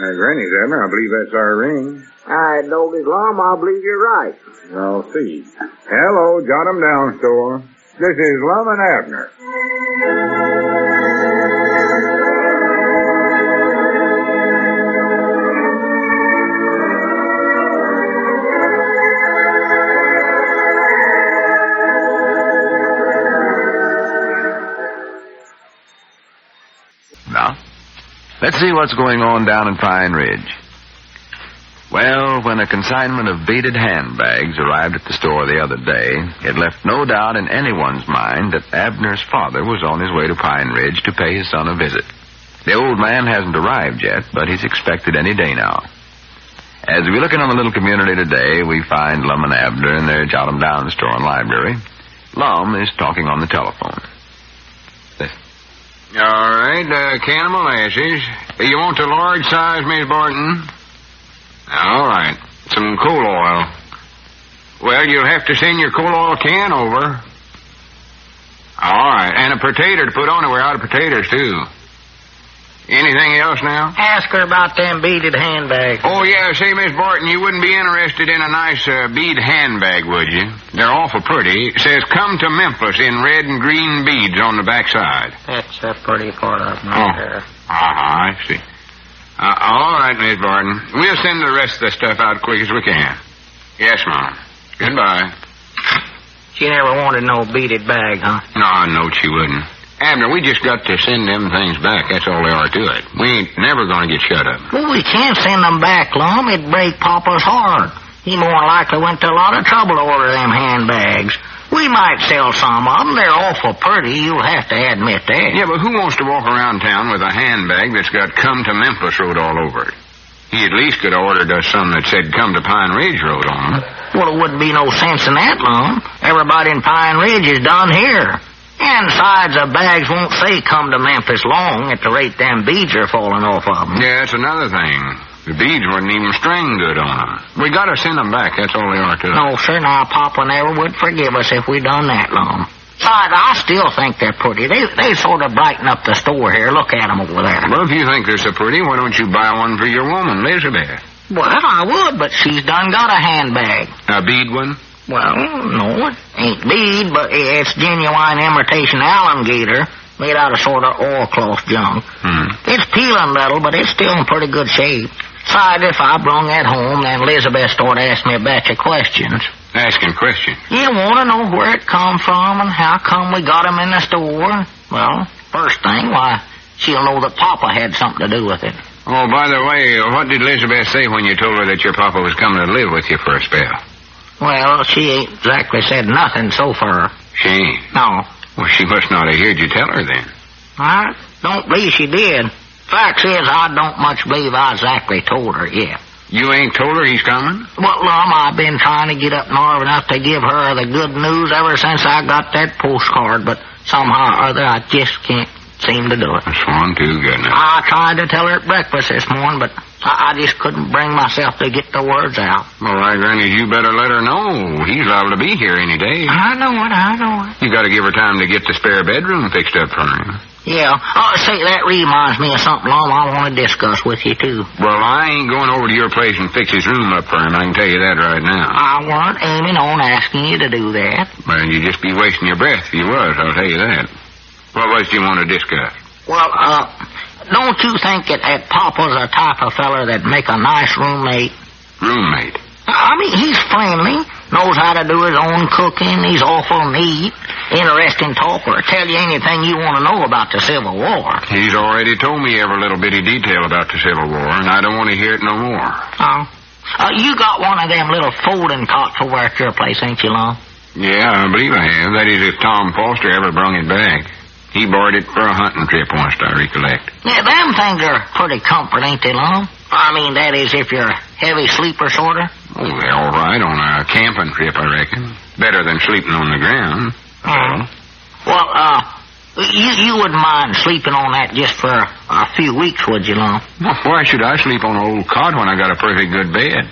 Granny's, Abner. I believe that's our ring. I noticed, Lum. I believe you're right. I'll see. Hello, jot 'em down, store. This is Lum and Abner. Now, let's see what's going on down in Pine Ridge. Well, when a consignment of beaded handbags arrived at the store the other day, it left no doubt in anyone's mind that Abner's father was on his way to Pine Ridge to pay his son a visit. The old man hasn't arrived yet, but he's expected any day now. As we look in on the little community today, we find Lum and Abner in their Jot 'em Down store and library. Lum is talking on the telephone. All right, can of molasses. You want the large size, Miss Barton? All right. Some coal oil. Well, you'll have to send your coal oil can over. All right. And a potato to put on it. We're out of potatoes, too. Anything else now? Ask her about them beaded handbags. Oh, yeah. Say, Miss Barton, you wouldn't be interested in a nice bead handbag, would you? They're awful pretty. It says, come to Memphis in red and green beads on the backside. That's a pretty part of my hair. I see. All right, Miss Barton. We'll send the rest of the stuff out quick as we can. Yes, Mom. Goodbye. She never wanted no beaded bag, huh? No, I know she wouldn't. Abner, we just got to send them things back. That's all there are to it. We ain't never going to get shut up. Well, we can't send them back, Lum. It'd break Papa's heart. He more likely went to a lot of trouble to order them handbags. We might sell some of them. They're awful pretty. You'll have to admit that. Yeah, but who wants to walk around town with a handbag that's got Come to Memphis Road all over it? He at least could have ordered us some that said Come to Pine Ridge Road on them. Well, it wouldn't be no sense in that, Lum. Everybody in Pine Ridge is done here. And besides, the bags won't say Come to Memphis long at the rate them beads are falling off of them. Yeah, that's another thing. The beads wouldn't even string good on them. We got to send them back. That's all they are to it. No, sir. Now, Papa never would forgive us if we done that, Lum. Besides, I still think they're pretty. They sort of brighten up the store here. Look at them over there. Well, if you think they're so pretty, why don't you buy one for your woman, Elizabeth? Well, I would, but she's done got a handbag. A bead one? Well, no, it ain't bead, but it's genuine imitation alligator made out of sort of oilcloth junk. It's peeling little, but it's still in pretty good shape. Besides, if I brung that home, then Elizabeth started asking me a batch of questions. Asking questions? You want to know where it come from and how come we got 'em in the store? Well, first thing, why, she'll know that Papa had something to do with it. Oh, by the way, what did Elizabeth say when you told her that your Papa was coming to live with you for a spell? Well, she ain't exactly said nothing so far. She ain't? No. Well, she must not have heard you tell her then. I don't believe she did. Fact is, I don't much believe I exactly told her yet. You ain't told her he's coming? Well, Lum, I've been trying to get up north enough to give her the good news ever since I got that postcard, but somehow or other I just can't seem to do it. That's one too good now. I tried to tell her at breakfast this morning, but I just couldn't bring myself to get the words out. All right, Granny, you better let her know. He's liable to be here any day. I know it. You got to give her time to get the spare bedroom fixed up for him. Yeah. Oh, say, that reminds me of something, Lum, I want to discuss with you, too. Well, I ain't going over to your place and fix his room up for him. I can tell you that right now. I weren't aiming on asking you to do that. Well, you'd just be wasting your breath if you was, I'll tell you that. What was it you want to discuss? Well, don't you think that Papa's the type of feller that'd make a nice roommate? Roommate? I mean, he's friendly, knows how to do his own cooking, he's awful neat, interesting talker, tell you anything you want to know about the Civil War. He's already told me every little bitty detail about the Civil War, and I don't want to hear it no more. Oh. You got one of them little folding cots over at your place, ain't you, Lum? Yeah, I believe I have. That is, if Tom Foster ever brung it back. He borrowed it for a hunting trip once, I recollect. Yeah, them things are pretty comfort, ain't they, Lum? I mean, that is, if you're a heavy sleeper, sort of. Oh, they're all right on a camping trip, I reckon. Better than sleeping on the ground. Well, you wouldn't mind sleeping on that just for a few weeks, would you, Lum? Well, why should I sleep on an old cot when I got a perfect good bed?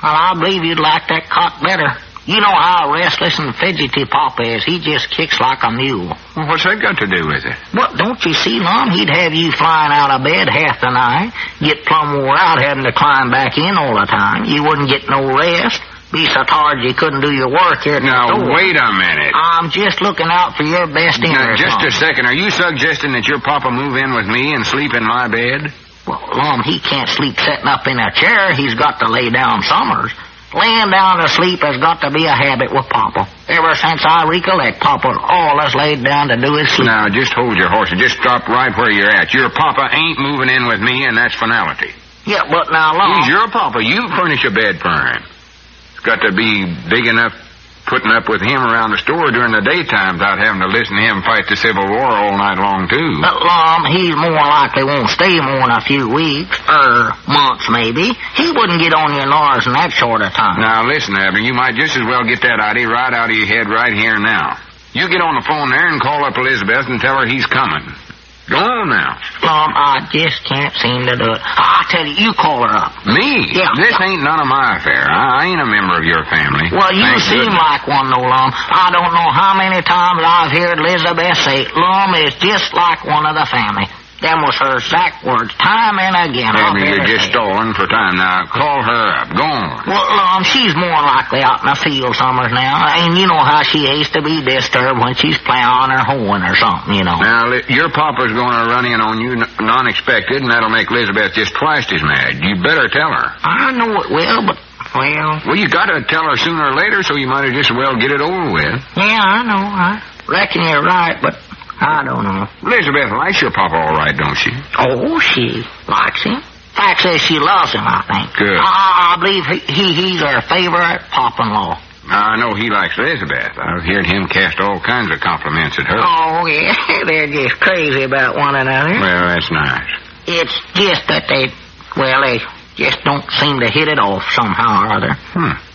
Well, I believe you'd like that cot better. You know how restless and fidgety Papa is. He just kicks like a mule. Well, what's that got to do with it? Well, don't you see, Lum? He'd have you flying out of bed half the night, get plumb wore out having to climb back in all the time. You wouldn't get no rest. Be so tired you couldn't do your work here at the store. Now, wait a minute. I'm just looking out for your best Now, interest. just a second. Are you suggesting that your papa move in with me and sleep in my bed? Well, Lum, he can't sleep sitting up in a chair. He's got to lay down summers. Laying down to sleep has got to be a habit with Papa. Ever since I recollect, Papa's always laid down to do his sleep. Now, just hold your horses. Just stop right where you're at. Your papa ain't moving in with me, and that's finality. Yeah, but now, Lum... He's your papa. You furnish a bed for him. It's got to be big enough putting up with him around the store during the daytime without having to listen to him fight the Civil War all night long, too. But, Lum, he more likely won't stay more than a few weeks, months maybe. He wouldn't get on your nerves in that short of time. Now, listen, Abner, you might just as well get that idea right out of your head right here and now. You get on the phone there and call up Elizabeth and tell her he's coming. Go on now. Lum, I just can't seem to do it. I tell you, you call her up. Me? Yeah. This ain't none of my affair. I ain't a member of your family. Well, you Thank seem goodness. like one, though, Lum. I don't know how many times I've heard Elizabeth say, Lum is just like one of the family. Them was her exact words, time and again. Abner, you're just stalling for time. Now, call her up. Go on. Well, Lum, she's more likely out in the field summers now. And you know how she hates to be disturbed when she's plowing or hoeing or something, you know. Now, your papa's going to run in on you non-expected, and that'll make Elizabeth just twice as mad. You better tell her. I know it will, but, Well, you got to tell her sooner or later, so you might as just well get it over with. Yeah, I know. I reckon you're right, but I don't know. Elizabeth likes your papa all right, don't she? Oh, she likes him. Fact says she loves him, I think. Good. I believe he's her favorite pop-in-law. I know he likes Elizabeth. I've heard him cast all kinds of compliments at her. Oh, yeah, they're just crazy about one another. Well, that's nice. It's just that they just don't seem to hit it off somehow or other.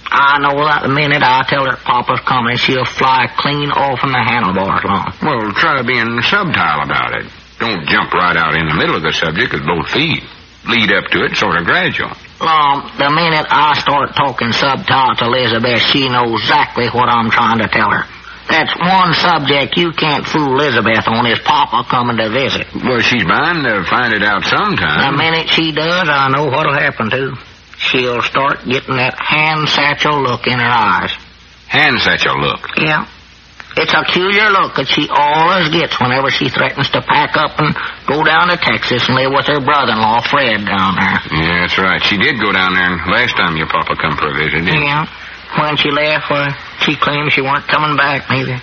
I know that the minute I tell her Papa's coming, she'll fly clean off in the handlebars, Lum. Well, try being subtle about it. Don't jump right out in the middle of the subject with both feet. Lead up to it sort of gradual. Lum, the minute I start talking subtle to Elizabeth, she knows exactly what I'm trying to tell her. That's one subject you can't fool Elizabeth on, is Papa coming to visit. Well, she's bound to find it out sometime. The minute she does, I know what'll happen, too. She'll start getting that hand satchel look in her eyes. Hand satchel look. Yeah. It's a peculiar look that she always gets whenever she threatens to pack up and go down to Texas and live with her brother-in-law, Fred, down there. Yeah, that's right. She did go down there last time your papa come for a visit, didn't Yeah. When she left, she claimed she weren't coming back, neither.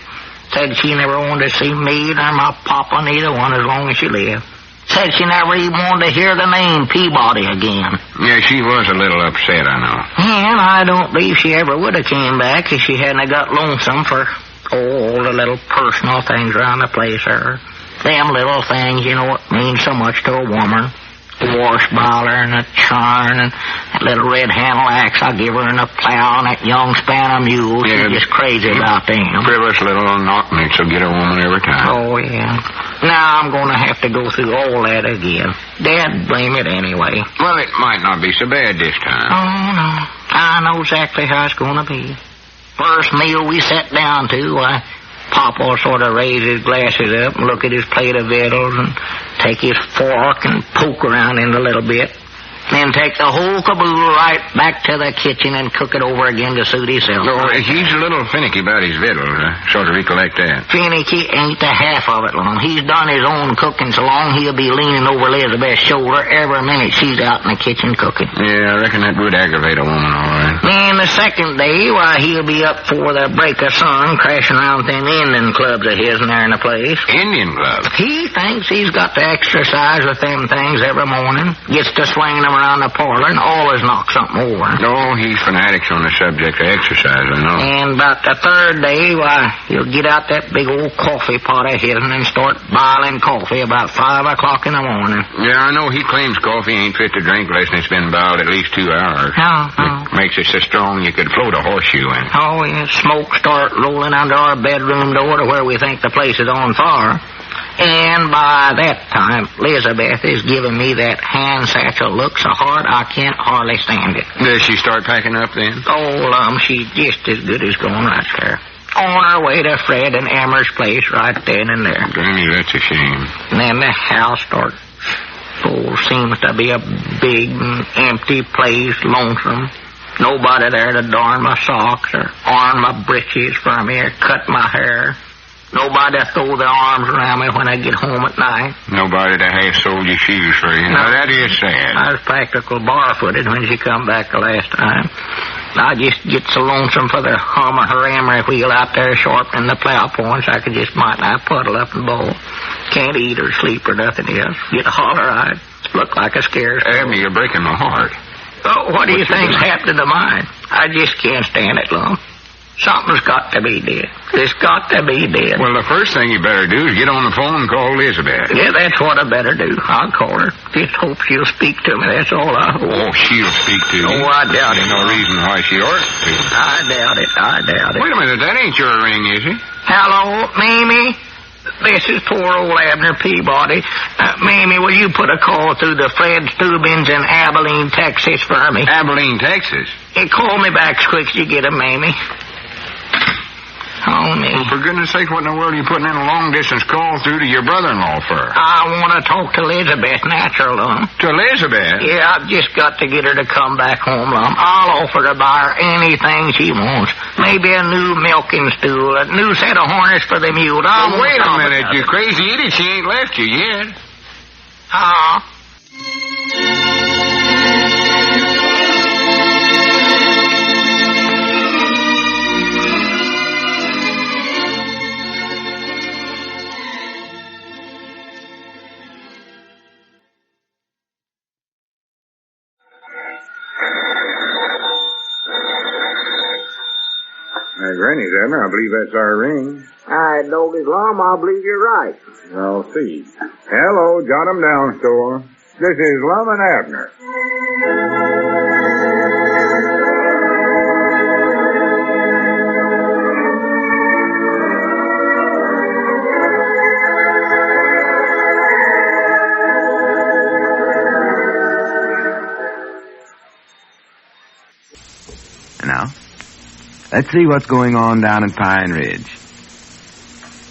Said she never wanted to see me nor my papa, neither one, as long as she lived. Said she never even wanted to hear the name Peabody again. Yeah, she was a little upset, I know. And I don't believe she ever would have came back if she hadn't got lonesome for all the little personal things around the place, sir. Them little things, you know, what mean so much to a woman. The wash boiler and the churn and that little red handle axe I give her and the plow and that young span of mules. Yeah, She's just crazy about them. Frivolous little knock-nicks will get a woman every time. Oh, yeah. Now I'm going to have to go through all that again. Dad blame it anyway. Well, it might not be so bad this time. Oh, no. I know exactly how it's going to be. First meal we sat down to, Papa will sort of raise his glasses up and look at his plate of victuals and take his fork and poke around in a little bit. Then take the whole caboodle right back to the kitchen and cook it over again to suit himself. No, he's a little finicky about his victuals. I sort of recollect that. Finicky ain't the half of it, Lum. He's done his own cooking so long he'll be leaning over Elizabeth's shoulder every minute she's out in the kitchen cooking. Yeah, I reckon that would aggravate a woman, all right. Then the second day, he'll be up for the break of sun, crashing around them Indian clubs of his and there in the place. Indian club? He thinks he's got to exercise with them things every morning, gets to swinging them around the parlor and always knocks something over. No, he's fanatics on the subject of exercise, I know. And about the third day, he'll get out that big old coffee pot of his and start boiling coffee about 5 o'clock in the morning. Yeah, I know he claims coffee ain't fit to drink unless it's been boiled at least 2 hours. It makes it so strong you could float a horseshoe in. Oh, yeah, smoke start rolling under our bedroom door to where we think the place is on fire. And And by that time, Elizabeth is giving me that hand satchel look so hard I can't hardly stand it. Does she start packing up then? Oh, she's just as good as gone right there. On her way to Fred and Emmer's place right then and there. Granny, that's a shame. And then the house starts. Oh, seems to be a big and empty place, lonesome. Nobody there to darn my socks or iron my breeches for me or cut my hair. Nobody to throw their arms around me when I get home at night. Nobody to have sold your shoes for you. Now, that is sad. I was practical barefooted when she come back the last time. I just get so lonesome for the hum of her emery wheel out there sharpening the plow points I could just might not puddle up and bowl. Can't eat or sleep or nothing else. Get holler-eyed. Look like a scared. Abner, you're breaking my heart. Oh, what do you think's happening to mine? I just can't stand it, Lum. Something's got to be dead. It's got to be dead. Well, the first thing you better do is get on the phone and call Elizabeth. Yeah, that's what I better do. I'll call her. Just hope she'll speak to me. That's all I hope. Oh, she'll speak to you. Oh, I doubt it. There's no reason why she ought to. I doubt it. Wait a minute. That ain't your ring, is it? Hello, Mamie? This is poor old Abner Peabody. Mamie, will you put a call through the Fred Steubens in Abilene, Texas for me? Abilene, Texas? Hey, call me back as quick as you get him, Mamie. Oh, me. Well, for goodness sake, what in the world are you putting in a long-distance call through to your brother-in-law for? I want to talk to Elizabeth, natural, Lum. To Elizabeth? Yeah, I've just got to get her to come back home, Lum. I'll offer to buy her anything she wants. Maybe a new milking stool, a new set of harness for the mule. Well, wait a minute, you crazy idiot. She ain't left you yet. Granny's, Abner. I believe that's our ring. All right, Doggy's Lum, I believe you're right. I'll see. Hello, jot 'em down, store. This is Lum and Abner. Now, let's see what's going on down in Pine Ridge.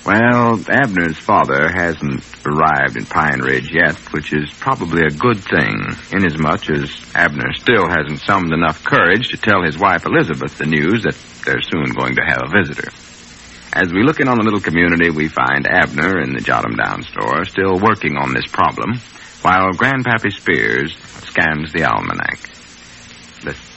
Well, Abner's father hasn't arrived in Pine Ridge yet, which is probably a good thing, inasmuch as Abner still hasn't summoned enough courage to tell his wife Elizabeth the news that they're soon going to have a visitor. As we look in on the little community, we find Abner in the Jot 'em Down store still working on this problem, while Grandpappy Spears scans the almanac. Listen.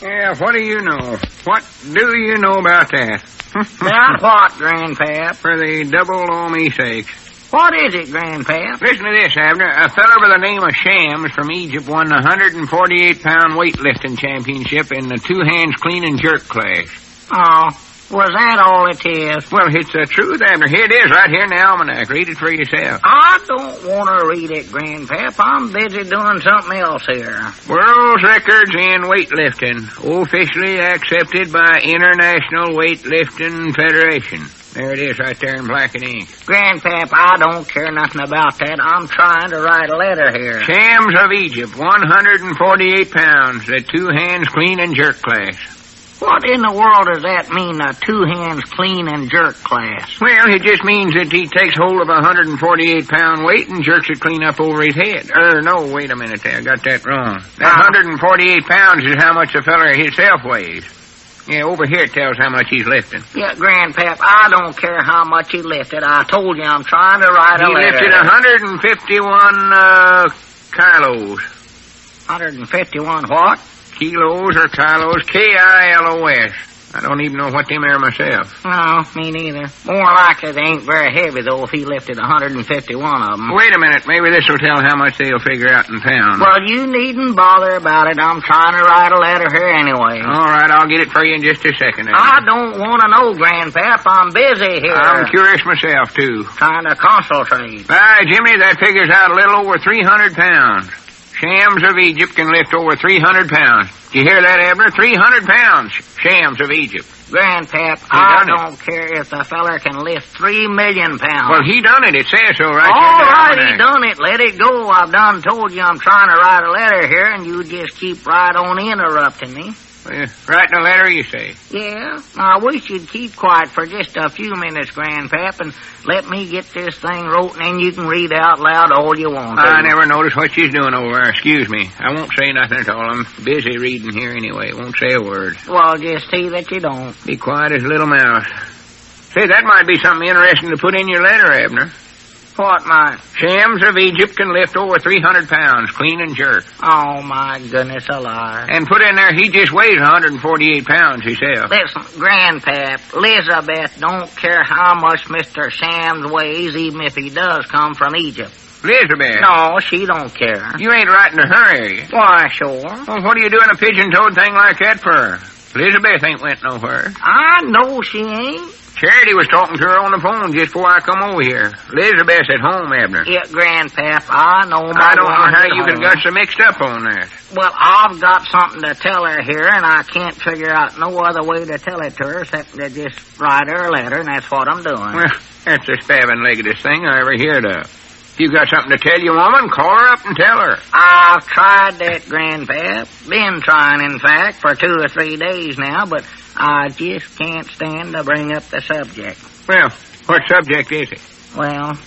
Yeah, what do you know? What do you know about that? About what, Grandpap? For the double o' me sakes. What is it, Grandpap? Listen to this, Abner. A feller by the name of Shams from Egypt won the 148-pound weightlifting championship in the two hands clean and jerk class. Oh, was that all it is? Well, it's the truth, Abner. Here it is, right here in the almanac. Read it for yourself. I don't want to read it, Grandpap. I'm busy doing something else here. World's records in weightlifting, officially accepted by International Weightlifting Federation. There it is, right there in black and ink. Grandpap, I don't care nothing about that. I'm trying to write a letter here. Shams of Egypt, 148 pounds, the two hands clean and jerk class. What in the world does that mean, a two hands clean and jerk class? Well, it just means that he takes hold of a 148-pound weight and jerks it clean up over his head. No, wait a minute there. I got that wrong. That 148 pounds is how much the fella himself weighs. Yeah, over here it tells how much he's lifting. Yeah, Grandpap, I don't care how much he lifted. I told you I'm trying to write a letter. He lifted 151 kilos. 151 what? Kilos or kilos, Kilos. I don't even know what them are myself. No, me neither. More likely they ain't very heavy, though, if he lifted 151 of them. Wait a minute. Maybe this will tell how much they'll figure out in pounds. Well, you needn't bother about it. I'm trying to write a letter here anyway. All right, I'll get it for you in just a second. I don't want to know, Grandpap. I'm busy here. I'm curious myself, too. Trying to concentrate. Jimmy, that figures out a little over 300 pounds. Shams of Egypt can lift over 300 pounds. Did you hear that, Abner? 300 pounds. Shams of Egypt. Grandpap, I don't care if the feller can lift 3 million pounds. Well, he done it. It says so right All there. right, he done it. Let it go. I've done told you I'm trying to write a letter here, and you just keep right on interrupting me. Writing a letter, you say? Yeah. I wish you'd keep quiet for just a few minutes, Grandpap, and let me get this thing wrote, and then you can read out loud all you want. I never noticed what she's doing over there. Excuse me. I won't say nothing at all. I'm busy reading here anyway. Won't say a word. Well, just see that you don't. Be quiet as a little mouse. Say, that might be something interesting to put in your letter, Abner. What, my... Shams of Egypt can lift over 300 pounds, clean and jerk. Oh, my goodness alive. And put in there, he just weighs 148 pounds himself. Listen, Grandpap, Elizabeth don't care how much Mr. Shams weighs, even if he does come from Egypt. Elizabeth? No, she don't care. You ain't writing to her, are you? Why, sure. Well, what are you doing a pigeon-toed thing like that for? Elizabeth ain't went nowhere. I know she ain't. Charity was talking to her on the phone just before I come over here. Elizabeth's at home, Abner. Yeah, Grandpap, I know I don't know how you can get so mixed up on that. Well, I've got something to tell her here, and I can't figure out no other way to tell it to her except to just write her a letter, and that's what I'm doing. Well, that's the spavin'leggedest thing I ever heard of. You got something to tell your woman, call her up and tell her. I've tried that, Grandpap. Been trying, in fact, for 2 or 3 days now, but I just can't stand to bring up the subject. Well, what subject is it? Well,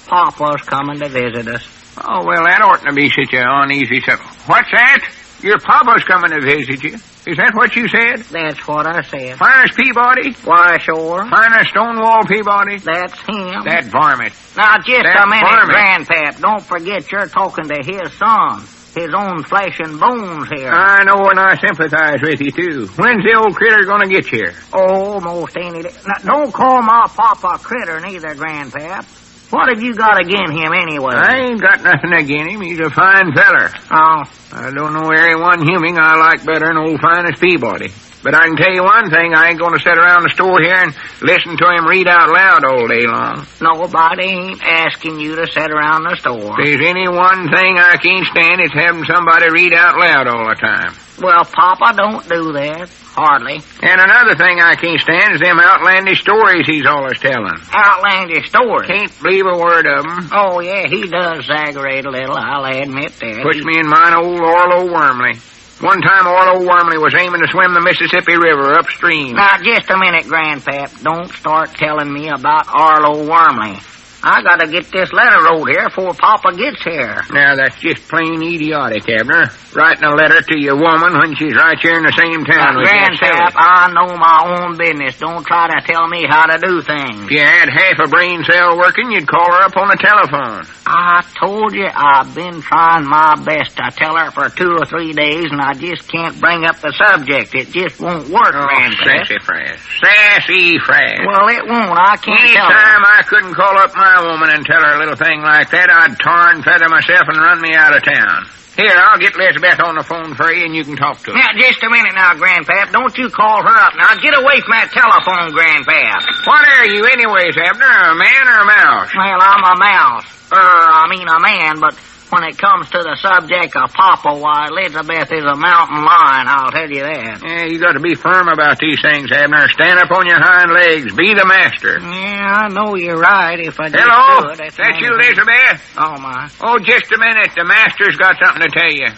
Papa's coming to visit us. Oh, well, that oughtn't to be such an uneasy subject. What's that? Your Papa's coming to visit you? Is that what you said? That's what I said. Finest Peabody? Why, sure. Finest Stonewall Peabody? That's him. That varmint. Now, just That a minute, varmint. Grandpap. Don't forget you're talking to his son. His own flesh and bones here. I know, and I sympathize with you, too. When's the old critter going to get here? Oh, most any day. Now, don't call my Papa critter neither, Grandpap. What have you got agin him anyway? I ain't got nothing agin him. He's a fine feller. Oh. I don't know any one human I like better than old finest Peabody. But I can tell you one thing, I ain't going to sit around the store here and listen to him read out loud all day long. Nobody ain't asking you to sit around the store. If there's any one thing I can't stand, it's having somebody read out loud all the time. Well, Papa don't do that. Hardly. And another thing I can't stand is them outlandish stories he's always telling. Outlandish stories? Can't believe a word of them. Oh, yeah, he does exaggerate a little, I'll admit that. Puts me in mind of old Orlo Wormley. One time Orlo Wormley was aiming to swim the Mississippi River upstream. Now, just a minute, Grandpap. Don't start telling me about Orlo Wormley. I gotta get this letter wrote here before Papa gets here. Now, that's just plain idiotic, Abner. Writing a letter to your woman when she's right here in the same town with you. Grandpap, I know my own business. Don't try to tell me how to do things. If you had half a brain cell working, you'd call her up on the telephone. I told you I've been trying my best to tell her for 2 or 3 days, and I just can't bring up the subject. It just won't work, Grandpap. Sassafras. Sassafras. Well, it won't. I can't tell her. Anytime I couldn't call up my woman and tell her a little thing like that, I'd tar and feather myself and run me out of town. Here, I'll get Elizabeth on the phone for you, and you can talk to her. Now, just a minute now, Grandpap. Don't you call her up. Now, get away from that telephone, Grandpap. What are you anyways, Abner? A man or a mouse? Well, I'm a mouse. A man, but when it comes to the subject of Papa, why, Elizabeth is a mountain lion, I'll tell you that. Yeah, you got to be firm about these things, Abner. Stand up on your hind legs. Be the master. Yeah, I know you're right. If I just Hello? could, That's you, Elizabeth? Oh, my. Oh, just a minute. The master's got something to tell you.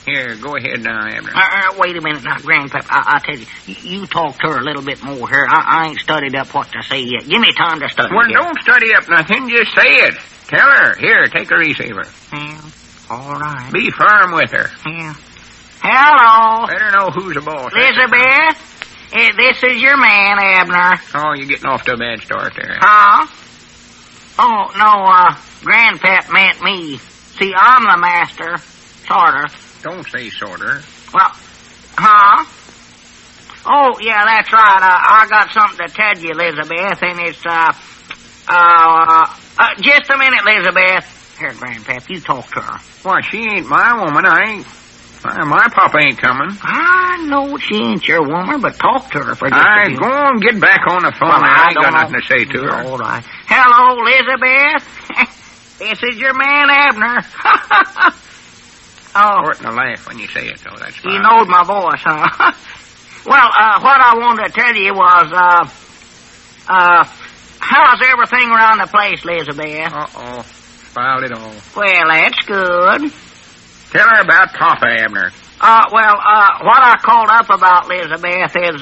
Here, go ahead now, Abner. Wait a minute now, Grandpap. I tell you, you talk to her a little bit more here. I ain't studied up what to say yet. Give me time to study. Well, here. don't study up nothing. Just say it. Tell her. Here, take a receiver. Yeah, all right. Be firm with her. Yeah. Hello. Better know who's the boss. Elizabeth, this is your man, Abner. Oh, you're getting off to a bad start there. Huh? Oh, no, Grandpap meant me. See, I'm the master. Sorter. Don't say sorter. Well, huh? Oh, yeah, that's right. I got something to tell you, Elizabeth, and it's, just a minute, Elizabeth. Here, Grandpap, you talk to her. Why, she ain't my woman. My papa ain't coming. I know she ain't your woman, but talk to her for just a few. Go on, get back on the phone. Well, I ain't got nothing to say to her. All right. Hello, Elizabeth. This is your man, Abner. Oh. Shorten the laugh when you say it, though. That's fine. You knowed my voice, huh? Well, what I wanted to tell you was, how's everything around the place, Elizabeth? Uh-oh. Spoiled it all. Well, that's good. Tell her about Papa Abner. What I called up about, Elizabeth, is,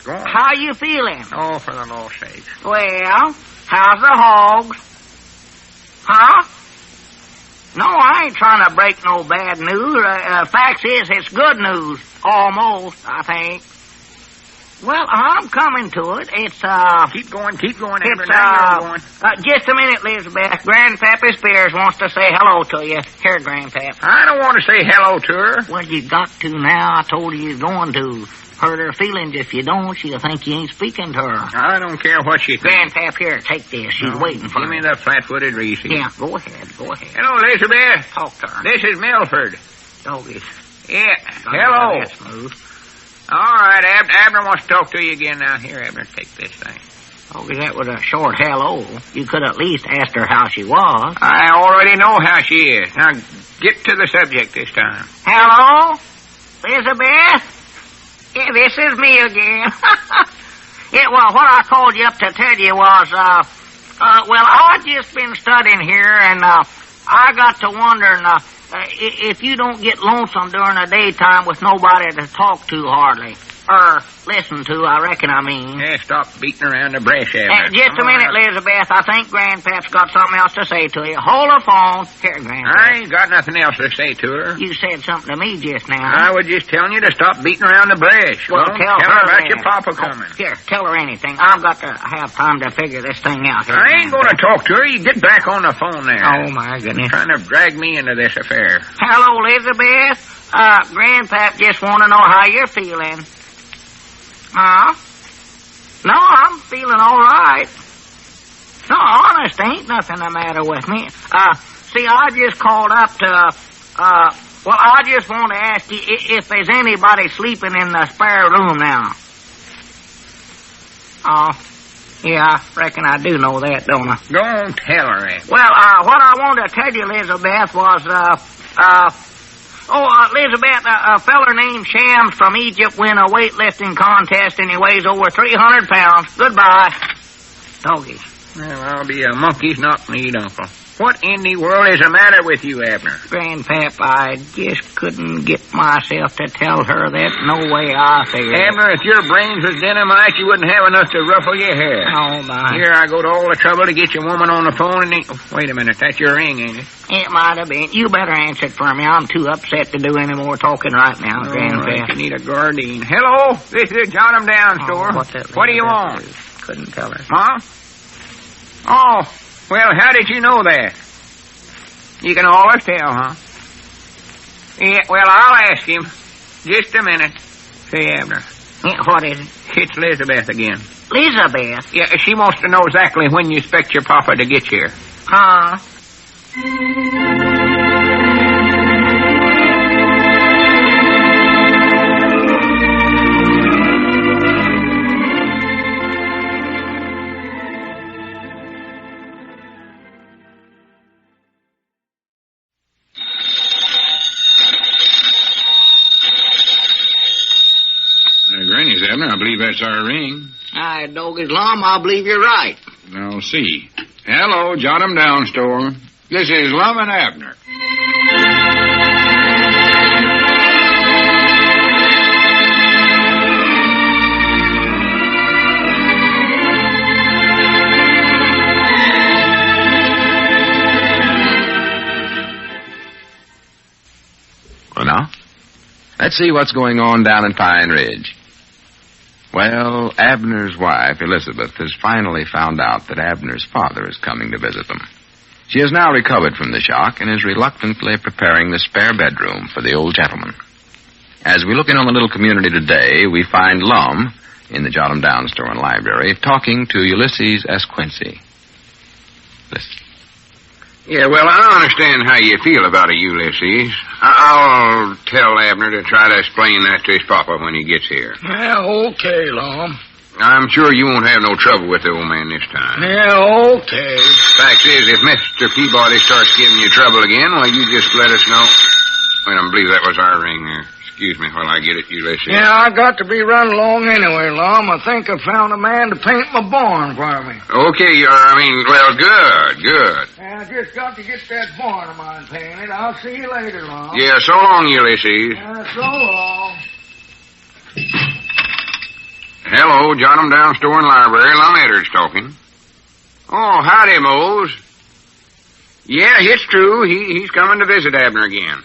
Go on. how you feeling? Oh, for the Lord's sake. Well, how's the hogs? Huh? No, I ain't trying to break no bad news. Facts is, it's good news. Almost, I think. Well, I'm coming to it. It's, Keep going, Abner. it's, Now you're going. just a minute, Elizabeth. Grandpappy Spears wants to say hello to you. Here, Grandpap. I don't want to say hello to her. Well, you got to now. I told you you're going to. Hurt her feelings. If you don't, she'll think you ain't speaking to her. I don't care what she thinks. Grandpap, here, take this. She's waiting for Give me. me the flat-footed Reese. Yeah, go ahead. Hello, Elizabeth. Talk to her. This is Milford. Doggies. Yeah. Hello. That's smooth. All right, Abner wants to talk to you again now. Here, Abner, take this thing. Doggies, that was a short hello. You could at least ask her how she was. I already know how she is. Now, get to the subject this time. Hello? Elizabeth? Yeah, this is me again. Yeah, well, what I called you up to tell you was, well, I've just been studying here, and, I got to wondering, if you don't get lonesome during the daytime with nobody to talk to hardly. Or listen to, I reckon I mean. Yeah, stop beating around the brush, Abner. Just a minute, Elizabeth. I think Grandpap's got something else to say to you. Hold the phone. Here, Grandpap. I ain't got nothing else to say to her. You said something to me just now. I was just telling you to stop beating around the brush. Well, tell her about then. your papa coming. Here, tell her anything. I've got to have time to figure this thing out. Here, I ain't going to talk to her. You get back on the phone there. Oh, my goodness. Trying to drag me into this affair. Hello, Elizabeth. Grandpap just want to know how you're feeling. Huh? No, I'm feeling all right. No, honest, ain't nothing the matter with me. See, I just called up to, well, I just want to ask you if there's anybody sleeping in the spare room now. Oh, yeah, I reckon I do know that, don't I? Go on, tell her that. Well, what I wanted to tell you, Elizabeth, was, Elizabeth, a feller named Shams from Egypt win a weightlifting contest and he weighs over 300 pounds. Goodbye. Doggies. Well, I'll be a monkey's knock-kneed uncle. What in the world is the matter with you, Abner? Grandpap, I just couldn't get myself to tell her that. No way I figured it. Abner, if your brains was dynamite, you wouldn't have enough to ruffle your hair. Oh, my. Here, I go to all the trouble to get your woman on the phone and... Wait a minute, that's your ring, ain't it? It might have been. You better answer it for me. I'm too upset to do any more talking right now, Grandpap. Right, you need a guardine. Hello, this is John 'em Down store. What do you want? Couldn't tell her. Huh? Oh, well, how did you know that? You can always tell, huh? Yeah, well, I'll ask him. Just a minute. Say, Abner. Yeah, what is it? It's Elizabeth again. Elizabeth? Yeah, she wants to know exactly when you expect your papa to get here. Huh? Granny's, Abner. I believe that's our ring. Aye, Doggy's Lum, I believe you're right. I'll see. Hello, Jot 'em Down store. This is Lum and Abner. Well, now, let's see what's going on down in Pine Ridge. Well, Abner's wife, Elizabeth, has finally found out that Abner's father is coming to visit them. She has now recovered from the shock and is reluctantly preparing the spare bedroom for the old gentleman. As we look in on the little community today, we find Lum, in the Jot 'em Down store and library, talking to Ulysses S. Quincy. Listen. Yeah, well, I understand how you feel about it, Ulysses. I'll tell Abner to try to explain that to his papa when he gets here. Yeah, okay, Lum. I'm sure you won't have no trouble with the old man this time. Yeah, okay. Fact is, if Mr. Peabody starts giving you trouble again, well, you just let us know. Wait, I believe that was our ring there. Excuse me while I get it, Ulysses. Yeah, I got to be running along anyway, Lum. I think I found a man to paint my barn for me. Okay, well, good. I just got to get that barn of mine painted. I'll see you later, Lum. Yeah, so long, Ulysses. So long. Hello, jot 'em down, store and library. Lum Edder's talking. Oh, howdy, Mose. Yeah, it's true. He's coming to visit Abner again.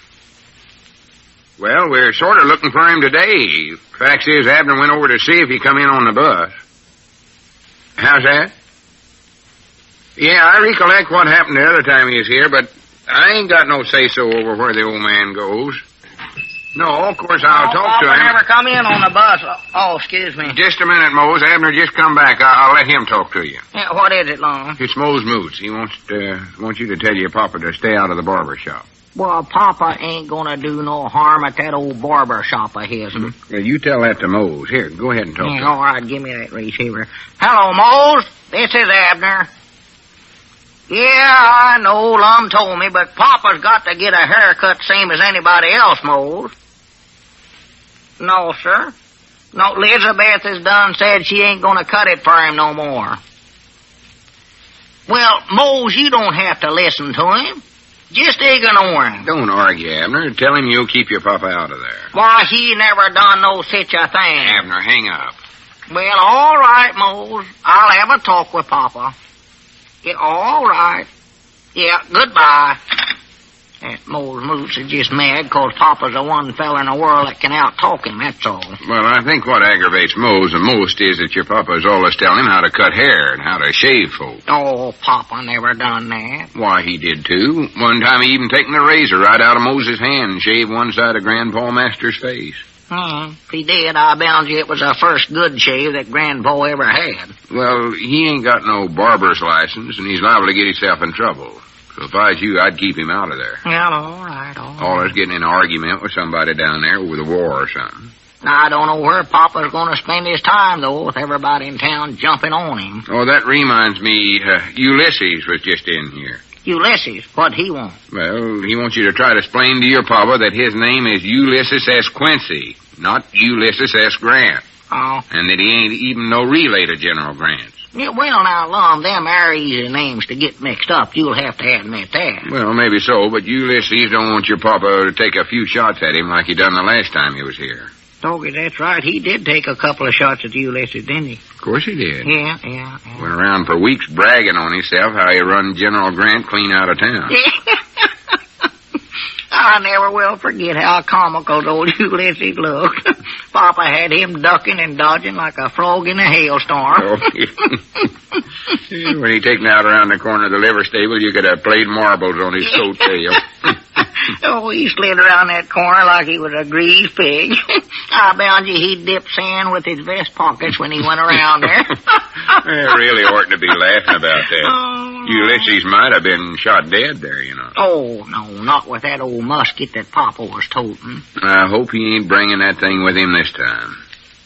Well, we're sort of looking for him today. Fact is, Abner went over to see if he come in on the bus. How's that? Yeah, I recollect what happened the other time he was here, but I ain't got no say-so over where the old man goes. No, of course, I'll talk to him. Never come in on the bus. Oh, excuse me. Just a minute, Mose. Abner just come back. I'll let him talk to you. Yeah, what is it, Lum? It's Mose Moots. He wants you to tell your papa to stay out of the barber shop. Well, Papa ain't gonna do no harm at that old barber shop of his. Yeah, you tell that to Mose. Here, go ahead and talk to him. All right, give me that receiver. Hello, Mose. This is Abner. Yeah, I know, Lum told me, but Papa's got to get a haircut same as anybody else, Mose. No, sir. No, Elizabeth has done said she ain't gonna cut it for him no more. Well, Mose, you don't have to listen to him. Just ignore him. Don't argue, Abner. Tell him you'll keep your papa out of there. Why, he never done no such a thing. Abner, hang up. Well, all right, Mose. I'll have a talk with Papa. Yeah, all right. Yeah, goodbye. That Mose Moose is just mad because Papa's the one fella in the world that can out-talk him, that's all. Well, I think what aggravates Mose the most is that your papa's always telling him how to cut hair and how to shave folk. Oh, Papa never done that. Why, he did, too. One time he even taken the razor right out of Moses' hand and shaved one side of Grandpa Master's face. If he did, I bound you it was the first good shave that Grandpa ever had. Well, he ain't got no barber's license, and he's liable to get himself in trouble. So if I was you, I'd keep him out of there. Well, all right. Always getting in an argument with somebody down there over the war or something. I don't know where Papa's going to spend his time, though, with everybody in town jumping on him. Oh, that reminds me, Ulysses was just in here. Ulysses? What'd he want? Well, he wants you to try to explain to your papa that his name is Ulysses S. Quincy, not Ulysses S. Grant. Oh. And that he ain't even no relay to General Grant. Yeah, well, now, Lum, them are easy names to get mixed up. You'll have to admit that. Well, maybe so, but Ulysses don't want your papa to take a few shots at him like he done the last time he was here. Doggy, that's right. He did take a couple of shots at Ulysses, didn't he? Of course he did. Yeah. Went around for weeks bragging on himself how he run General Grant clean out of town. I never will forget how comical old Ulysses looked. Papa had him ducking and dodging like a frog in a hailstorm. Oh, yeah. When he taken out around the corner of the liver stable, you could have played marbles on his coat tail. Oh, he slid around that corner like he was a greased pig. I bound you he'd dip sand with his vest pockets when he went around there. They really oughtn't to be laughing about that. Ulysses might have been shot dead there, you know. Oh, no, not with that old musket that Papa was toting. I hope he ain't bringing that thing with him this time.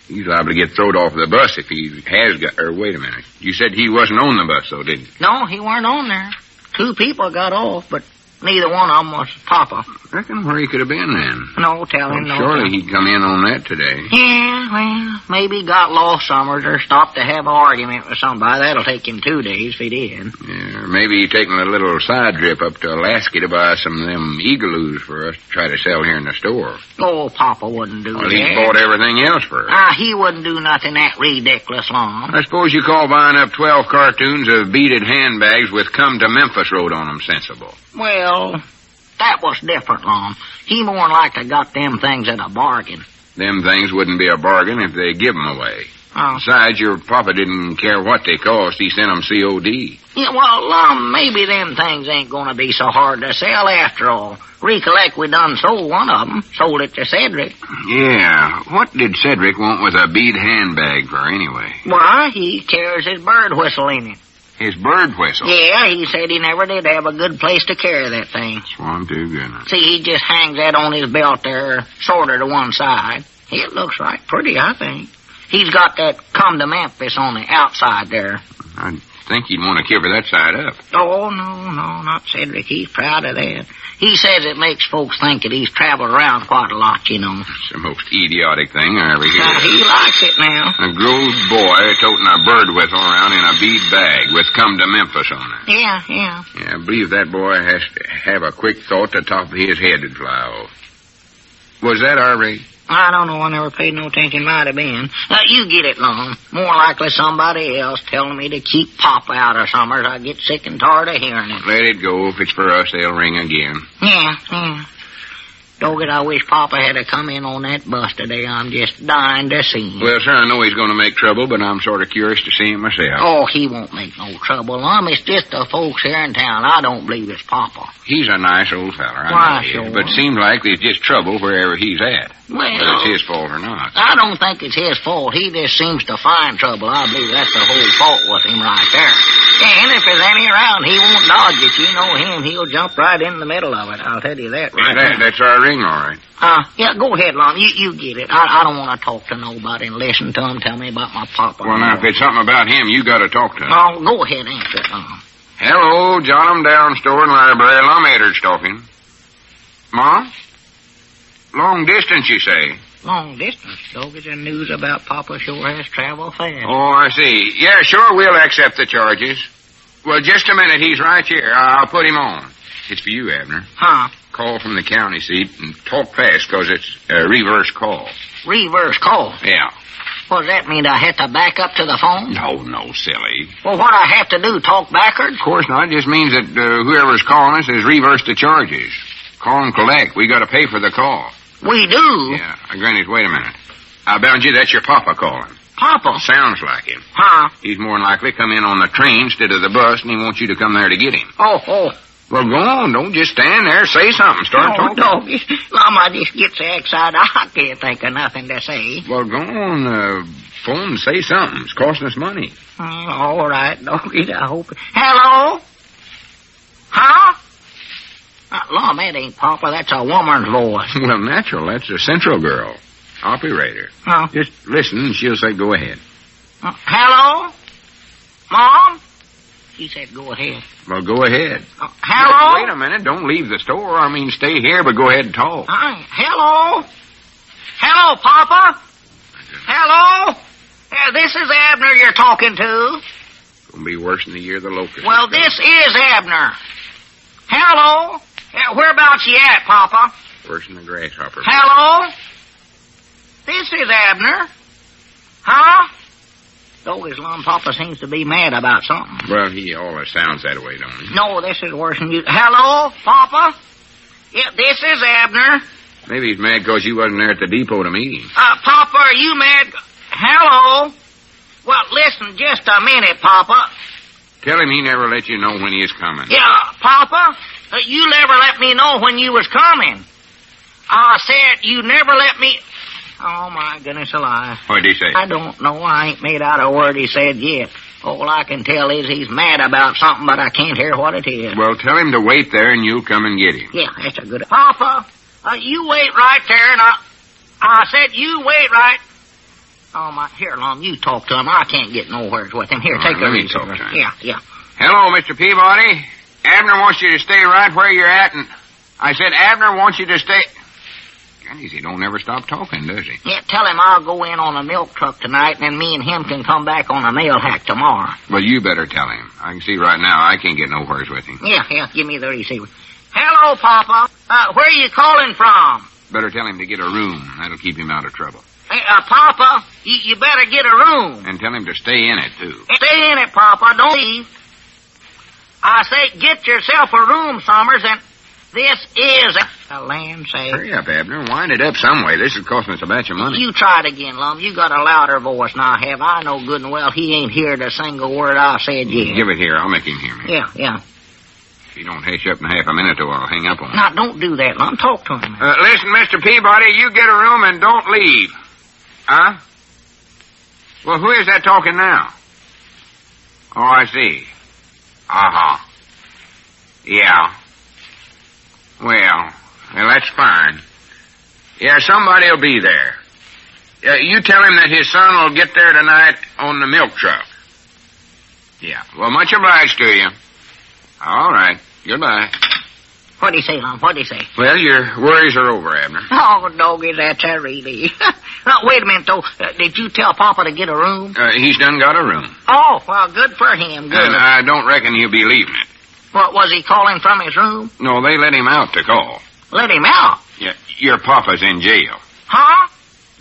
He's liable to get thrown off the bus if he has got... Or, wait a minute. You said he wasn't on the bus, though, didn't you? No, he weren't on there. 2 people got off, but neither one of them was Papa. Reckon where he could have been then. No, tell him no. Surely he'd come in on that today. Yeah, well, maybe he got lost somewhere or stopped to have an argument with somebody. That'll take him 2 days if he did. Yeah, or maybe he's taking a little side trip up to Alaska to buy some of them eagaloos for us to try to sell here in the store. Oh, Papa wouldn't do that. Well, he bought everything else for us. He wouldn't do nothing that ridiculous long. I suppose you call buying up 12 cartoons of beaded handbags with Come to Memphis Road on them sensible. Well, that was different, Lum. He more'n likely got them things at a bargain. Them things wouldn't be a bargain if they give them away. Oh. Besides, your papa didn't care what they cost. He sent them COD. Yeah, well, Lum, maybe them things ain't gonna be so hard to sell after all. Recollect we done sold one of them. Sold it to Cedric. Yeah. What did Cedric want with a bead handbag for anyway? Why, he carries his bird whistle in it. His bird whistle? Yeah, he said he never did have a good place to carry that thing. Swan to goodness. See, he just hangs that on his belt there, sort of to one side. It looks right pretty, I think. He's got that come to Memphis on the outside there. I think you'd want to cover that side up. Oh, no, not Cedric. He's proud of that. He says it makes folks think that he's traveled around quite a lot, you know. It's the most idiotic thing I ever heard. He likes it now. A grown boy toting a bird whistle around in a bead bag with come to Memphis on it. Yeah. Yeah, I believe that boy has to have a quick thought the top of his head would fly off. Was that our rate? I don't know. I never paid no attention. Might have been. You get it, Lum. More likely somebody else telling me to keep Papa out of summers. I get sick and tired of hearing it. Let it go. If it's for us, they'll ring again. Yeah. Dogged, I wish Papa had to come in on that bus today. I'm just dying to see him. Well, sir, I know he's going to make trouble, but I'm sort of curious to see him myself. Oh, he won't make no trouble, Lum. It's just the folks here in town. I don't believe it's Papa. He's a nice old feller, I Why, know he is, sure. but it seems like there's just trouble wherever he's at. Well, whether it's his fault or not. I don't think it's his fault. He just seems to find trouble. I believe that's the whole fault with him right there. And if there's any around, he won't dodge it. You know him. He'll jump right in the middle of it. I'll tell you that right now. That's our ring, all right. Yeah, go ahead, Lum. You get it. I don't want to talk to nobody and listen to him tell me about my Papa. Well, now, if it's something about him, you got to talk to him. Oh, go ahead, answer it, Lum. Hello, John 'em down store and library. Lum Edwards talking. Ma? Long distance, you say? Long distance, dog. The news about Papa sure has traveled fast. Oh, I see. Yeah, sure, we'll accept the charges. Well, just a minute. He's right here. I'll put him on. It's for you, Abner. Huh? Call from the county seat and talk fast, 'cause it's a reverse call. Reverse call? Yeah. What does that mean? I have to back up to the phone? No, silly. Well, what I have to do, talk backwards? Of course not. It just means that whoever's calling us has reversed the charges. Call and collect. We got to pay for the call. We do? Yeah. Granny, wait a minute. I bound you that's your Papa calling. Papa? Sounds like him. Huh? He's more than likely come in on the train instead of the bus, and he wants you to come there to get him. Oh. Well, go on. Don't just stand there. Say something. Start talking. Doggy. Lum, I just get so excited I can't think of nothing to say. Well, go on. Phone and say something. It's costing us money. All right, doggy. I hope. Hello? Huh? Lum, that ain't Papa. That's a woman's voice. Well, natural. That's a central girl. Operator. Oh. Just listen, and she'll say, go ahead. Hello? Mom? She said, go ahead. Well, go ahead. Hello? Wait a minute. Don't leave the store. I mean, stay here, but go ahead and talk. Hello? Hello, Papa? Hello? This is Abner you're talking to. It's going to be worse than the year the locust. Well, this is Abner. Hello? Whereabouts you at, Papa? Worse than the grasshopper. Hello? This is Abner. Huh? His Lum, Papa seems to be mad about something. Well, he always sounds that way, don't he? No, this is worse than you. Hello, Papa? Yeah, this is Abner. Maybe he's mad because you wasn't there at the depot to meet him. Papa, are you mad? Hello? Well, listen just a minute, Papa. Tell him he never let you know when he is coming. Yeah, Papa, you never let me know when you was coming. I said you never let me... Oh, my goodness alive. What did he say? I don't know. I ain't made out a word he said yet. All I can tell is he's mad about something, but I can't hear what it is. Well, tell him to wait there and you'll come and get him. Yeah, that's a good... Papa, you wait right there, and I said you wait right... Oh, my... Here, Lum, you talk to him. I can't get nowhere with him. Here, All take right, a let me read. talk to him. Yeah. Hello, Mr. Peabody. Abner wants you to stay right where you're at, and I said Abner wants you to stay... Goodness, he don't ever stop talking, does he? Yeah, tell him I'll go in on a milk truck tonight, and then me and him can come back on a mail hack tomorrow. Well, you better tell him. I can see right now I can't get nowheres with him. Yeah, give me the receiver. Hello, Papa. Where are you calling from? Better tell him to get a room. That'll keep him out of trouble. Hey, Papa, you better get a room. And tell him to stay in it, too. Stay in it, Papa. Don't leave. I say get yourself a room, Summers, and this is a land say. Hurry up, Abner. Wind it up some way. This is costing us a batch of money. You try it again, Lum. You got a louder voice than I have. I know good and well he ain't heard a single word I said yet. Give it here. I'll make him hear me. Yeah. If you don't hush up in half a minute, though, I'll hang up on him. Now, don't do that, Lum. Talk to him. Listen, Mr. Peabody, you get a room and don't leave. Huh? Well, who is that talking now? Oh, I see. Uh-huh. Yeah. Well, that's fine. Yeah, somebody'll be there. You tell him that his son will get there tonight on the milk truck. Yeah, well, much obliged to you. All right, goodbye. What'd he say, Lum? What'd he say? Well, your worries are over, Abner. Oh, doggy, that's a really. Now, wait a minute, though. Did you tell Papa to get a room? He's done got a room. Oh, well, good for him. Good. And I don't reckon he'll be leaving it. What, was he calling from his room? No, they let him out to call. Let him out? Yeah, your papa's in jail. Huh?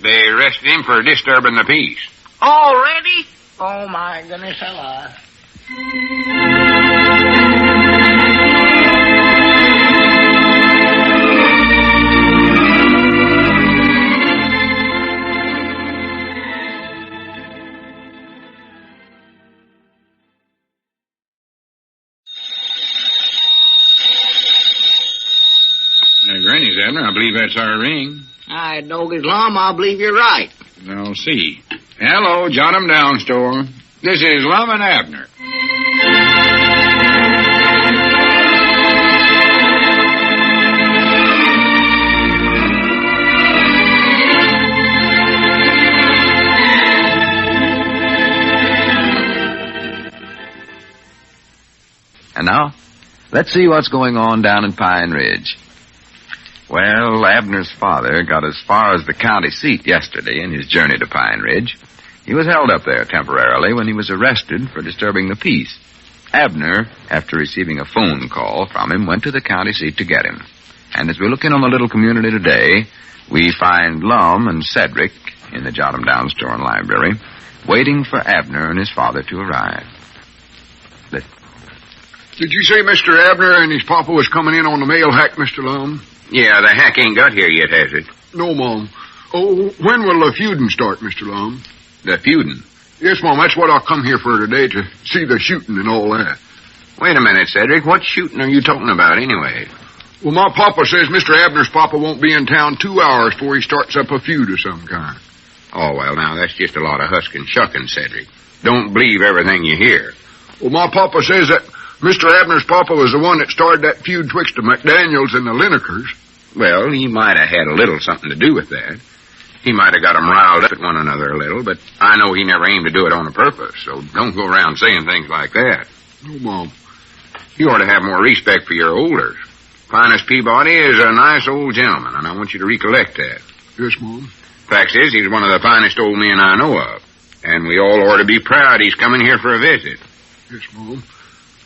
They arrested him for disturbing the peace. Already? Oh, my goodness alive. Granny's, Abner. I believe that's our ring. I doggies, Lum, I believe you're right. I'll see. Hello, Jot 'em down store. This is Lum and Abner. And now, let's see what's going on down in Pine Ridge. Well, Abner's father got as far as the county seat yesterday in his journey to Pine Ridge. He was held up there temporarily when he was arrested for disturbing the peace. Abner, after receiving a phone call from him, went to the county seat to get him. And as we look in on the little community today, we find Lum and Cedric in the Jot 'em Down store and library, waiting for Abner and his father to arrive. Did you say Mr. Abner and his papa was coming in on the mail hack, Mr. Lum? Yeah, the hack ain't got here yet, has it? No, Mom. Oh, when will the feuding start, Mr. Lum? The feuding? Yes, Mom, that's what I'll come here for today, to see the shooting and all that. Wait a minute, Cedric. What shooting are you talking about anyway? Well, my papa says Mr. Abner's papa won't be in town 2 hours before he starts up a feud of some kind. Oh, well, now, that's just a lot of husking shucking, Cedric. Don't believe everything you hear. Well, my papa says that Mr. Abner's papa was the one that started that feud twixt the McDaniels and the Linekers. Well, he might have had a little something to do with that. He might have got them riled up at one another a little, but I know he never aimed to do it on a purpose, so don't go around saying things like that. No, Mom. You ought to have more respect for your elders. Phinius Peabody is a nice old gentleman, and I want you to recollect that. Yes, Mom. Fact is, he's one of the finest old men I know of, and we all ought to be proud he's coming here for a visit. Yes, Mom.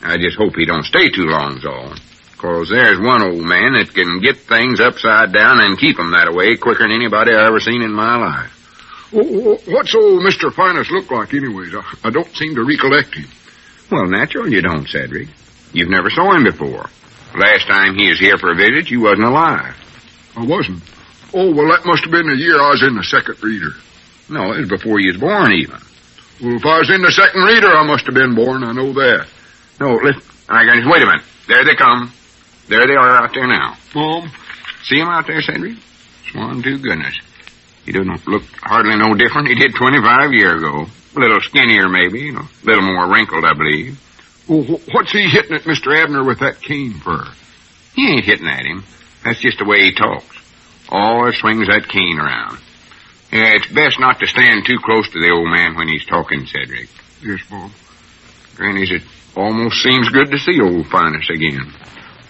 I just hope he don't stay too long's all. 'Cause there's one old man that can get things upside down and keep 'em that way quicker than anybody I ever seen in my life. What's old Mr. Phinius look like anyways? I don't seem to recollect him. Well, natural you don't, Cedric. You've never saw him before. Last time he was here for a visit, you wasn't alive. I wasn't. Oh, well, that must have been the year I was in the second reader. No, it was before you was born even. Well, if I was in the second reader, I must have been born. I know that. No, listen. Wait a minute. There they come. There they are out there now. Mom? See him out there, Cedric? Swan to goodness. He doesn't look hardly no different he did 25 years ago. A little skinnier, maybe. A little more wrinkled, I believe. Well, what's he hitting at Mr. Abner with that cane for? He ain't hitting at him. That's just the way he talks. Always swings that cane around. Yeah, it's best not to stand too close to the old man when he's talking, Cedric. Yes, Mom. Granny's, it almost seems good to see old Phinius again.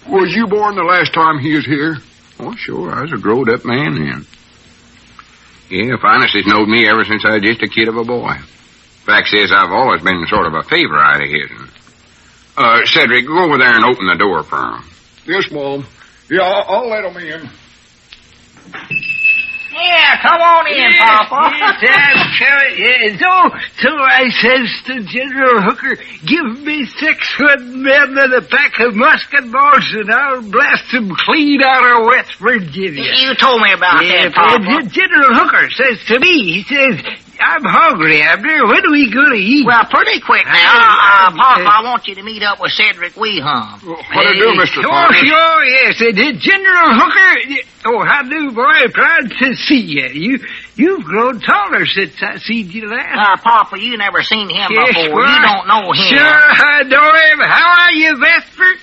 Was you born the last time he was here? Oh, sure. I was a growed-up man then. Yeah, Phinius has knowed me ever since I was just a kid of a boy. Fact is, I've always been sort of a favorite of his. Cedric, go over there and open the door for him. Yes, Mom. Yeah, I'll let him in. Yeah, come on in, Papa. So I says to General Hooker, give me 6 good men and a pack of musket balls, and I'll blast them clean out of West Virginia. You told me about that, Papa. General Hooker says to me, he says, I'm hungry, Abner. When are we going to eat? Well, pretty quick now. Papa, I want you to meet up with Cedric Weehum. What do you do, Mr. Phinius? Sure, yes. General Hooker. Oh, how do, boy? Proud to see you. You've grown taller since I seen you last. Papa, you never seen him before. Well, you don't know him. Sure, I know him. How are you, Vesper?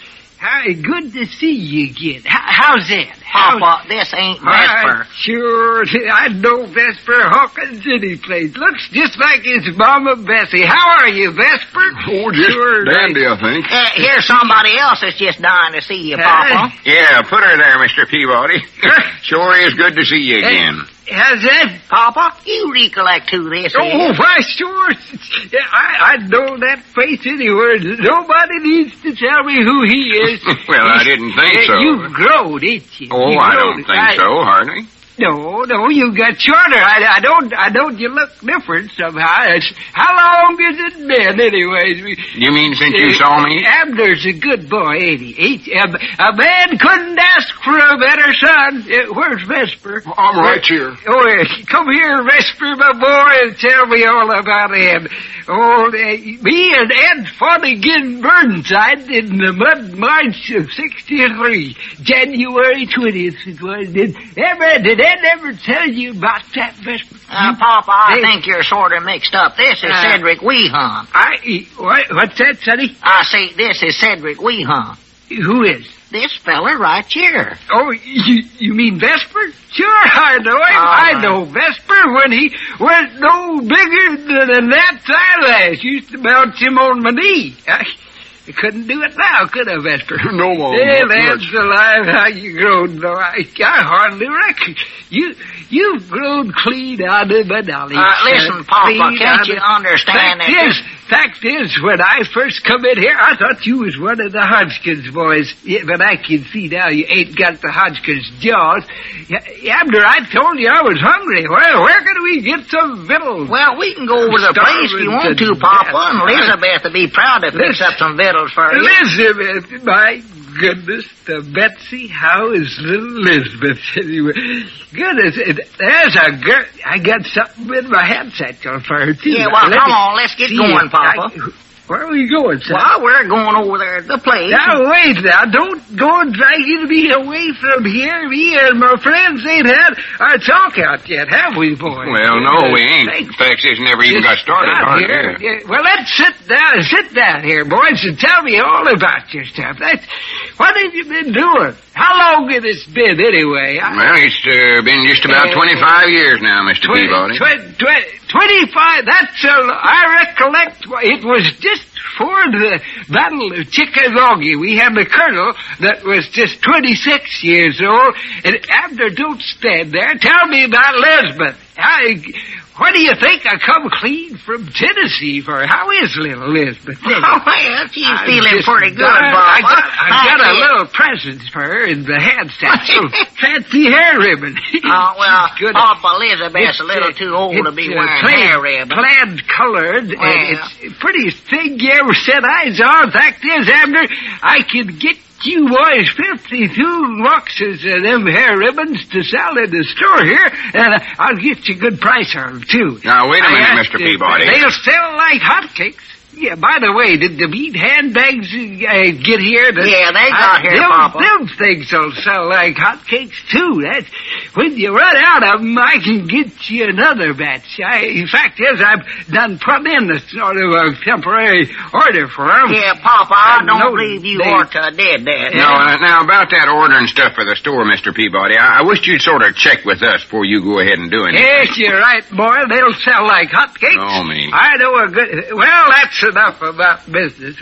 Good to see you again. How's that? Papa, this ain't Vesper. Sure, I know Vesper Hawkins any place. Looks just like his mama Bessie. How are you, Vesper? Oh, just dandy, I think. Here's somebody else that's just dying to see you, Papa. Yeah, put her there, Mr. Peabody. Sure is good to see you again. How's that? Papa, you recollect who this is. Oh, why, sure. I know that face anywhere. Nobody needs to tell me who he is. Well, I didn't think so. You've grown, ain't you? Oh, I don't think so, hardly. No, you got shorter. I don't. You look different somehow. How long has it been, anyways? You mean since you saw me? Abner's a good boy, ain't he? A man couldn't ask for a better son. Where's Vesper? I'm right here. Oh, come here, Vesper, my boy, and tell me all about him. Oh, me and Ed fought against Burnside in the mud March of '63, January 20th. It was. Did Ed ever tell you about that, Vesper? Papa, I think you're sort of mixed up. This is Cedric Weehun. What's that, sonny? I say this is Cedric Weehun. Who is? This fella right here. Oh, you mean Vesper? Sure, I know him. I know Vesper when he was no bigger than that eyelash. Used to bounce him on my knee. I couldn't do it now, could I, Vesper? No, Mom. Hey, lads alive, how you grown, though? I hardly reckon. You've grown clean out of my knowledge. Listen, Papa, can't you understand that? Fact is, when I first come in here, I thought you was one of the Hodgkins boys. Yeah, but I can see now you ain't got the Hodgkins jaws. Abner, I told you I was hungry. Well, where can we get some victuals? Well, we can go over to the place if you want to, Papa, and Elizabeth will be proud to fix up some victuals for you. Elizabeth, my goodness, Betsy, how is little Elizabeth anyway? Goodness, there's a girl. I got something in my hand satchel for her, too. Yeah, well, come on, let's get going, Papa. Where are we going, son? Well, we're going over there to the place. Now, wait now. Don't go and dragging me away from here. Me and my friends ain't had our talk out yet, have we, boy? Well, no, we ain't. In fact, this never even got started. Yeah. Well, let's sit down here, boys, and tell me all about your stuff. What have you been doing? How long has it been, anyway? Well, it's been just about 25 years now, Mr. Peabody. 25? I recollect it was just before the Battle of Chickamauga. We had a colonel that was just 26 years old. And Abner, don't stand there. Tell me about Elizabeth. What do you think I come clean from Tennessee for? How is little Elizabeth? Oh, well, she's feeling pretty good, Bob. I got a little present for her in the hand satchel. Fancy hair ribbon. Oh, well, Papa, Elizabeth's a little too old to be wearing hair ribbon. Plaid colored, and it's prettiest thing you ever set eyes on. Fact is, Abner, I could get you boys 52 boxes of them hair ribbons to sell in the store here, and I'll get you a good price on them, too. Now, wait a minute, Mr. Peabody. They'll sell like hotcakes. Yeah, by the way, did the meat handbags get here? Yeah, they got here, Papa. Them things will sell like hotcakes, too. That's, when you run out of them, I can get you another batch. In fact, I've done put in a sort of a temporary order for them. Yeah, Papa, I don't believe you ought to did that. No, now, about that ordering stuff for the store, Mr. Peabody, I wish you'd sort of check with us before you go ahead and do anything. Yes, you're right, boy. They'll sell like hotcakes. Oh, me. I know a good... Well, that's enough about business.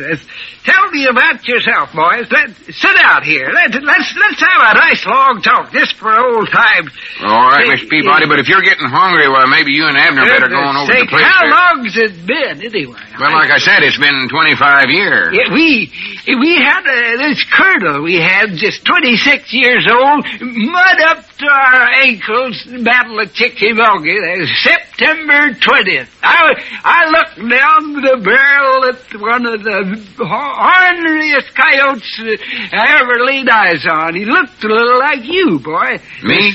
Tell me about yourself, boys. Sit out here. Let's have a nice long talk, just for old times. All right, Mr. Peabody, but if you're getting hungry, well, maybe you and Abner better go on over to the place. How long's it been, anyway? Well, like I said, it's been 25 years. Yeah, we had this colonel we had, just 26 years old, mud up to our ankles, Battle of Chickamauga, September 20th. I looked down the barrel at one of the orneriest coyotes I ever laid eyes on. He looked a little like you, boy. Me?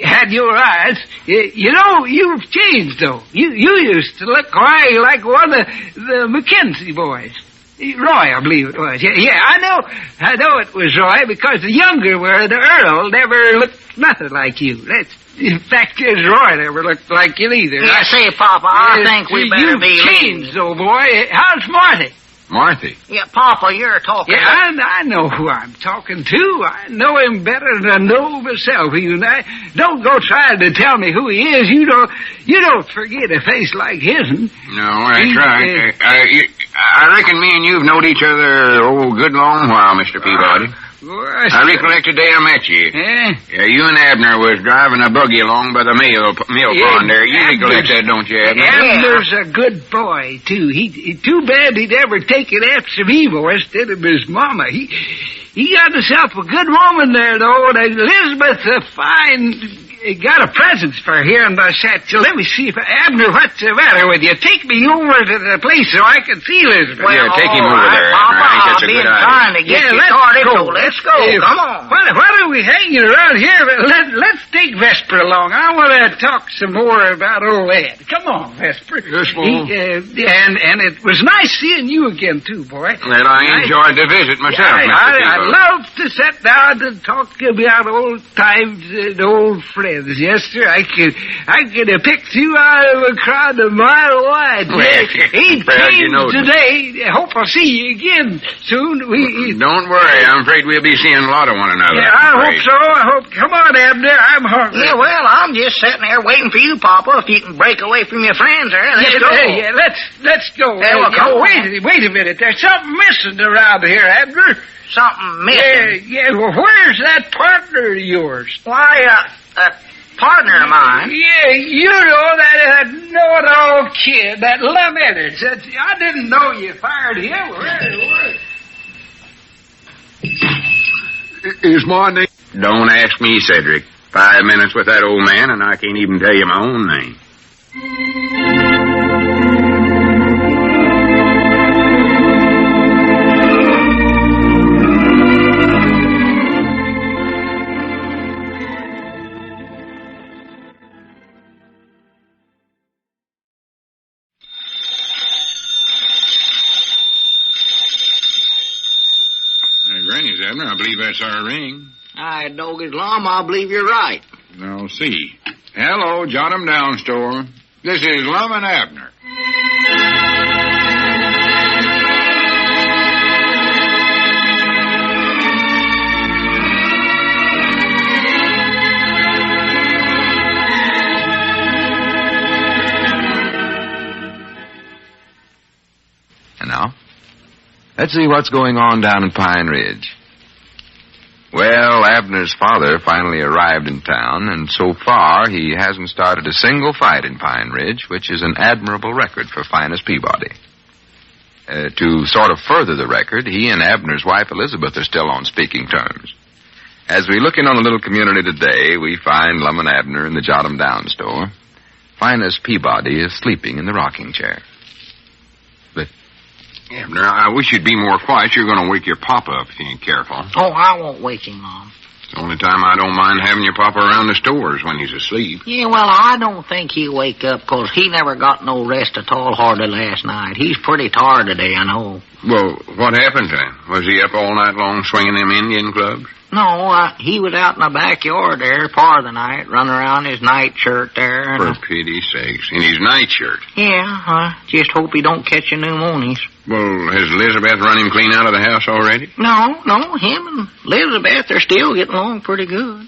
Had your eyes. You know, you've changed, though. You used to look like one of the Mackenzie boys. Roy, I believe it was. Yeah, I know it was Roy, because the younger were the Earl never looked nothing like you. In fact, Roy never looked like you either. Yeah, say, Papa, I think we better be changed, though, boy. How's Marty? Marthy. Yeah, Papa, you're talking... Yeah, I know who I'm talking to. I know him better than I know myself. Don't go trying to tell me who he is. You don't forget a face like his. No, that's right. I reckon me and you've known each other, a good long while, Mr. Peabody. I recollect the day I met you. Yeah, you and Abner was driving a buggy along by the mill pond there. You recollect that, don't you, Abner? Abner's a good boy, too. Too bad he'd ever taken after me, boy, instead of his mama. He got himself a good woman there, though. Elizabeth, got a present for here in the satchel. Let me see if Abner, what's the matter with you? Take me over to the place so I can see Elizabeth. Well, take him over there. Papa, I think that's a I've good been idea. trying to get you started, so let's go. Come on. What are we hanging around here? Let's take Vesper along. I want to talk some more about old Ed. Come on, Vesper. Yes, Mom. And it was nice seeing you again, too, boy. Well, I enjoyed the visit myself, Mr. I'd Peabody. love to sit down and talk about old times and old friends. Yes, sir. I could have picked you out of a crowd a mile wide. He came today. I hope I'll see you again soon. Don't worry. I'm afraid we'll be seeing a lot of one another. Yeah, I hope so. Come on, Abner. I'm hungry. Yeah, well, I'm just sitting there waiting for you, Papa. If you can break away from your friends there, let's go. Yeah, let's go. Wait a minute. There's something missing around here, Abner. Something missing. Yeah. Well, where's that partner of yours? Why, partner of mine. Yeah, you know that know-it-all kid, that Lum and Abner. I didn't know you fired him. Is my name... Don't ask me, Cedric. 5 minutes with that old man, and I can't even tell you my own name. Granny's, Abner. I believe that's our ring. I dog his Lum, I believe you're right. I'll see. Hello, jot 'em down, store. This is Lum and Abner. And now, let's see what's going on down in Pine Ridge. Well, Abner's father finally arrived in town, and so far he hasn't started a single fight in Pine Ridge, which is an admirable record for Phinius Peabody. To sort of further the record, he and Abner's wife Elizabeth are still on speaking terms. As we look in on the little community today, we find Lum and Abner in the Jot 'em Down store. Phinius Peabody is sleeping in the rocking chair. Abner, I wish you'd be more quiet. You're going to wake your papa up if you ain't careful. Oh, I won't wake him, Mom. It's the only time I don't mind having your papa around the stores when he's asleep. Yeah, well, I don't think he'll wake up, 'cause he never got no rest at all hardly last night. He's pretty tired today, I know. Well, what happened to him? Was he up all night long swinging them Indian clubs? No, he was out in the backyard there part of the night, running around his nightshirt there. For pity's sakes. In his nightshirt. Yeah, I just hope he don't catch a pneumonias. Well, has Elizabeth run him clean out of the house already? No, him and Elizabeth are still getting along pretty good.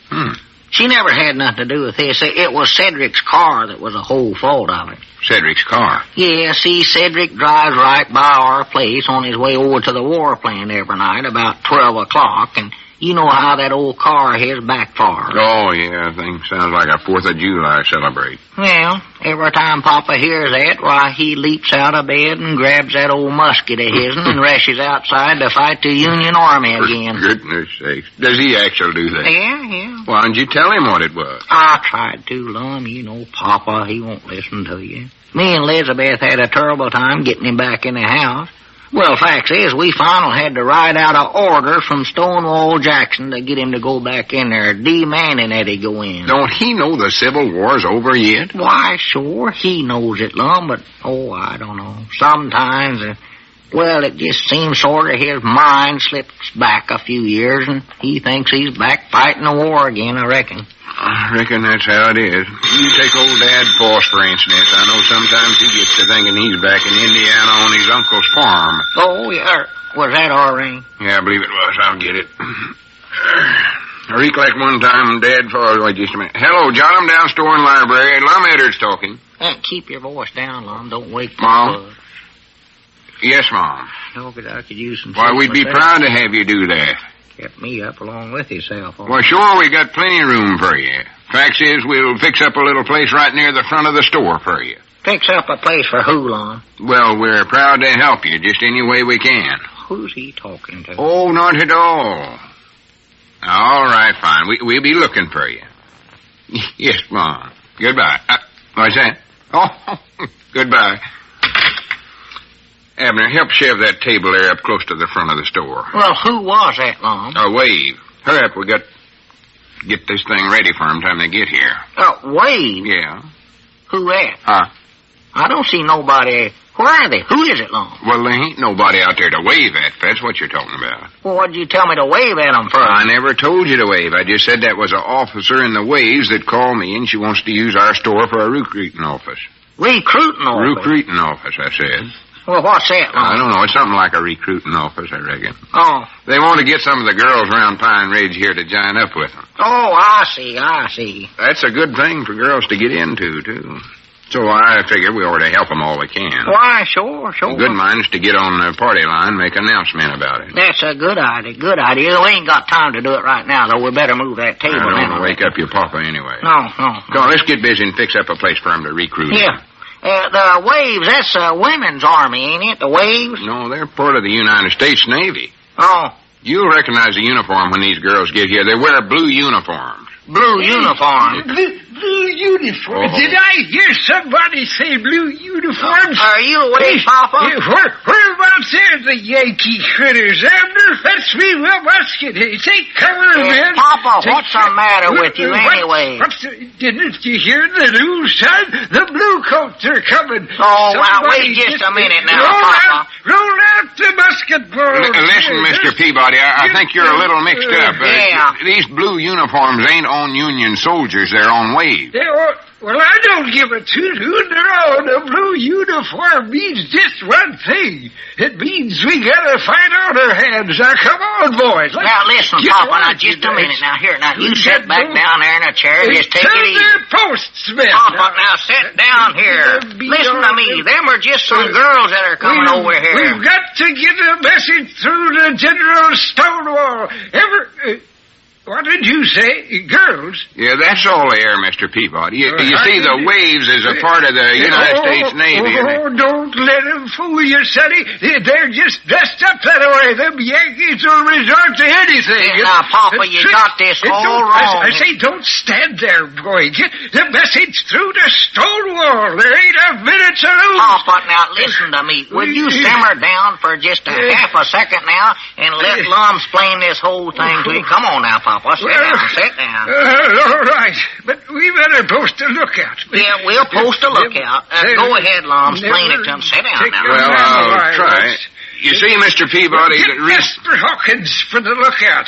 She never had nothing to do with this. It was Cedric's car that was the whole fault of it. Cedric's car? Yeah, see, Cedric drives right by our place on his way over to the war plant every night about 12 o'clock, and you know how that old car of his backfires. Oh, yeah, I think sounds like a 4th of July celebration. Well, every time Papa hears that, why, he leaps out of bed and grabs that old musket of his and rushes outside to fight the Union Army again. For goodness sakes. Does he actually do that? Yeah. Why didn't you tell him what it was? I tried to, Lum. You know, Papa, he won't listen to you. Me and Elizabeth had a terrible time getting him back in the house. Well, facts is, we finally had to write out an order from Stonewall Jackson to get him to go back in there, demanding that he go in. Don't he know the Civil War's over yet? Why, sure, he knows it, Lum, but, I don't know. Sometimes Well, it just seems sort of his mind slips back a few years, and he thinks he's back fighting the war again, I reckon. I reckon that's how it is. You take old Dad Foss, for instance. I know sometimes he gets to thinking he's back in Indiana on his uncle's farm. Oh, yeah. Was that our ring? Yeah, I believe it was. I'll get it. I recollect one time Dad Foss... Wait just a minute. Hello, John. I'm down store in library. Lum Edwards talking. Keep your voice down, Lum. Don't wake the Mom? bug. Yes, Mom. I could use some... Why, we'd be proud to have you do that. Kept me up along with yourself. Well, sure, we got plenty of room for you. Fact is, we'll fix up a little place right near the front of the store for you. Fix up a place for who, Lum? Well, we're proud to help you just any way we can. Who's he talking to? Oh, not at all. All right, fine. We'll be looking for you. Yes, Mom. Goodbye. What's that? Oh, goodbye. Abner, help shove that table there up close to the front of the store. Well, who was that, Lum? Wave. Hurry up, we got to get this thing ready for them time they get here. Wave? Yeah. Who that? Huh? I don't see nobody. Where are they? Who is it, Lum? Well, there ain't nobody out there to wave at, if that's what you're talking about. Well, what'd you tell me to wave at them for? I never told you to wave. I just said that was an officer in the waves that called me, and she wants to use our store for a recruiting office. Recruiting office? Recruiting office, I said. Well, what's that, Lum? I don't know. It's something like a recruiting office, I reckon. Oh. They want to get some of the girls around Pine Ridge here to join up with them. Oh, I see. That's a good thing for girls to get into, too. So I figure we ought to help them all we can. Why, sure. Good minds to get on the party line, make an announcement about it. That's a good idea. We ain't got time to do it right now, though. We better move that table. I don't want to wake up your papa anyway. No. Go on, let's get busy and fix up a place for them to recruit. Yeah. The Waves, that's a women's army, ain't it? The Waves? No, they're part of the United States Navy. Oh. You'll recognize the uniform when these girls get here. They wear blue uniforms. Blue uniform. Blue uniform. Oh. Did I hear somebody say blue uniforms? Are you awake, Papa? Whereabouts are the Yankee critters, Abner? Fetch me a musket. Take cover, man. Papa, what's the matter with you anyway? Didn't you hear the news, son? The blue coats are coming. Oh, now, wait just a minute now, Papa. Roll out the basketball. Listen, Mr. Peabody, I think you're a little mixed up. Yeah. These blue uniforms ain't on Union soldiers. They're on Waves. Well, I don't give a toot who they're on. A blue uniform means just one thing. It means we gotta fight on our hands. Now, come on, boys. Now, listen, Papa, now, just a minute. Now, you sit back down there in a chair and just take it easy. Posts, man. Papa, now, sit down here. Listen to me. Them are just some girls that are coming over here. We've got to get a message through to General Stonewall. What did you say? Girls? Yeah, that's all there, Mr. Peabody. You see, the Waves is a part of the United States Navy. Don't let them fool you, Sonny. They're just dressed up that way. Them Yankees will resort to anything. Now, Papa, you got this all wrong. I say, don't stand there, boy. Get the message through to Stonewall. There ain't a minute to lose. Papa, now, listen to me. Would you simmer down for just a half a second now and let Lum explain this whole thing to you? Come on now, Papa. Sit down. All right. But we better post a lookout. Yeah, we'll post a lookout. Go ahead, Lum. Explain it to him. Sit down now. Well, I'll try. You see, Mr. Peabody... Get Vesper Hawkins for the lookout.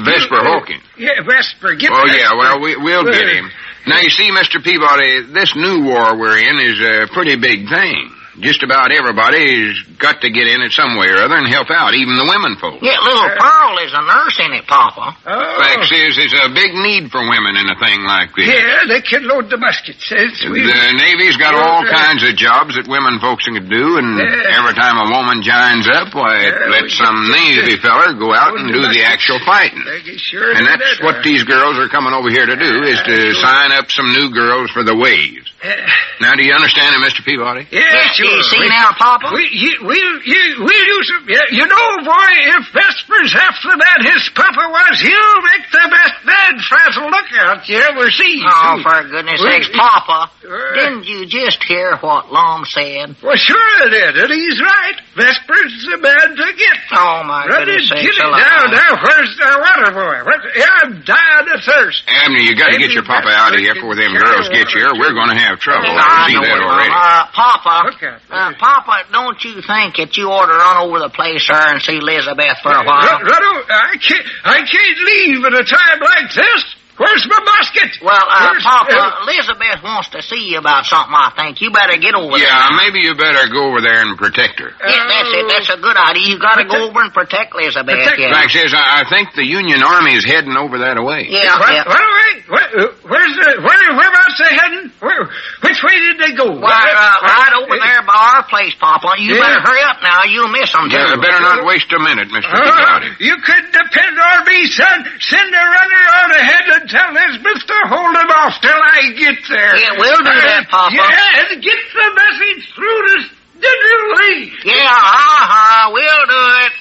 Vesper Hawkins? Yeah, Vesper. Yeah, well, we'll get him. Now, you see, Mr. Peabody, this new war we're in is a pretty big thing. Just about everybody's got to get in it some way or other and help out, even the women folks. Yeah, little Pearl is a nurse in it, Papa. Fact is, there's a big need for women in a thing like this. Yeah, they can load the muskets. The Navy's got all kinds of jobs that women folks can do, and every time a woman joins up, why, it lets some Navy feller go out and do the actual fighting. And that's what these girls are coming over here to do, is to sign up some new girls for the Waves. Now, do you understand it, Mr. Peabody? Yeah, sure. You see now, Papa? We'll use it. You know, boy, if Vesper's half the man his papa was, he'll make the best man red frazzled lookout you ever see. Oh, for goodness sakes, Papa, didn't you just hear what Lum said? Well, sure I did, and he's right. Vesper's a man to get. Oh, my goodness sakes. Now, where's the water boy? I'm dying of thirst. Abner, you got to get your papa out of here before them girls get you, or we're going to have trouble. I see that already. Papa, don't you think that you ought to run over the place, sir, and see Elizabeth for a while? I can't leave at a time like this. Where's my basket? Well, Papa, Elizabeth wants to see you about something, I think. You better get over there. Yeah, maybe you better go over there and protect her. Yeah, that's it. That's a good idea. You got to go over and protect Elizabeth. Fact is, I think the Union Army is heading over that way. Yeah. Whereabouts they heading? Which way did they go? Right over there by our place, Papa. You better hurry up now. You'll miss them, too. Yeah, better not waste a minute, Mr. Peabody. You could depend on me, son. Send a runner on ahead and tell Elizabeth to hold him off till I get there. Yeah, we'll do that, Papa. Yeah, and get the message through to Cedric. Yeah, we'll do it.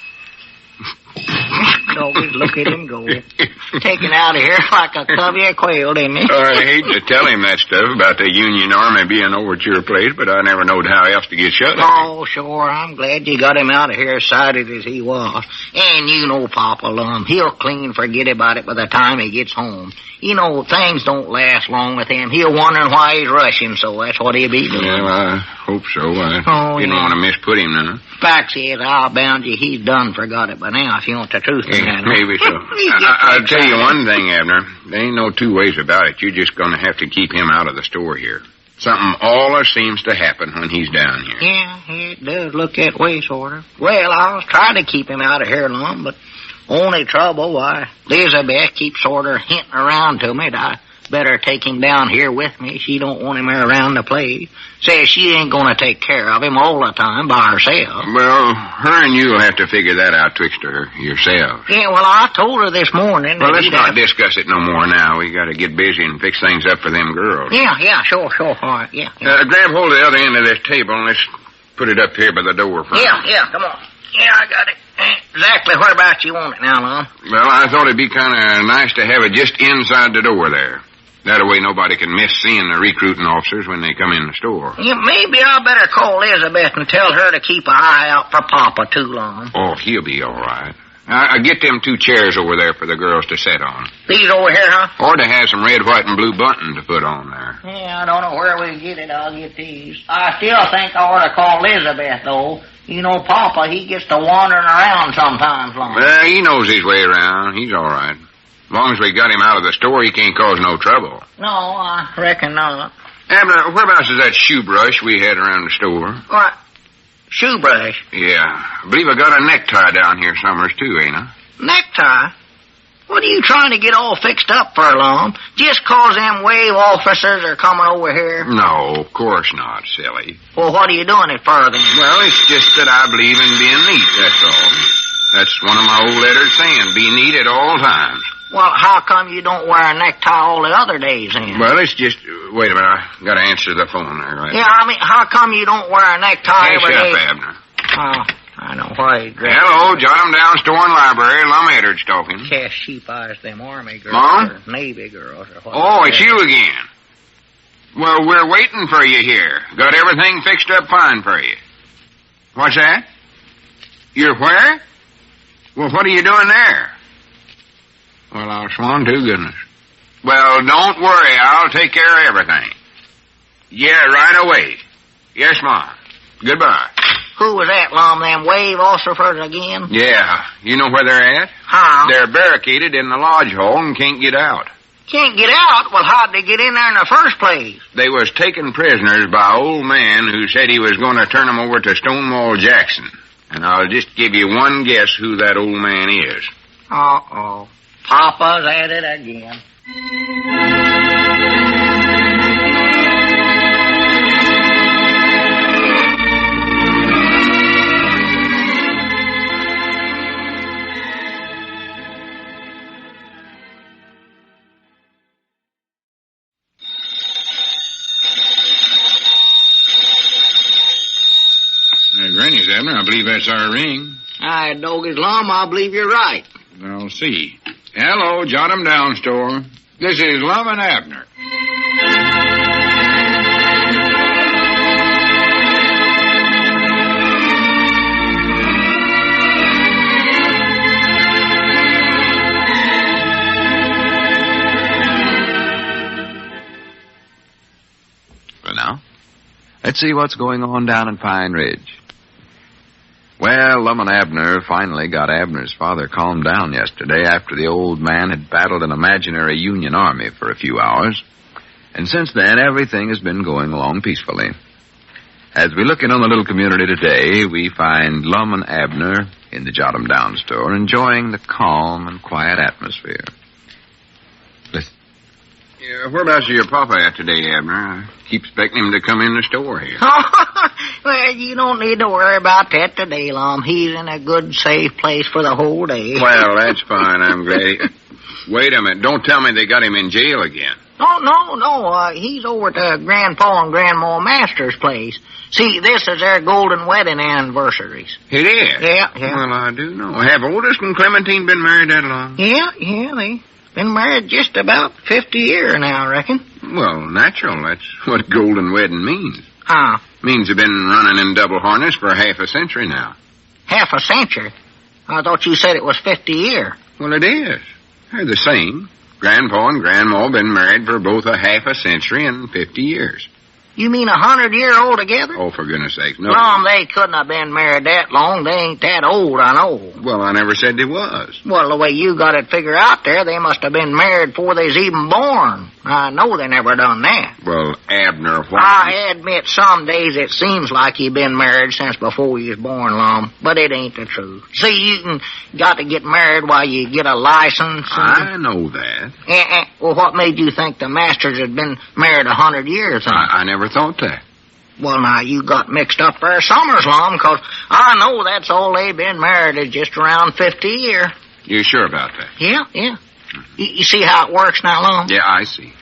Look at him go. Taken out of here like a covey of quail, didn't he? I hate to tell him that stuff about the Union Army being over at your place, but I never knowed how else to get shut up. Oh, sure. I'm glad you got him out of here excited as he was. And you know Papa Lum, he'll clean forget about it by the time he gets home. You know, things don't last long with him. He'll wonder why he's rushing, so that's what he'll be doing. Well, I hope so. I didn't want to misput him now. Fact is, I'll bound you he's done forgot it by now, if you want the truth. Maybe so. I'll tell you one thing, Abner. There ain't no two ways about it. You're just going to have to keep him out of the store here. Something always seems to happen when he's down here. Yeah, it does look that way, sort of. Well, I'll try to keep him out of here long, but only trouble, why, Elizabeth keeps sort of hinting around to me that I better take him down here with me. She don't want him around the place. Says she ain't going to take care of him all the time by herself. Well, her and you'll have to figure that out twixt her yourselves. Yeah, well, I told her this morning. Well, let's not discuss it no more now. We got to get busy and fix things up for them girls. Yeah, sure. All right, yeah. Grab hold of the other end of this table and let's put it up here by the door. Yeah, come on. Yeah, I got it. Exactly whereabouts you want it now, Lum? Well, I thought it'd be kind of nice to have it just inside the door there. That way nobody can miss seeing the recruiting officers when they come in the store. Yeah, maybe I better call Elizabeth and tell her to keep an eye out for Papa too long. Oh, he'll be all right. Get them 2 chairs over there for the girls to sit on. These over here, huh? Or to have some red, white, and blue bunting to put on there. Yeah, I don't know where we get it. I'll get these. I still think I ought to call Elizabeth, though. You know, Papa, he gets to wandering around sometimes long. Well, he knows his way around. He's all right. As long as we got him out of the store, he can't cause no trouble. No, I reckon not. Abner, whereabouts is that shoe brush we had around the store? What? Shoe brush? Yeah. I believe I got a necktie down here somewheres, too, ain't I? Necktie? What are you trying to get all fixed up for, Lum? Just 'cause them wave officers are coming over here? No, of course not, silly. Well, what are you doing it for, then? Well, it's just that I believe in being neat, that's all. That's one of my old letters saying, be neat at all times. Well, how come you don't wear a necktie all the other days, then? Well, it's just... Wait a minute, I gotta answer the phone there, right? Yeah, I mean, how come you don't wear a necktie every day? Hush up, Abner. Oh, I know why. Hello, jot 'em down, store and library. Lum Edwards talking. Cast sheep eyes, them Army girls. Mom? Or Navy girls. Or what. Oh, it's you again. Well, we're waiting for you here. Got everything fixed up fine for you. What's that? You're where? Well, what are you doing there? Well, I'll swan to goodness. Well, don't worry. I'll take care of everything. Yeah, right away. Yes, Mom. Goodbye. Who was that, Lum? Them wave officers again? Yeah. You know where they're at? How? They're barricaded in the lodge hall and can't get out. Can't get out? Well, how'd they get in there in the first place? They was taken prisoners by an old man who said he was going to turn them over to Stonewall Jackson. And I'll just give you one guess who that old man is. Uh-oh. Papa's at it again. Granny's, Abner. I believe that's our ring. Doggies, Lum, I believe you're right. I'll see. Hello, jot 'em down, store. This is Lum and Abner. For now, let's see what's going on down in Pine Ridge. Well, Lum and Abner finally got Abner's father calmed down yesterday after the old man had battled an imaginary Union army for a few hours. And since then, everything has been going along peacefully. As we look in on the little community today, we find Lum and Abner in the Jot 'em Down store enjoying the calm and quiet atmosphere. Listen. Yeah, whereabouts is your papa at today, Abner? I keep expecting him to come in the store here. Well, you don't need to worry about that today, Lum. He's in a good, safe place for the whole day. Well, that's fine. I'm glad. Wait a minute. Don't tell me they got him in jail again. Oh, no. He's over at Grandpa and Grandma Master's place. See, this is their golden wedding anniversaries. It is? Yeah. Well, I do know. Have Otis and Clementine been married that long? Yeah, they've been married just about 50 years now, I reckon. Well, natural. That's what golden wedding means. Huh? Means they've been running in double harness for half a century now. Half a century? I thought you said it was 50 years. Well, it is. They're the same. Grandpa and Grandma been married for both a half a century and 50 years. You mean 100 years altogether? Oh, for goodness sake, no. Lum, they couldn't have been married that long. They ain't that old, I know. Well, I never said they was. Well, the way you got it figured out there, they must have been married before they was even born. I know they never done that. Well, Abner, why? I admit some days it seems like you been married since before you was born, Lum, but it ain't the truth. See, you got to get married while you get a license. I know that. Well, what made you think the Masters had been married 100 years? I never thought that. Well, now, you got mixed up there summers, Lum, 'cause I know that's all they've been married is just around 50 years. You sure about that? Yeah. You see how it works now, Lum? Yeah, I see.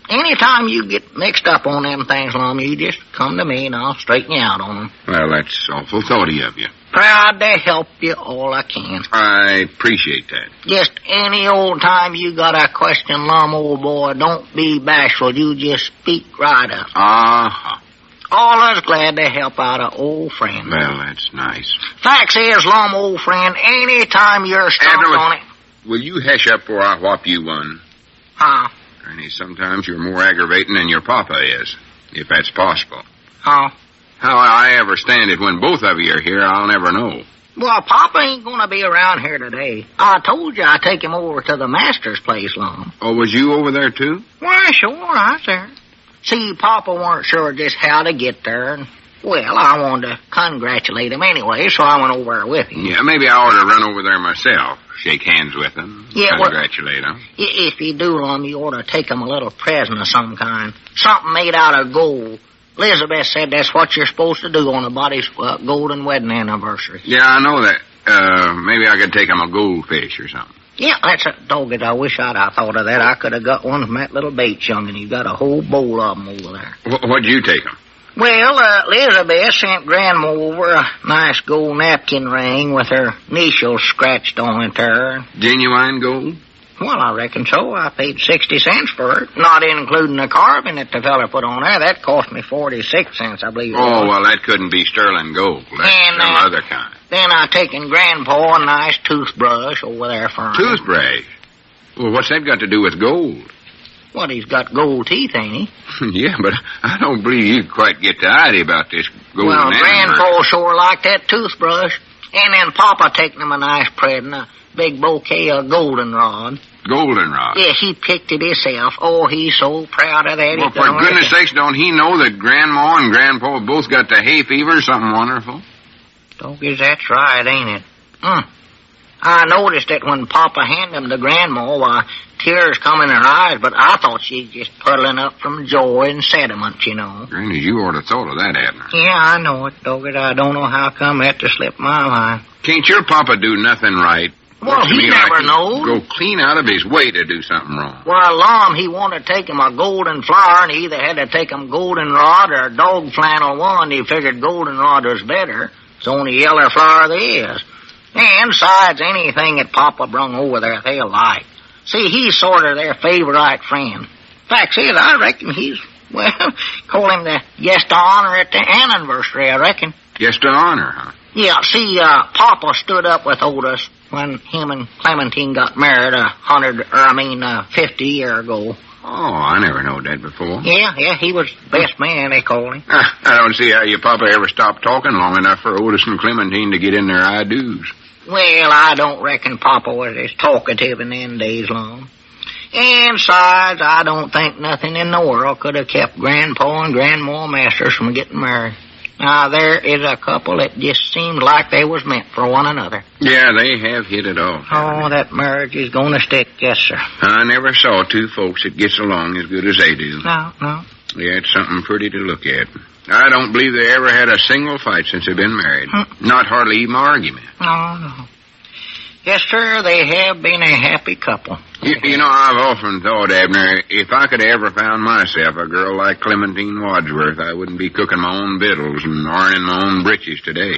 Anytime you get mixed up on them things, Lum, you just come to me and I'll straighten you out on them. Well, that's awful thoughty of you. Proud to help you all I can. I appreciate that. Just any old time you got a question, Lum, old boy, don't be bashful. You just speak right up. Uh-huh. All us glad to help out an old friend. Well, that's nice. Facts is, Lum, old friend, any time you're stumped on it... Will you hush up or I whop you one? Huh? Granny, sometimes you're more aggravating than your papa is, if that's possible. Huh? How I ever stand it when both of you are here, I'll never know. Well, Papa ain't gonna be around here today. I told you I'd take him over to the Master's place, Lum. Oh, was you over there, too? Why, sure, I was there. See, Papa weren't sure just how to get there, and, well, I wanted to congratulate him anyway, so I went over there with him. Yeah, maybe I ought to run over there myself, shake hands with him, congratulate him. If you do, Lum, you ought to take him a little present of some kind. Something made out of gold. Elizabeth said that's what you're supposed to do on a body's golden wedding anniversary. Yeah, I know that. Maybe I could take him a goldfish or something. Yeah, that's a dogged. I wish I'd thought of that. I could have got one from that little Bates young'un. You got a whole bowl of them over there. What'd you take him? Well, Elizabeth sent Grandma over a nice gold napkin ring with her initials scratched on it there. Genuine gold? Well, I reckon so. I paid 60 cents for it, not including the carving that the fella put on there. That cost me 46 cents, I believe. Oh, well, that couldn't be sterling gold. That's some other kind. Then I taken Grandpa a nice toothbrush over there for him. Toothbrush? Well, what's that got to do with gold? Well, he's got gold teeth, ain't he? Yeah, but I don't believe you quite get the idea about this golden Well, anniversary. Grandpa sure liked that toothbrush. And then Papa taken him a nice present, a big bouquet of goldenrod. Goldenrod? Yeah, he picked it himself. Oh, he's so proud of that. Well, for goodness sakes, don't he know that Grandma and Grandpa both got the hay fever or something wonderful? Guess that's right, ain't it? I noticed that when Papa handed them to Grandma, why, tears come in her eyes, but I thought she was just puddling up from joy and sentiment, you know. Granny, you ought to thought of that, Abner. Yeah, I know it, dogged. I don't know how come that to slip my mind. Can't your papa do nothing right? Well, he never knows. Go clean out of his way to do something wrong. Well, Lum, he wanted to take him a golden flower, and he either had to take him goldenrod or dog flannel one. He figured goldenrod was better. It's the only yellow flower there is. And besides, anything that Papa brung over there, they'll like. See, he's sort of their favorite friend. Fact is, I reckon he's, well, call him the guest of honor at the anniversary, I reckon. Guest of honor, huh? Yeah, see, Papa stood up with Otis when him and Clementine got married 50 years ago. Oh, I never knowed that before. Yeah, he was best man, they called him. I don't see how your papa ever stopped talking long enough for Otis and Clementine to get in their I-do's. Well, I don't reckon Papa was as talkative in them days long. And besides, I don't think nothing in the world could have kept Grandpa and Grandma Masters from getting married. Now, there is a couple that just seems like they was meant for one another. Yeah, they have hit it off. Oh, that marriage is going to stick, yes, sir. I never saw two folks that gets along as good as they do. No. Yeah, it's something pretty to look at. I don't believe they ever had a single fight since they've been married. Not hardly even an argument. No. Yes, sir, they have been a happy couple. You know, I've often thought, Abner, if I could ever found myself a girl like Clementine Wadsworth, I wouldn't be cooking my own victuals and ironing my own breeches today.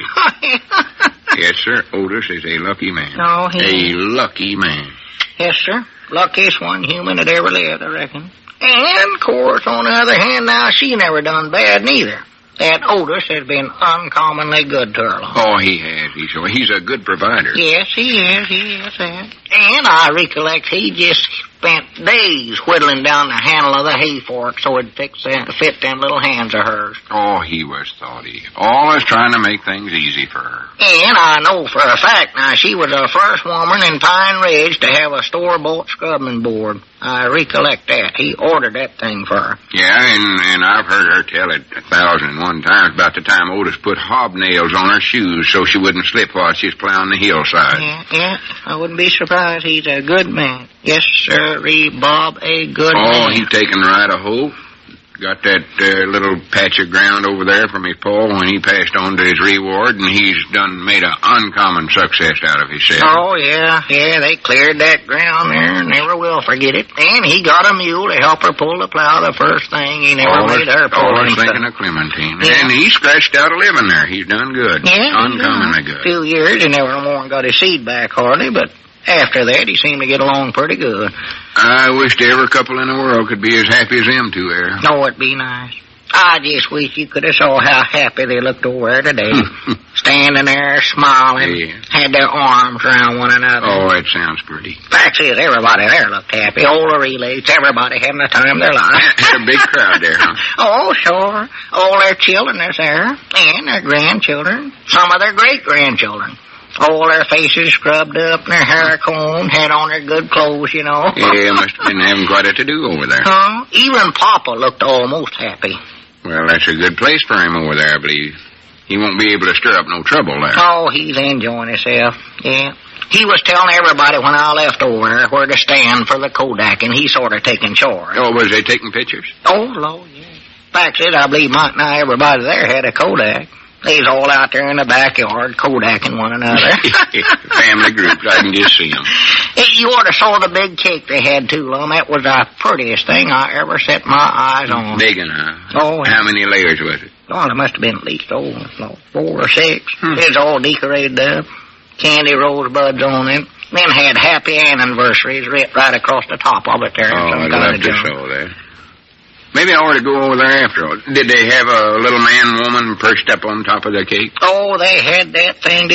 Yes, sir, Otis is a lucky man. Oh, a lucky man. Yes, sir. Luckiest one human that ever lived, I reckon. And, of course, on the other hand, now, she never done bad neither. That Otis has been uncommonly good to her. Oh, he has. He's a good provider. Yes, he is that. And I recollect he just spent days whittling down the handle of the hay fork so it'd fit them little hands of hers. Oh, he was thoughty. Always trying to make things easy for her. And I know for a fact now she was the first woman in Pine Ridge to have a store-bought scrubbing board. I recollect that. He ordered that thing for her. Yeah, and I've heard her tell it 1,001 times about the time Otis put hobnails on her shoes so she wouldn't slip while she was plowing the hillside. Yeah, I wouldn't be surprised. He's a good man. Yes, sirree, Bob, a good man. Oh, he taken right a hoe. Got that little patch of ground over there from his pa when he passed on to his reward, and he's done made an uncommon success out of himself. Oh, yeah, they cleared that ground there, never will forget it. And he got a mule to help her pull the plow the first thing. He never made her pull it. I was thinking of Clementine. Yeah. And he scratched out a living there. He's done good. Yeah. Uncommonly good. A few years, he never more got his seed back hardly, but after that, he seemed to get along pretty good. I wished every couple in the world could be as happy as them two there. Oh, it'd be nice. I just wish you could have saw how happy they looked over there today. Standing there, smiling, had their arms around one another. Oh, it sounds pretty. Fact is, everybody there looked happy. All the relays, everybody having the time of their life. Had a big crowd there, huh? Oh, sure. All their children is there, and their grandchildren, some of their great-grandchildren. All their faces scrubbed up, and their hair combed, had on their good clothes, you know. Yeah, must have been having quite a to-do over there. Even Papa looked almost happy. Well, that's a good place for him over there, I believe. He won't be able to stir up no trouble there. Oh, he's enjoying himself, yeah. He was telling everybody when I left over there where to stand for the Kodak, and he sort of taking charge. Oh, was they taking pictures? Oh, Lord, yeah. Fact is, I believe Mike and I, everybody there had a Kodak. They's all out there in the backyard Kodaking one another. Family groups, I can just see them. You ought to saw the big cake they had, too, Lum. That was the prettiest thing I ever set my eyes on. Big one, huh? Oh, yeah. How many layers was it? Oh, there must have been at least, 4 or 6. It was all decorated up. Candy rosebuds on it. Then had happy anniversaries writ right across the top of it there. Oh, I'd love to show that. Maybe I ought to go over there after all. Did they have a little man-woman perched up on top of the cake? Oh, they had that thing.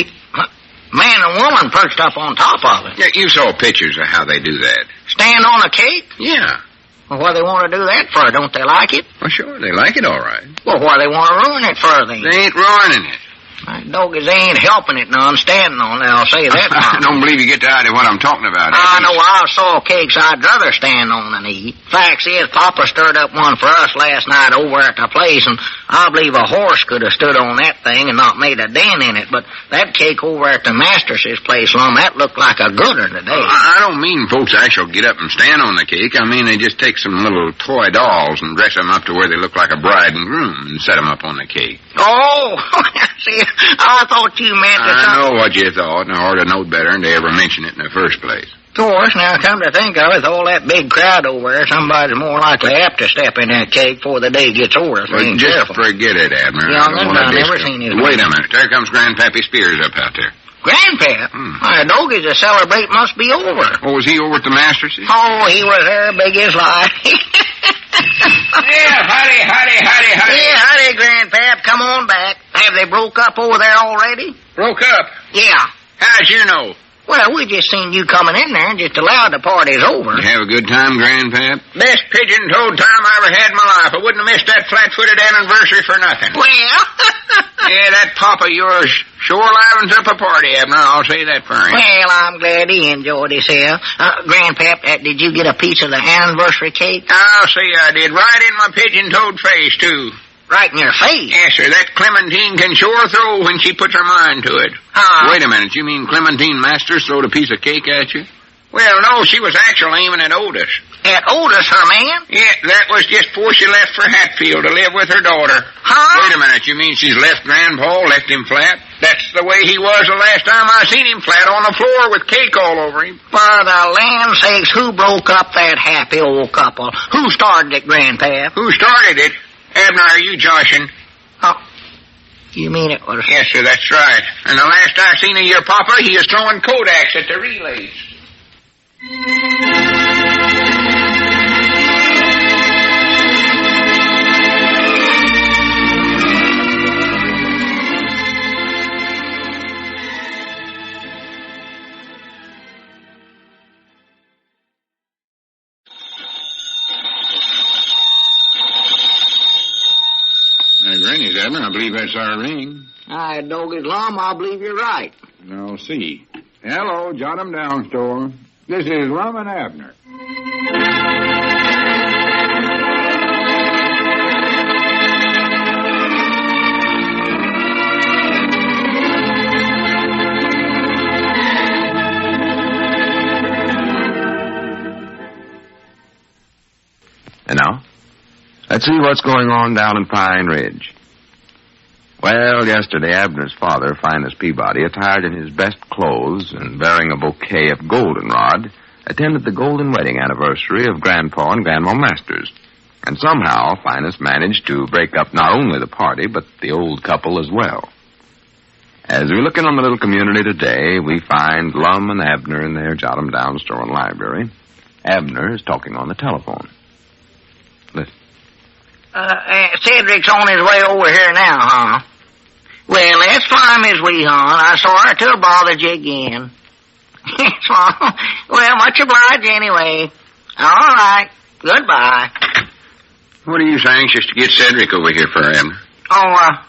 Man and woman perched up on top of it. Yeah, you saw pictures of how they do that. Stand on a cake? Yeah. Well, what do they want to do that for? Don't they like it? Well, sure, they like it all right. Well, why do they want to ruin it for then? They ain't ruining it. My doggies, they ain't helping it none, standing on it, I'll say that. I don't believe you get the idea of what I'm talking about. I know I saw cakes I'd rather stand on than eat. Fact is, Papa stirred up one for us last night over at the place, and I believe a horse could have stood on that thing and not made a dent in it, but that cake over at the Master's place, Lum, that looked like a good one today. I don't mean folks actually get up and stand on the cake. I mean they just take some little toy dolls and dress them up to where they look like a bride and groom and set them up on the cake. Oh, see, I thought you meant that. I know what you thought, and I ought to know better than to ever mention it in the first place. Of course, now come to think of it, with all that big crowd over there, somebody's more likely apt to step in that cake before the day gets over. Well, just forget it, Abner. Young'un, I've never seen his Wait a minute. There comes Grandpappy Spears up out there. Grandpap? Why, Doggy, the celebrate must be over. Oh, was he over at the Masters'? Oh, he was there big as life. Yeah, howdy. Yeah, howdy, Grandpap. Come on back. Have they broke up over there already? Broke up? Yeah. How'd you know? Well, we just seen you coming in there and just allowed the party's over. You have a good time, Grandpap? Best pigeon-toed time I ever had in my life. I wouldn't have missed that flat-footed anniversary for nothing. Well... Yeah, that papa of yours sure livens up a party, Abner. I'll say that for him. Well, I'm glad he enjoyed himself. Grandpap, did you get a piece of the anniversary cake? I'll say I did. Right in my pigeon-toed face, too. Right in your face? Yes, sir. That Clementine can sure throw when she puts her mind to it. Wait a minute. You mean Clementine Masters throwed a piece of cake at you? Well, no, she was actually aiming at Otis. At Otis, her man? Yeah, that was just before she left for Hatfield to live with her daughter. Huh? Wait a minute. You mean she's left Grandpa, left him flat? That's the way he was the last time I seen him, flat on the floor with cake all over him. For the land sakes, who broke up that happy old couple? Who started it, Grandpap? Who started it? Abner, are you joshing? Oh, you mean it was... Yes, sir, that's right. And the last I seen of your papa, he was throwing Kodaks at the relays. Granny's, Abner. I believe that's our ring. Hi, Doggy's Lum. I believe you're right. I'll see. Hello, jot 'em down, store. This is Lum and Abner. And now, let's see what's going on down in Pine Ridge. Well, yesterday, Abner's father, Phinius Peabody, attired in his best clothes and bearing a bouquet of goldenrod, attended the golden wedding anniversary of Grandpa and Grandma Masters. And somehow, Phinius managed to break up not only the party, but the old couple as well. As we look in on the little community today, we find Lum and Abner in their jot-em-down store and library. Abner is talking on the telephone. Listen. Cedric's on his way over here now, huh? Well, that's fine, Miss Wee, hon. I sorry to have bothered you again. Well, much obliged anyway. All right. Goodbye. What are you so anxious to get Cedric over here for, Abner? Oh,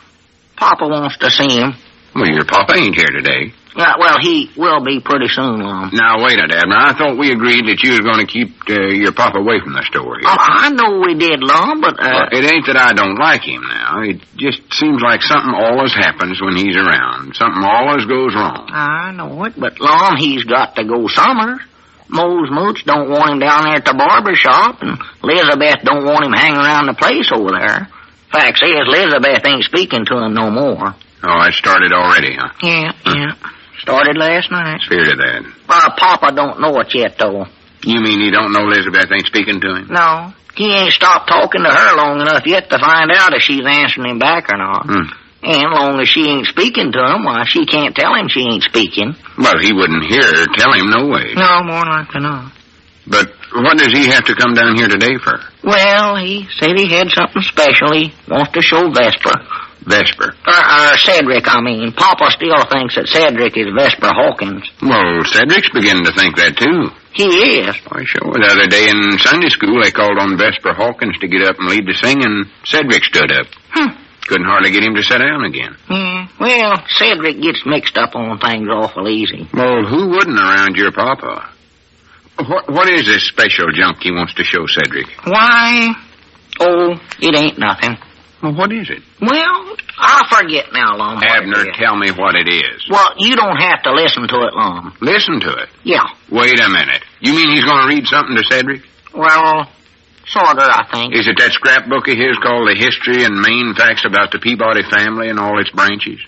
Papa wants to see him. Well, your papa ain't here today. Well, he will be pretty soon, Lum. Now, wait a minute, Abner. I thought we agreed that you was going to keep your papa away from the store here. Oh, I know we did, Lum, but... Well, it ain't that I don't like him now. It just seems like something always happens when he's around. Something always goes wrong. I know it, but, Lum, he's got to go somewhere. Mose Mooch don't want him down there at the barber shop, and Elizabeth don't want him hanging around the place over there. Fact is, Elizabeth ain't speaking to him no more. Oh, that started already, huh? Yeah. Started last night. Feared of that. Papa don't know it yet, though. You mean he don't know Elizabeth ain't speaking to him? No. He ain't stopped talking to her long enough yet to find out if she's answering him back or not. And long as she ain't speaking to him, why, she can't tell him she ain't speaking. Well, he wouldn't hear her tell him no way. No, more likely not. But what does he have to come down here today for? Well, he said he had something special he wants to show Vesper. Vesper? Cedric, I mean. Papa still thinks that Cedric is Vesper Hawkins. Well, Cedric's beginning to think that, too. He is. Why, sure. The other day in Sunday school, they called on Vesper Hawkins to get up and lead the singing. Cedric stood up. Couldn't hardly get him to sit down again. Yeah. Well, Cedric gets mixed up on things awful easy. Well, who wouldn't around your papa? What is this special junk he wants to show Cedric? Why? Oh, it ain't nothing. Well, what is it? Well, I'll forget now, Lum. Abner, tell me what it is. Well, you don't have to listen to it, Lum. Listen to it? Yeah. Wait a minute. You mean he's going to read something to Cedric? Well, sorta, I think. Is it that scrapbook of his called The History and Main Facts about the Peabody family and all its branches?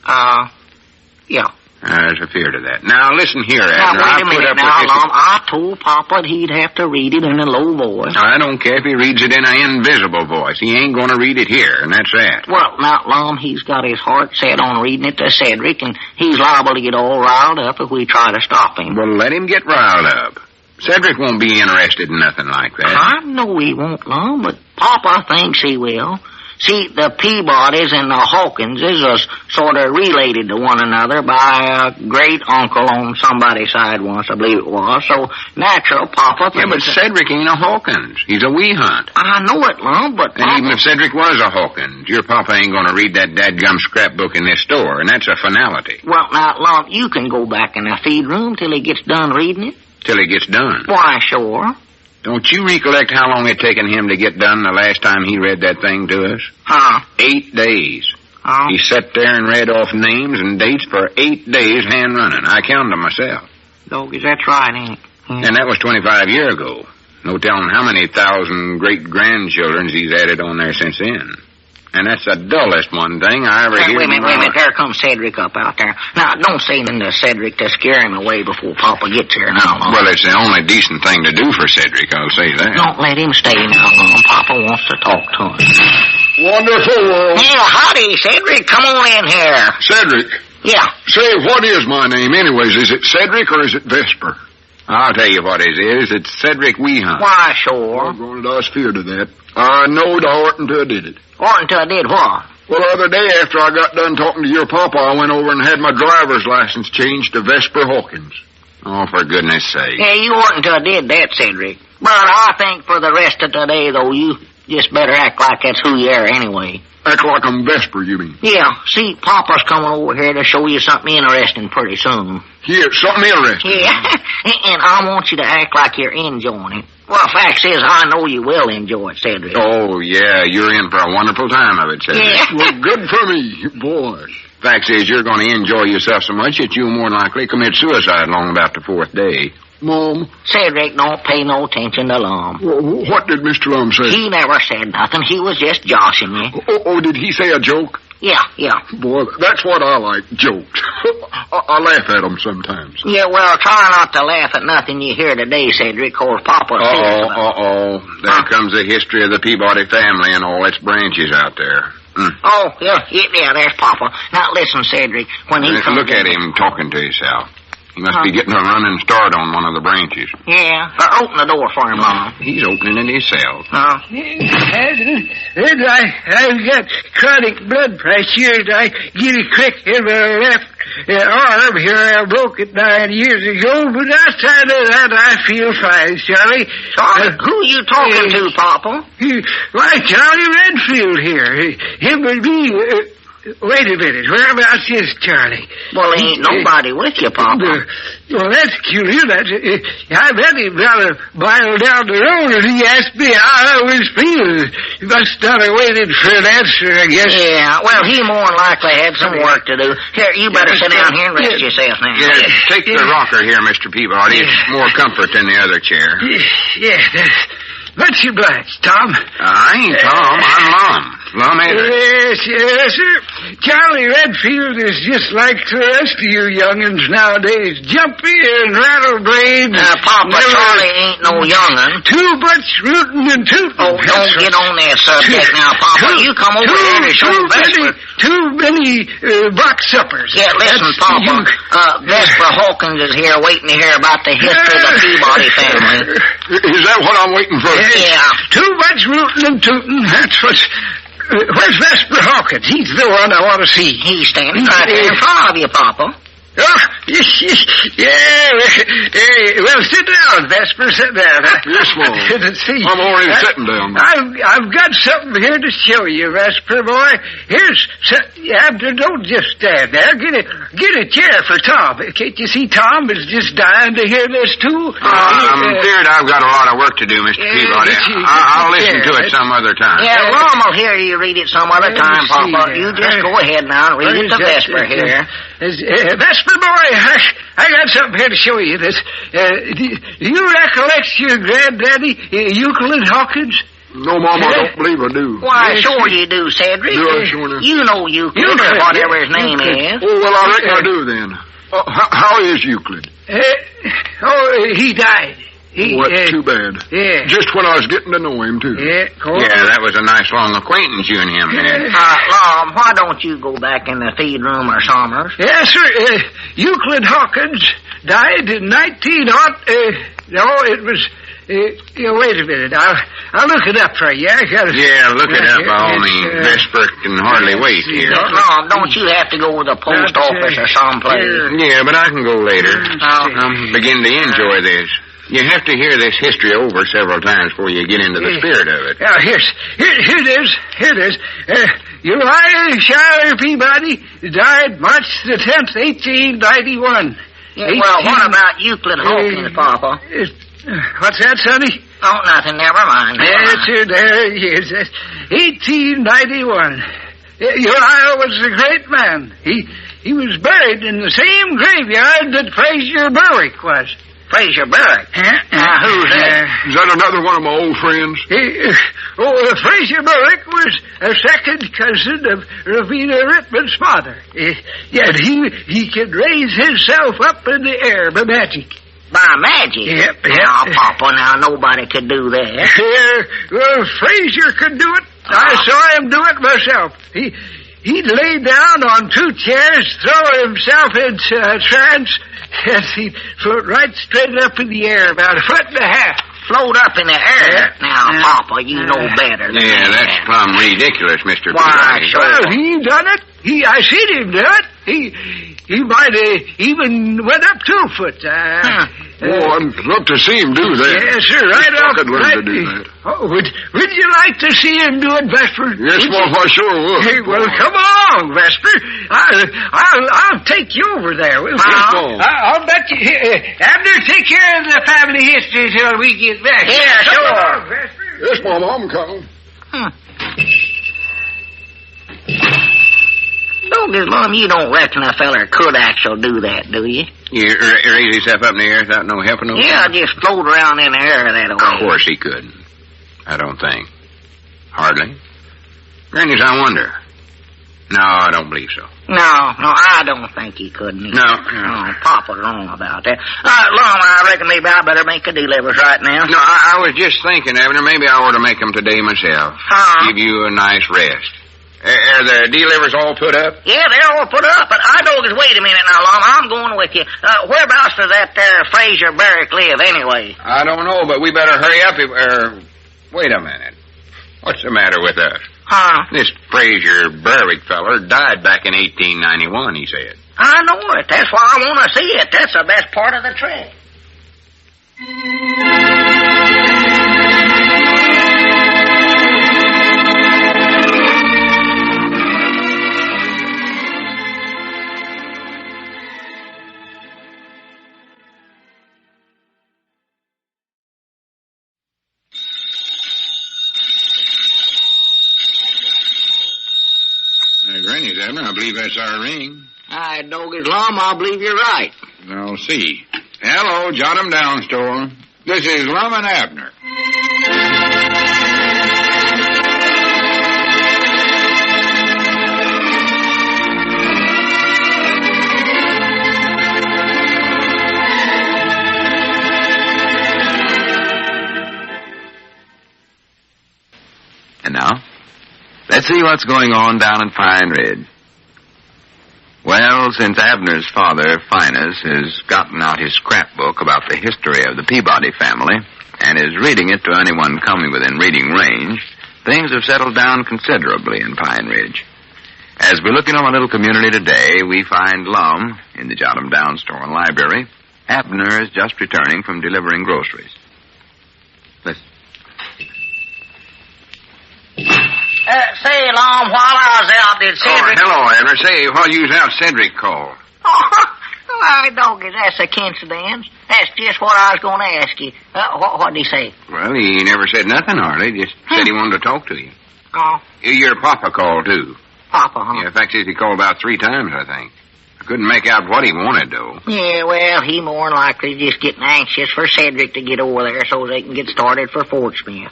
Yeah. There's a fear to that. Now, listen here, Now, Abner. wait a minute now, Lum. I told Papa he'd have to read it in a low voice. I don't care if he reads it in an invisible voice. He ain't going to read it here, and that's that. Well, now, Lum, he's got his heart set on reading it to Cedric, and he's liable to get all riled up if we try to stop him. Well, let him get riled up. Cedric won't be interested in nothing like that. I know he won't, Lum, but Papa thinks he will. See, the Peabodys and the Hawkinses are sort of related to one another by a great-uncle on somebody's side once, I believe it was. So, natural, Papa thinks... Yeah, but Cedric ain't a Hawkins. He's a wee hunt. I know it, Lum, but... And even if Cedric was a Hawkins, your papa ain't going to read that dadgum scrapbook in this store, and that's a finality. Well, now, Lum, you can go back in the feed room till he gets done reading it. Till he gets done. Why, sure. Don't you recollect how long it taken him to get done the last time he read that thing to us? Huh? 8 days. Oh. He sat there and read off names and dates for 8 days hand-running. I counted them myself. Doggies, that's right, ain't it? And that was 25 years ago. No telling how many thousand great-grandchildren he's added on there since then. And that's the dullest one thing I ever heard. Wait a minute. There comes Cedric up out there. Now, don't say anything to Cedric to scare him away before Papa gets here now, Lum. Well, it's the only decent thing to do for Cedric, I'll say that. Don't let him stay now, Lum. Papa wants to talk to him. Wonderful. Hey, howdy, Cedric. Come on in here. Cedric. Yeah. Say, what is my name anyways? Is it Cedric or is it Vesper? I'll tell you what it is. It's Cedric Weehunt. Why, sure. I'm going to die fear to that. I knowed I oughtn't to have did it. Oughtn't to have did what? Well, the other day after I got done talking to your papa, I went over and had my driver's license changed to Vesper Hawkins. Oh, for goodness sake. Yeah, you oughtn't to have did that, Cedric. But I think for the rest of today, though, you just better act like that's who you are anyway. Act like I'm Vesper, you mean? Yeah, see, Papa's coming over here to show you something interesting pretty soon. Here, something interesting. Yeah, and I want you to act like you're enjoying it. Well, fact is, I know you will enjoy it, Cedric. Oh, yeah, you're in for a wonderful time of it, Cedric. Yeah. Well, good for me, boy. Fact is, you're going to enjoy yourself so much that you'll more likely commit suicide long about the 4th day. Mom. Cedric, don't pay no attention to Lum. What did Mr. Lum say? He never said nothing. He was just joshing you. Oh, did he say a joke? Yeah. Boy, that's what I like, jokes. I laugh at them sometimes. Yeah, well, try not to laugh at nothing you hear today, Cedric, cause Papa says... There comes the history of the Peabody family and all its branches out there. Oh, yeah, there's Papa. Now, listen, Cedric, when he comes... Look at him talking to himself. He must be getting a running start on one of the branches. Yeah, open the door for him, Mom. He's opening it himself. I've got chronic blood pressure, and I get a crick in my left arm here. I broke it 9 years ago, but outside of that, I feel fine, Charlie. Who are you talking to, Papa? Why, Charlie Redfield here. Him and me... Wait a minute. Whereabouts is Charlie? Well, there ain't nobody with you, Papa. Well, that's curious. I met him about a mile down the road, and he asked me how I was feeling. He must not have waited for an answer, I guess. Yeah, well, he more than likely had some work to do. Here, you better sit down here and rest yourself now. Yeah, take the rocker here, Mr. Peabody. It's more comfort than the other chair. Yeah, much obliged, Tom. I ain't Tom. I'm Lum. Lum and Abner. Yes, sir. Charlie Redfield is just like the rest of you young'uns nowadays. Jumpy and rattle-brained. Papa, Charlie ain't no young'un. Too much rootin' and tootin'. Oh, don't get on that subject now, Papa. You come over here and show Vesper. Too many box suppers. Yeah, listen, Papa. Vesper Hawkins is here waiting to hear about the history of the Peabody family. Is that what I'm waiting for? Yeah. Too much rootin' and tootin'. That's what's... Where's Vesper Hawkins? He's the one I want to see. He's standing right there in front of you, Papa. Oh, yeah. Well, sit down, Vesper. Sit down. Yes, Mom. Let's see. I'm already sitting down. I've got something here to show you, Vesper boy. Here's Abner. Don't just stand there. Get a chair for Tom. Can't you see Tom is just dying to hear this too? I'm feared I've got a lot of work to do, Mr. Peabody. I'll listen to it some other time. Yeah, Lum will hear you read it some other time, Papa. You just go ahead now and read it to Vesper here. Vesper boy, I got something here to show you. This. Do you recollect your granddaddy, Euclid Hawkins? No, Mom, I don't believe I do. Why, sure you do, Cedric. Do I, sure? You know Euclid, or whatever his name is. Oh, well, I reckon I do then. How is Euclid? He died. That's too bad. Yeah. Just when I was getting to know him, too. Yeah, cool. Yeah, that was a nice long acquaintance you and him had. Lum, why don't you go back in the feed room or Somers? Yes, sir. Euclid Hawkins died in 19... no, it was... wait a minute. I'll look it up for you. Yeah, look it up by all means. Vesper can hardly wait here. Lum, don't you have to go to the post office or someplace? Yeah, but I can go later. I'm beginning to enjoy this. You have to hear this history over several times before you get into the spirit of it. Here it is. Uriah Peabody died March the 10th, 1891. Yeah, well, what about Euclid Hawkins, Papa? What's that, sonny? Oh, nothing. Never mind. There he is. 1891. Uriah was a great man. He was buried in the same graveyard that Fraser Berwick was. Fraser Berwick? Who's that? Is that another one of my old friends? Fraser Berwick was a second cousin of Rowena Rittman's father. Yet he could raise himself up in the air by magic. By magic? Yep. Now, Papa, nobody could do that. Fraser could do it. I saw him do it myself. He'd lay down on two chairs, throw himself into a trance, and he'd float right straight up in the air, about 1.5 feet. Float up in the air? Now, Papa, you know better than Yeah, that. that's plumb ridiculous, Mr. Why, Peabody. sure. Well, he done it. I seen him do it. He might have even went up 2 foot. I'd love to see him do that. Yes, sir. Right I off. could learn to do that. Oh, would you like to see him do it, Vesper? Yes, Mom, I sure would. Hey, well, come along, Vesper. I'll take you over there. I'll bet you. Abner, take care of the family history till we get back. Yeah, Come sure. along, Vesper. Yes, Mom, I'm coming. Lum, you don't reckon a feller could actually do that, do you? You raise himself up in the air without no helping? Yeah, just float around in the air that way. Of course he could. I don't think. Hardly. Granny's, I wonder. No, I don't believe so. No, I don't think he could. No. Papa's wrong about that. Lum, I reckon maybe I better make a delivers right now. No, I was just thinking, Abner, maybe I ought to make them today myself. Huh? Give you a nice rest. Are the delivers all put up? Yeah, they're all put up, but wait a minute now, Lum. I'm going with you. Whereabouts does that there Fraser Berwick live, anyway? I don't know, but we better hurry up. Wait a minute. What's the matter with us? Huh? This Fraser Berwick feller died back in 1891, he said. I know it. That's why I want to see it. That's the best part of the trip. Granny's, Abner, I believe that's our ring. I doggies, Lum, I believe you're right. I'll see. Hello, jot 'em down, store. This is Lum and Abner. And now, let's see what's going on down in Pine Ridge. Well, since Abner's father, Phinius, has gotten out his scrapbook about the history of the Peabody family and is reading it to anyone coming within reading range, things have settled down considerably in Pine Ridge. As we look in on a little community today, we find Lum in the Jot 'em Down store and library. Abner is just returning from delivering groceries. Listen. Say, Lum, while I was out, did Cedric... hello, Abner. Say, while you was out, Cedric called. Why, doggies, that's a coincidence. That's just what I was going to ask you. What did he say? Well, he never said nothing, hardly. Just said he wanted to talk to you. Oh, Your papa called, too. Papa, huh? Yeah, in fact, he called about 3 times, I think. I couldn't make out what he wanted, though. Yeah, well, he more than likely just getting anxious for Cedric to get over there so they can get started for Fort Smith.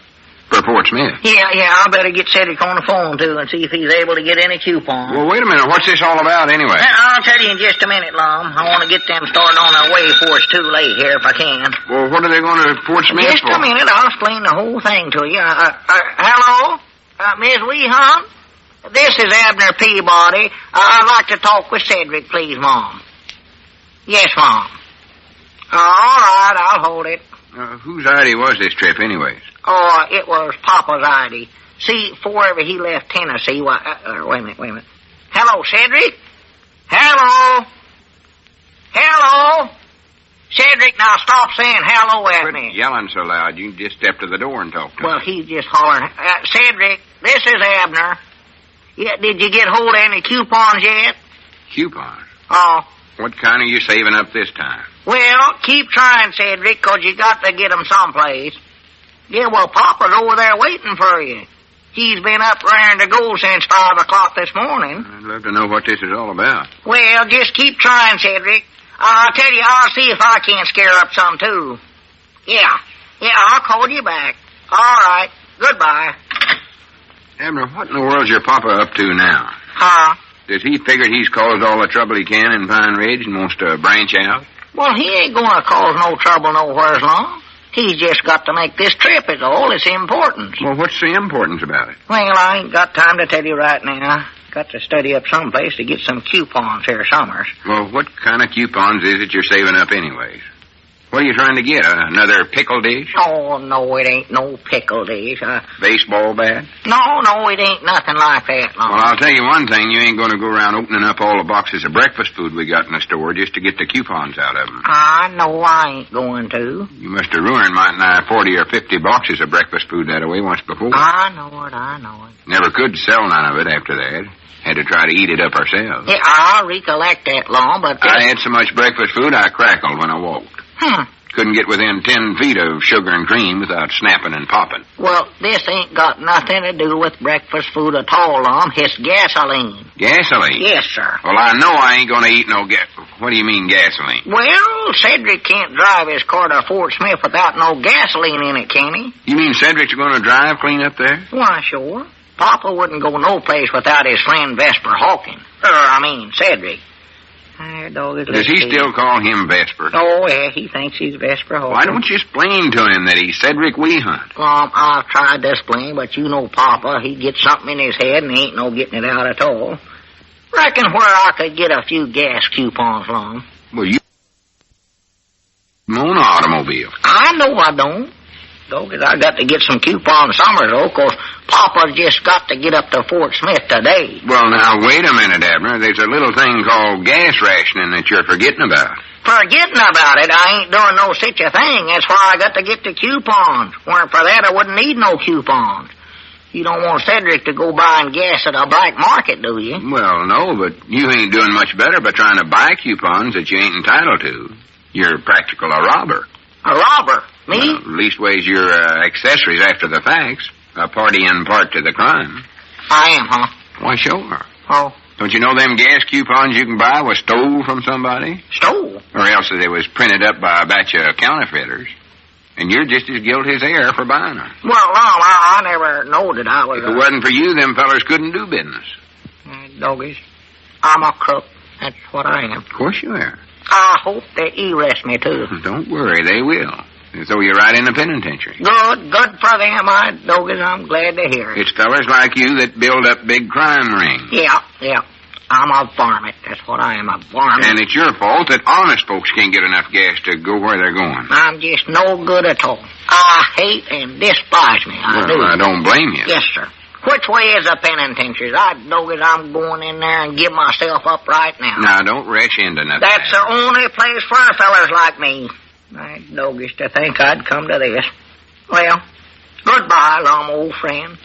For Fort Smith. Yeah, I better get Cedric on the phone, too, and see if he's able to get any coupons. Well, wait a minute. What's this all about, anyway? I'll tell you in just a minute, Lum. I want to get them started on their way before it's too late here, if I can. Well, what are they going to Fort Smith Just for? a minute. I'll explain the whole thing to you. Hello? Miss Weehunt? This is Abner Peabody. I'd like to talk with Cedric, please, Mom. Yes, Mom. All right, I'll hold it. Whose idea was this trip, anyways? Oh, it was Papa's idea. See, before ever he left Tennessee, wait a minute. Hello, Cedric? Hello? Cedric, now stop saying hello at me. Quit yelling so loud. You can just step to the door and talk to him. Well, he's just hollering. Cedric, this is Abner. Yeah, did you get hold of any coupons yet? Coupons? Oh. What kind are you saving up this time? Well, keep trying, Cedric, 'cause you got to get 'em someplace. Yeah, well, Papa's over there waiting for you. He's been up raring to go since 5 o'clock this morning. I'd love to know what this is all about. Well, just keep trying, Cedric. I'll tell you, I'll see if I can't scare up some, too. Yeah, I'll call you back. All right, goodbye. Abner, what in the world's your Papa up to now? Huh? Does he figure he's caused all the trouble he can in Pine Ridge and wants to branch out? Well, he ain't gonna cause no trouble nowheres long. He's just got to make this trip is all. It's important. Well, what's the importance about it? Well, I ain't got time to tell you right now. Got to study up someplace to get some coupons here summers. Well, what kind of coupons is it you're saving up anyways? What are you trying to get? Another pickle dish? Oh, no, it ain't no pickle dish. Baseball bat? No, it ain't nothing like that, Lum. Well, I'll tell you one thing. You ain't going to go around opening up all the boxes of breakfast food we got in the store just to get the coupons out of them. I know I ain't going to. You must have ruined my 40 or 50 boxes of breakfast food that way once before. I know it. Never could sell none of it after that. Had to try to eat it up ourselves. Yeah, I recollect that, Lum, but... I had so much breakfast food I crackled when I walked. Couldn't get within 10 feet of sugar and cream without snapping and popping. Well, this ain't got nothing to do with breakfast food at all, Lum. It's gasoline. Gasoline? Yes, sir. Well, I know I ain't going to eat no gas. What do you mean, gasoline? Well, Cedric can't drive his car to Fort Smith without no gasoline in it, can he? You mean Cedric's going to drive clean up there? Why, sure. Papa wouldn't go no place without his friend Vesper Hawkins. Cedric. Does he still call him Vesper? Oh, yeah, he thinks he's Vesper Hawkins. Why don't you explain to him that he's Cedric Weehunt? I've tried to explain, but you know Papa, he gets something in his head and he ain't no getting it out at all. Reckon where I could get a few gas coupons, Lum. Well, you own an automobile. I know I don't. Because I got to get some coupons summers, though, 'cause Papa's just got to get up to Fort Smith today. Well, now, wait a minute, Abner. There's a little thing called gas rationing that you're forgetting about. Forgetting about it? I ain't doing no such a thing. That's why I got to get the coupons. Weren't for that, I wouldn't need no coupons. You don't want Cedric to go buying gas at a black market, do you? Well, no, but you ain't doing much better by trying to buy coupons that you ain't entitled to. You're practical a robber. A robber? Me? Well, leastways your accessories after the facts. A party in part to the crime. I am, huh? Why, sure. Oh. Don't you know them gas coupons you can buy was stole from somebody? Stole? Or else they was printed up by a batch of counterfeiters. And you're just as guilty as they are for buying them. Well, Lum, I never knowed that I was... If it wasn't for you, them fellers couldn't do business. Doggies, I'm a crook. That's what I am. Of course you are. I hope they arrest me, too. Don't worry, they will. They'll throw you right in the penitentiary. Good for them, Doggies. I'm glad to hear it. It's fellers like you that build up big crime rings. Yeah. I'm a varmint. That's what I am, a varmint. And it's your fault that honest folks can't get enough gas to go where they're going. I'm just no good at all. I hate and despise me. I do. I don't blame you. Yes, sir. Which way is the penitentiary? Doggies, I'm going in there and give myself up right now. Now, don't rush into nothing. That's the only place for fellers like me. Doggies, to think I'd come to this. Well, goodbye, Lum, old friend.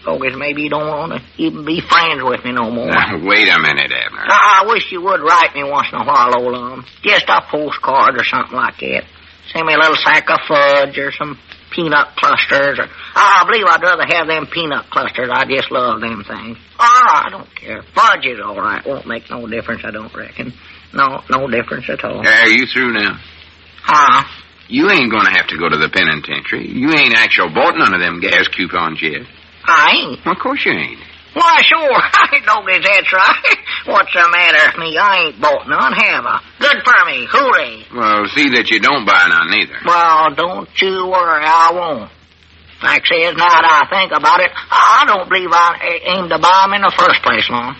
Doggies, maybe you don't want to even be friends with me no more. Now, wait a minute, Abner. I wish you would write me once in a while, old Lum. Just a postcard or something like that. Send me a little sack of fudge or some peanut clusters. I believe I'd rather have them peanut clusters. I just love them things. I don't care. Fudge is all right. Won't make no difference, I don't reckon. No difference at all. Are you through now? You ain't gonna have to go to the penitentiary. You ain't actually bought none of them gas coupons yet. I ain't. Well, of course you ain't. Why, sure. I know that's right. What's the matter with me? I ain't bought none, have I? Good for me. Hooray. Well, see that you don't buy none neither. Well, don't you worry. I won't. Like I says, now that I think about it, I don't believe I aimed to buy them in the first place, Lum.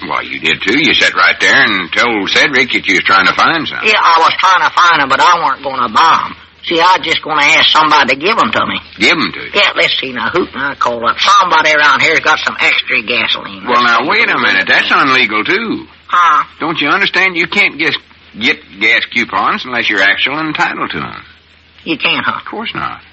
Well, you did too. You sat right there and told Cedric that you was trying to find some. Yeah, I was trying to find them, but I weren't going to buy them. See, I was just going to ask somebody to give them to me. Give them to you? Yeah, let's see now. Who can I call up? Somebody around here's got some extra gasoline. Well, now, wait a minute. That's illegal, too. Huh? Don't you understand? You can't just get gas coupons unless you're actually entitled to them. You can't, huh? Of course not.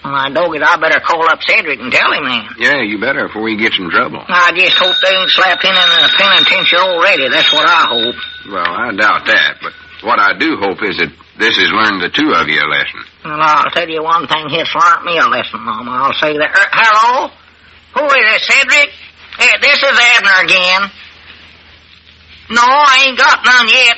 Well, I dog it. I better call up Cedric and tell him then. Yeah, you better before he gets in trouble. I just hope they ain't slapped him in the penitentiary already. That's what I hope. Well, I doubt that, but what I do hope is that this has learned the two of you a lesson. Well, I'll tell you one thing. It's learned me a lesson, Mama. I'll say that. Hello? Who is it, Cedric? This is Abner again. No, I ain't got none yet.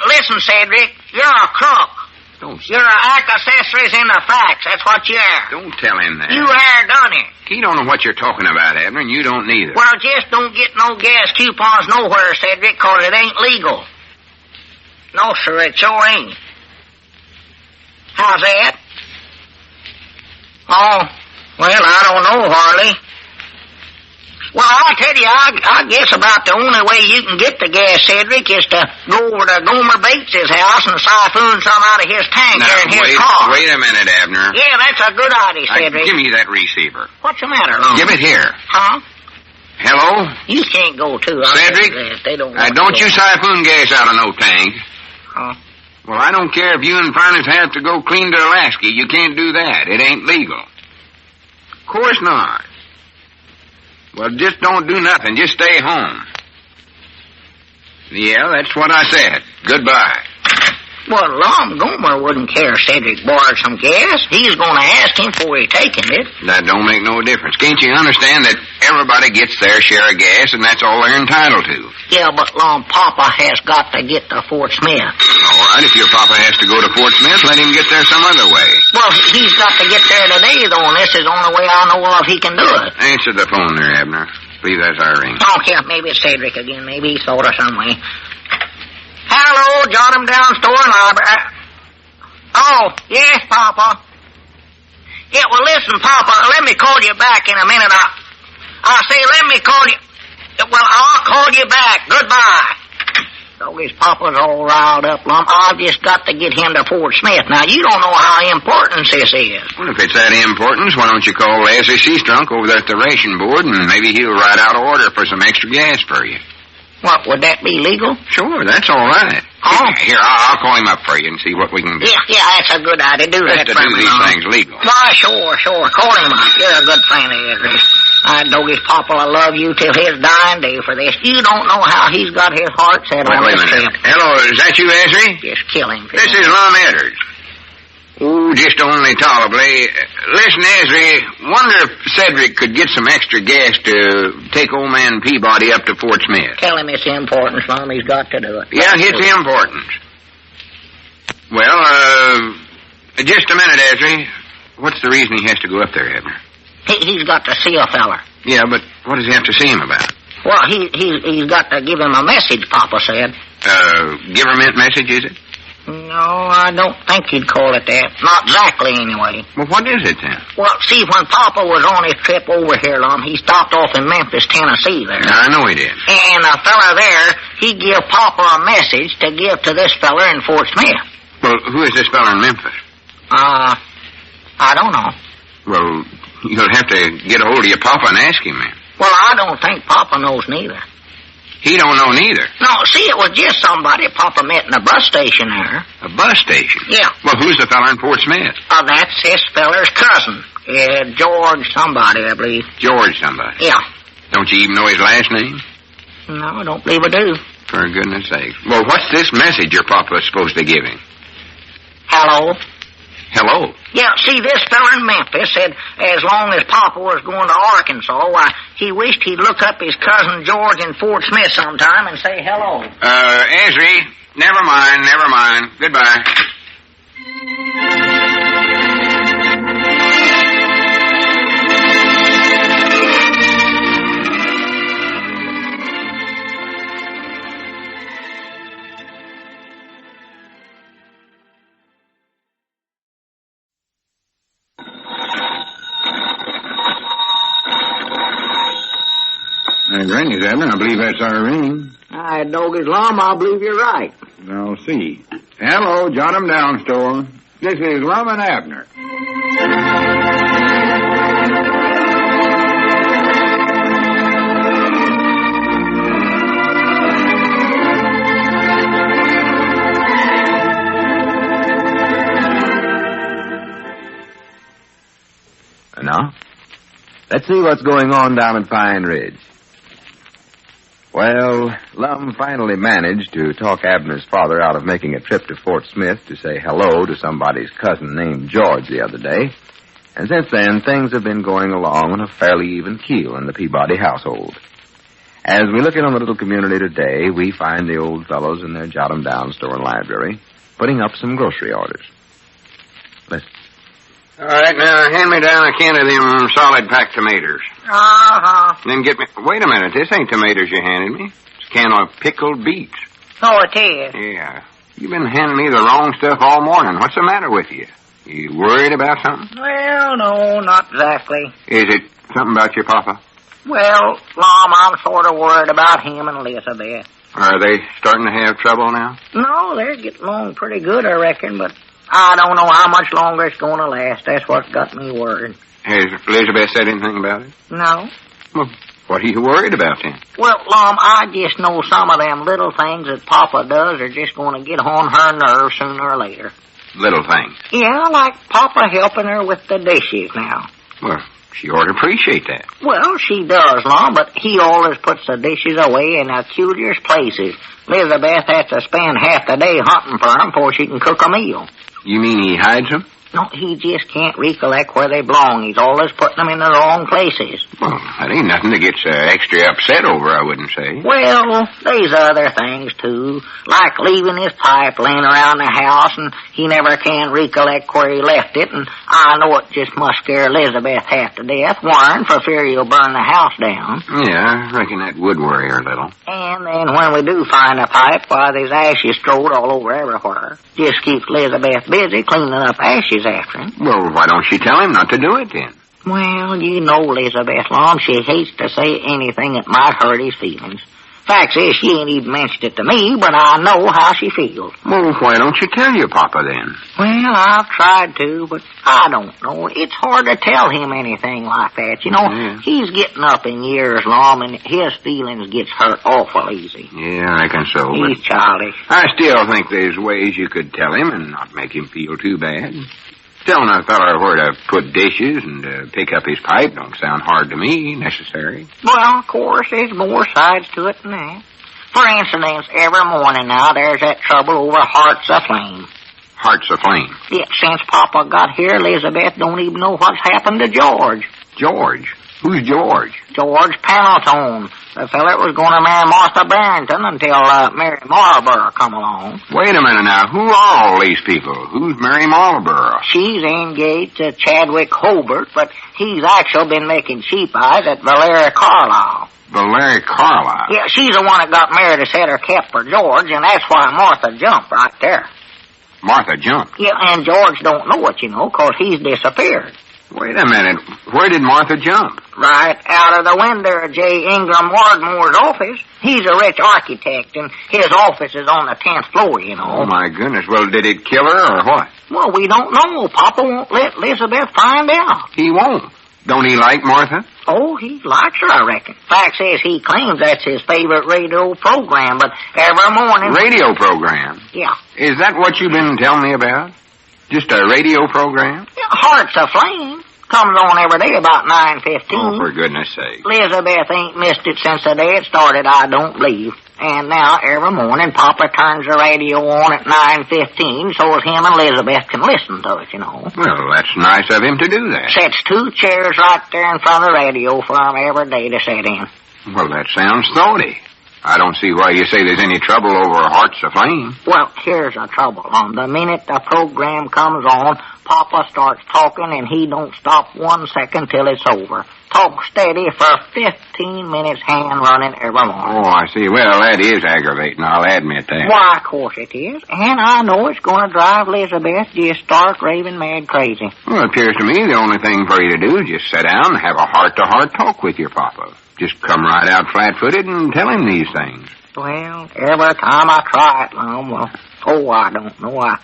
Listen, Cedric, you're a crook. You're an accessories in the facts. That's what you are. Don't tell him that. You are done it. He don't know what you're talking about, Abner, and you don't neither. Well, just don't get no gas coupons nowhere, Cedric, 'cause it ain't legal. No, sir, it sure ain't. How's that? Oh, well, I don't know, hardly. Well, I'll tell you, I guess about the only way you can get the gas, Cedric, is to go over to Gomer Bates's house and siphon some out of his tank there in his car. Wait a minute, Abner. Yeah, that's a good idea, Cedric. Give me that receiver. What's the matter, Lum? Give it here. Huh? Hello? You can't go, too. Cedric? They don't don't you siphon gas out of no tank. Huh? Well, I don't care if you and Phinius have to go clean to Alaska. You can't do that. It ain't legal. Of course not. Well, just don't do nothing. Just stay home. Yeah, that's what I said. Goodbye. Well, Lum, Gomer wouldn't care if Cedric borrowed some gas. He's going to ask him before he's taking it. That don't make no difference. Can't you understand that everybody gets their share of gas and that's all they're entitled to? Yeah, but Lum, Papa has got to get to Fort Smith. All right, if your papa has to go to Fort Smith, let him get there some other way. Well, he's got to get there today, though, and this is the only way I know of he can do it. Answer the phone there, Abner. Believe that's our ring. Oh, yeah, maybe it's Cedric again. Maybe he's thought of some way. Hello, jot him down, store and library. Oh, yes, Papa. Yeah, well, listen, Papa, let me call you back in a minute. I'll say, let me call you. Well, I'll call you back. Goodbye. So his Papa's all riled up, Lum. I've just got to get him to Fort Smith. Now, you don't know how important this is. Well, if it's that importance, why don't you call Leslie Seastrunk over there at the ration board, and maybe he'll write out an order for some extra gas for you. What, would that be legal? Sure, that's all right. Oh. Here, I'll call him up for you and see what we can do. Yeah, that's a good idea. Do that to for do me, these Lum. things legal. Why, sure. Call him up. You're a good friend of his. I know his Papa will love you till his dying day for this. You don't know how he's got his heart set on Wait a this minute. trip. Hello, is that you, Ezra? Just kill him. This is Lum Edders. Oh, just only tolerably. Listen, Ezra, wonder if Cedric could get some extra gas to take old man Peabody up to Fort Smith. Tell him it's important, Lum. He's got to do it. Yeah, it's important. Well, just a minute, Ezra. What's the reason he has to go up there, Abner? He's got to see a feller. Yeah, but what does he have to see him about? Well, he's got to give him a message, Papa said. Government message, is it? No, I don't think you'd call it that. Not exactly, anyway. Well, what is it, then? Well, see, when Papa was on his trip over here, Lum, he stopped off in Memphis, Tennessee there. I know he did. And a fella there, he give Papa a message to give to this fella in Fort Smith. Well, who is this fella in Memphis? I don't know. Well, you'll have to get a hold of your Papa and ask him, man. Well, I don't think Papa knows neither. He don't know neither. No, see, it was just somebody Papa met in a bus station there. A bus station? Yeah. Well, who's the fella in Fort Smith? That's this feller's cousin. George somebody, I believe. George somebody? Yeah. Don't you even know his last name? No, I don't believe I do. For goodness sake. Well, what's this message your Papa is supposed to give him? Hello? Hello? Yeah, see, this fella in Memphis said as long as Papa was going to Arkansas, he wished he'd look up his cousin George in Fort Smith sometime and say hello. Ezra, never mind. Goodbye. Granny's, Abner. I believe that's Irene. Doggies Lum, I believe you're right. I'll see. Hello, Jot 'em down, store. This is Lum and Abner. Now, let's see what's going on down at Pine Ridge. Well, Lum finally managed to talk Abner's father out of making a trip to Fort Smith to say hello to somebody's cousin named George the other day. And since then, things have been going along on a fairly even keel in the Peabody household. As we look in on the little community today, we find the old fellows in their Jot 'em down store and library putting up some grocery orders. Listen. All right, now, hand me down a can of them solid-packed tomatoes. Uh-huh. Then get me... Wait a minute, this ain't tomatoes you handed me. It's a can of pickled beets. Oh, it is. Yeah. You've been handing me the wrong stuff all morning. What's the matter with you? You worried about something? Well, no, not exactly. Is it something about your papa? Well, Lum, I'm sort of worried about him and Elizabeth. Are they starting to have trouble now? No, they're getting along pretty good, I reckon, but I don't know how much longer it's going to last. That's what's got me worried. Has Elizabeth said anything about it? No. Well, what are you worried about then? Well, Lum, I just know some of them little things that Papa does are just going to get on her nerves sooner or later. Little things? Yeah, like Papa helping her with the dishes now. Well, she ought to appreciate that. Well, she does, Lum, but he always puts the dishes away in the cutest places. Elizabeth has to spend half the day hunting for them before she can cook a meal. You mean he hides them? No, he just can't recollect where they belong. He's always putting them in the wrong places. Well, that ain't nothing to get extra upset over, I wouldn't say. Well, there's other things, too, like leaving his pipe laying around the house, and he never can recollect where he left it, and I know it just must scare Elizabeth half to death, worrying for fear he'll burn the house down. Yeah, I reckon that would worry her a little. And then when we do find a pipe, why, there's ashes strewed all over everywhere. Just keeps Elizabeth busy cleaning up ashes after him. Well, why don't she tell him not to do it then? Well, you know Elizabeth, Lum, she hates to say anything that might hurt his feelings. Fact is, she ain't even mentioned it to me, but I know how she feels. Well, why don't you tell your papa then? Well, I've tried to, but I don't know. It's hard to tell him anything like that. You know, He's getting up in years, Lum, and his feelings gets hurt awful easy. Yeah, I reckon so. He's childish. I still think there's ways you could tell him and not make him feel too bad. Telling a fella where to put dishes and to pick up his pipe don't sound hard to me, necessary. Well, of course, there's more sides to it than that. For instance, every morning now, there's that trouble over Hearts Aflame. Hearts Aflame? Yet since Papa got here, Elizabeth don't even know what's happened to George. George? Who's George? George Pendleton, the fella that was going to marry Martha Barrington until Mary Marlborough come along. Wait a minute now. Who are all these people? Who's Mary Marlborough? She's engaged to Chadwick Hobart, but he's actually been making cheap eyes at Valeria Carlyle. Valeria Carlyle? Yeah, she's the one that got married to set her cap for George, and that's why Martha jumped right there. Martha jumped? Yeah, and George don't know it, you know, 'cause he's disappeared. Wait a minute. Where did Martha jump? Right out of the window of J. Ingram Ardmore's office. He's a rich architect, and his office is on the 10th floor, you know. Oh, my goodness. Well, did it kill her or what? Well, we don't know. Papa won't let Elizabeth find out. He won't. Don't he like Martha? Oh, he likes her, I reckon. Fact says he claims that's his favorite radio program, but every morning... Radio program? Yeah. Is that what you've been telling me about? Just a radio program? Yeah, Hearts Aflame. Comes on every day about 9:15. Oh, for goodness sake. Elizabeth ain't missed it since the day it started, I don't believe. And now, every morning, Papa turns the radio on at 9:15 so as him and Elizabeth can listen to it, you know. Well, that's nice of him to do that. Sets 2 chairs right there in front of the radio for him every day to sit in. Well, that sounds thoughty. I don't see why you say there's any trouble over Hearts Aflame. Well, here's the trouble. The minute the program comes on, Papa starts talking and he don't stop 1 second till it's over. Talk steady for 15 minutes, hand running every morning. Oh, I see. Well, that is aggravating. I'll admit that. Why, of course it is. And I know it's going to drive Elizabeth just stark raving mad crazy. Well, it appears to me the only thing for you to do is just sit down and have a heart-to-heart talk with your papa. Just come right out flat-footed and tell him these things. Well, every time I try it, Lum, I don't know.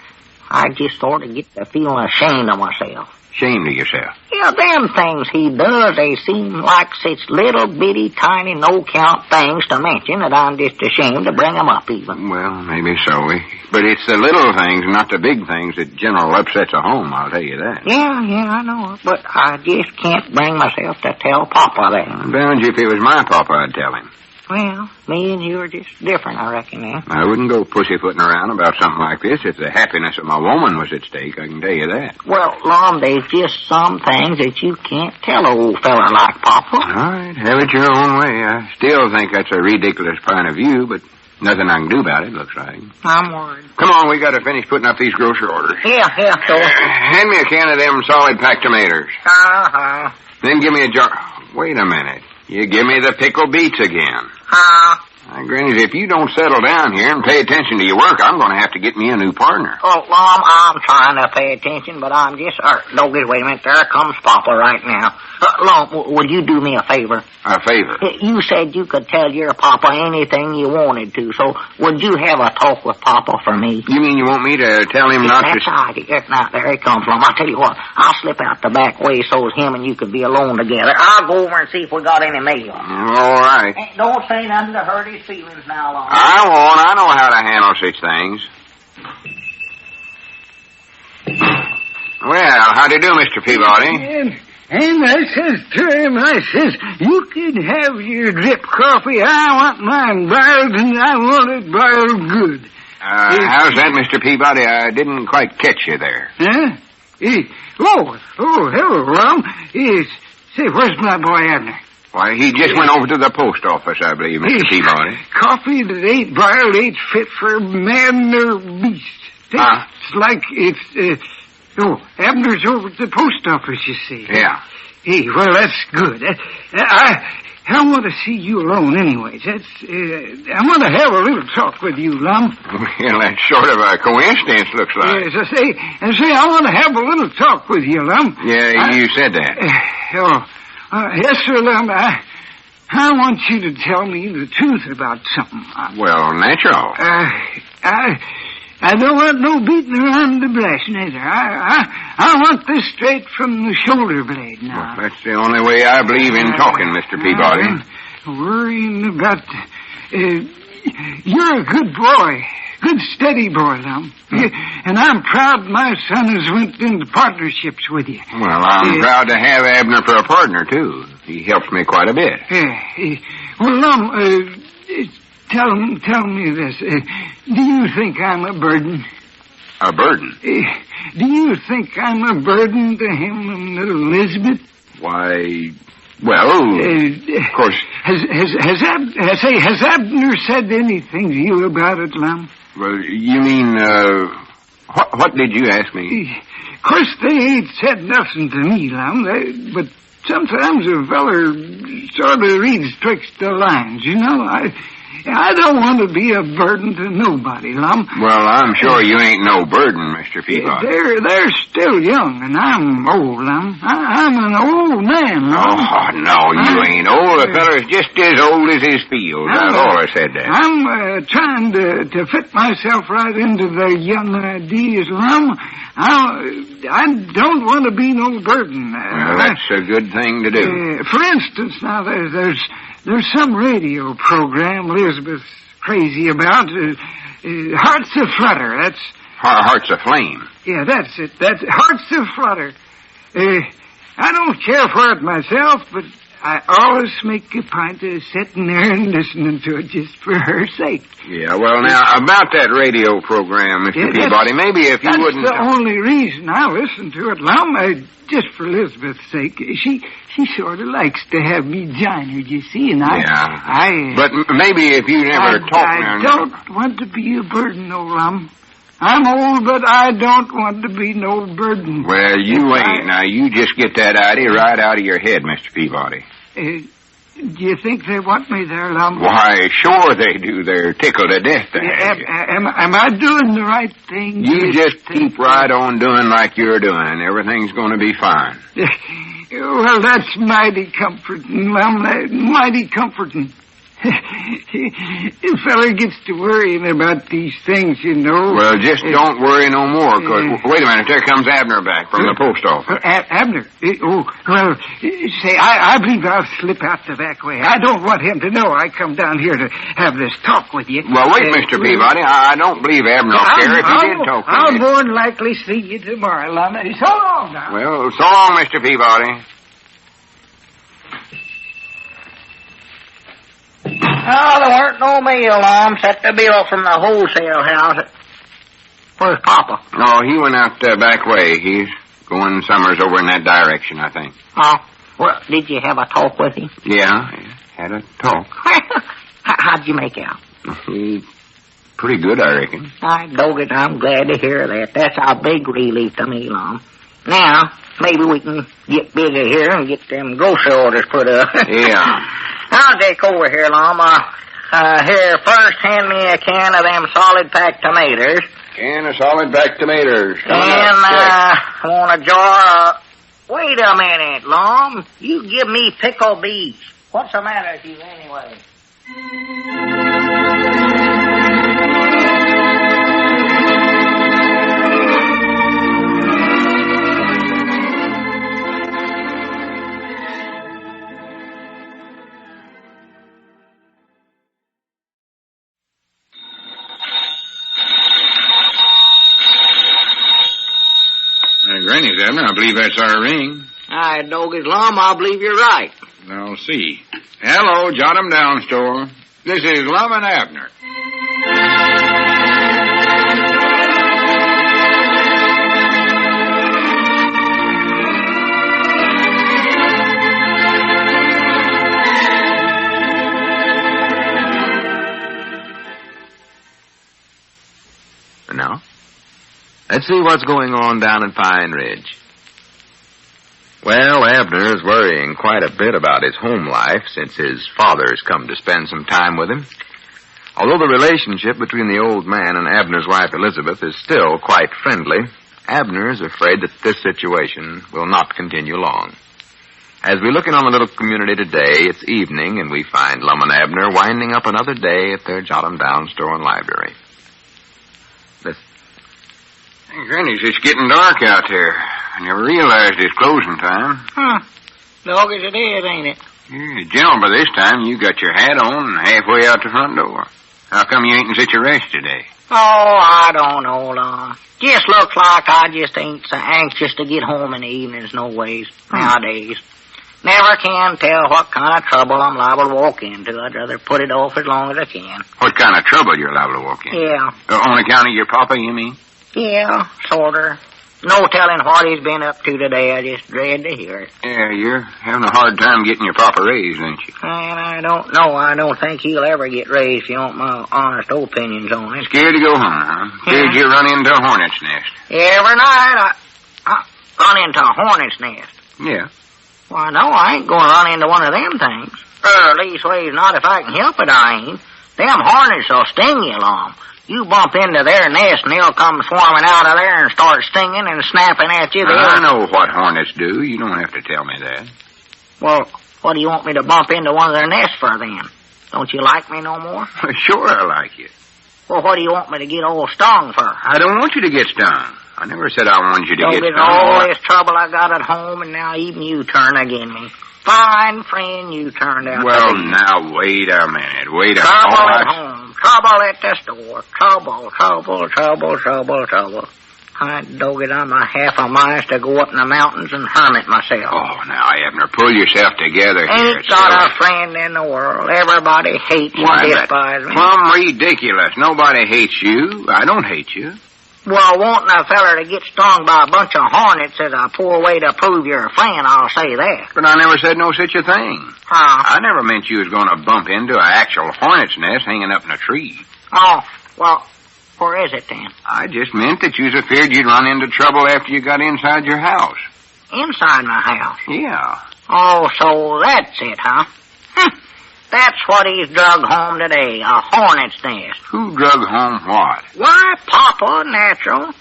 I just sort of get the feeling ashamed of myself. Ashamed of yourself? Yeah, them things he does, they seem like such little bitty, tiny, no-count things to mention that I'm just ashamed to bring them up even. Well, maybe so. But it's the little things, not the big things, that general upsets a home, I'll tell you that. Yeah, I know it. But I just can't bring myself to tell Papa that. Bound you, if it was my papa, I'd tell him. Well, me and you are just different, I reckon, eh? I wouldn't go pussyfooting around about something like this if the happiness of my woman was at stake, I can tell you that. Well, Lum, there's just some things that you can't tell an old fella like Papa. All right, have it your own way. I still think that's a ridiculous point of view, but nothing I can do about it, looks like. I'm worried. Come on, we got to finish putting up these grocery orders. Yeah, so. Hand me a can of them solid packed tomatoes. Uh-huh. Then give me a jar. Wait a minute. You give me the pickled beets again. Granny, if you don't settle down here and pay attention to your work, I'm going to have to get me a new partner. Oh, Lum, I'm trying to pay attention, but I'm just... Wait a minute. There comes Papa right now. Lum, would you do me a favor? A favor? You said you could tell your Papa anything you wanted to, so would you have a talk with Papa for me? You mean you want me to tell him not to... That's right. Now, there he comes, Lum. I'll tell you what. I'll slip out the back way so's him and you could be alone together. I'll go over and see if we got any mail. All right. Hey, don't say nothing to hurt his feelings now, Lum. I won't. I know how to handle such things. Well, how do you do, Mr. Peabody? And I says to him, you can have your drip coffee. I want mine boiled, and I want it boiled good. How's that, Mr. Peabody? I didn't quite catch you there. Huh? Hello, Lum. Say, where's my boy Abner? Why, he just went over to the post office, I believe, Mr. Peabody. Coffee that ain't boiled ain't fit for man or beast. It's like it's... Abner's over at the post office, you see. Yeah. Hey, well, that's good. I want to see you alone anyways. I want to have a little talk with you, Lum. Well, that's sort of a coincidence, looks like. Yes, I say, I want to have a little talk with you, Lum. Yeah, you said that. Yes, sir, Lum. I want you to tell me the truth about something. Well, natural. I don't want no beating around the bush, neither. I want this straight from the shoulder blade now. Well, that's the only way I believe in talking, Mr. Peabody. Worrying about... you're a good boy. Good, steady boy, Lum. And I'm proud my son has went into partnerships with you. Well, I'm proud to have Abner for a partner, too. He helps me quite a bit. Well, Lum, tell me this. Do you think I'm a burden? A burden? Do you think I'm a burden to him and little Elizabeth? Why, well, of course. Has Abner said anything to you about it, Lum? Well, you mean, what did you ask me? Of course, they ain't said nothing to me, Lum, but sometimes a feller sort of reads twixt the lines, you know. I don't want to be a burden to nobody, Lum. Well, I'm sure you ain't no burden, Mr. Peabody. They're still young, and I'm old, Lum. I'm an old man, Lum. Oh, no, you ain't old. A feller's just as old as his field. I've always said that. I'm trying to fit myself right into their young ideas, Lum. I don't want to be no burden. Well, that's a good thing to do. For instance, now, there's some radio program Elizabeth's crazy about. Hearts Aflutter. That's... Hearts Aflame. Yeah, that's it. That's Hearts Aflutter. I don't care for it myself, but I always make a point of sitting there and listening to it just for her sake. Yeah, well, now, about that radio program, Mr. Peabody, maybe if you wouldn't... That's the only reason I listen to it, Lum. Just for Elizabeth's sake. She sort of likes to have me join her, you see, and But maybe if you never talk... I don't want to be a burden, no, Lum. I'm old, but I don't want to be no burden. Well, you ain't. Now, you just get that idea right out of your head, Mr. Peabody. Do you think they want me there, Lum? Why, sure they do. They're tickled to death to have you. Am I doing the right thing? You just keep right on doing like you're doing. Everything's going to be fine. Well, that's mighty comforting, Lum. Mighty comforting. A feller gets to worrying about these things, you know. Well, just don't worry no more, because... Wait a minute, there comes Abner back from the post office. Abner? Say, I believe I'll slip out the back way. I don't want him to know I come down here to have this talk with you. Well, wait, Mr. Peabody. I don't believe Abner will care if he did talk with you. I'll more than likely see you tomorrow, Lum. So long now. Well, so long, Mr. Peabody. Oh, there weren't no mail, Lum. Set the bill from the wholesale house. Where's Papa? Oh, he went out the back way. He's going summers over in that direction, I think. Oh, well, did you have a talk with him? Yeah, had a talk. How'd you make out? Pretty good, I reckon. I dog it. I'm glad to hear that. That's a big relief to me, Lum. Now, maybe we can get busy here and get them grocery orders put up. Yeah. I'll take over here, Lum. Here, first hand me a can of them solid packed tomatoes. Can of solid packed tomatoes. And, I want a jar of... Wait a minute, Lum. You give me pickled beets. What's the matter with you, anyway? Granny's, Abner. I believe that's our ring. I dog it, Lum. I believe you're right. I'll see. Hello, jot 'em down, store. This is Lum and Abner. Now, let's see what's going on down in Pine Ridge. Well, Abner is worrying quite a bit about his home life since his father's come to spend some time with him. Although the relationship between the old man and Abner's wife Elizabeth is still quite friendly, Abner is afraid that this situation will not continue long. As we look in on the little community today, it's evening, and we find Lum and Abner winding up another day at their jot-em-down store and library. Hey, Granny's, it's getting dark out there. I never realized it's closing time. Dog as it is, ain't it? Yeah, general, by this time, you got your hat on and halfway out the front door. How come you ain't in such a rush today? Oh, I don't know, Lum. Just looks like I just ain't so anxious to get home in the evenings no ways nowadays. Never can tell what kind of trouble I'm liable to walk into. I'd rather put it off as long as I can. What kind of trouble you're liable to walk in? Yeah. On account of your papa, you mean? Yeah, sorter. No telling what he's been up to today. I just dread to hear it. Yeah, you're having a hard time getting your papa raised, ain't you? And I don't know. I don't think he'll ever get raised, if you want my honest opinions on it. Scared to go home, huh? Scared you run into a hornet's nest. Every night I run into a hornet's nest. Yeah. Why, no, I ain't going to run into one of them things. Leastways, not if I can help it, I ain't. Them hornets will sting you, Lum. You bump into their nest and they'll come swarming out of there and start stinging and snapping at you. I know what hornets do. You don't have to tell me that. Well, what do you want me to bump into one of their nests for then? Don't you like me no more? Sure I like you. Well, what do you want me to get all stung for? I don't want you to get stung. I never said I wanted you to get stung. All this trouble I got at home, and now even you turn again me. Fine friend you turned out well, to be. Now, wait a minute. Trouble at home. Trouble at the store. Trouble. I dog it, I'm a half a mile to go up in the mountains and hermit myself. Oh, now, Abner, pull yourself together here. Ain't got a friend in the world. Everybody hates and despises me. Plumb ridiculous. Nobody hates you. I don't hate you. Well, wanting a feller to get stung by a bunch of hornets is a poor way to prove you're a friend, I'll say that. But I never said no such a thing. I never meant you was going to bump into an actual hornet's nest hanging up in a tree. Oh, well, Where is it, then? I just meant that you's afeard you'd run into trouble after you got inside your house. Inside my house? Yeah. Oh, so that's it, huh? That's what he's drug home today, a hornet's nest. Who drug home what? Why, Papa, natural.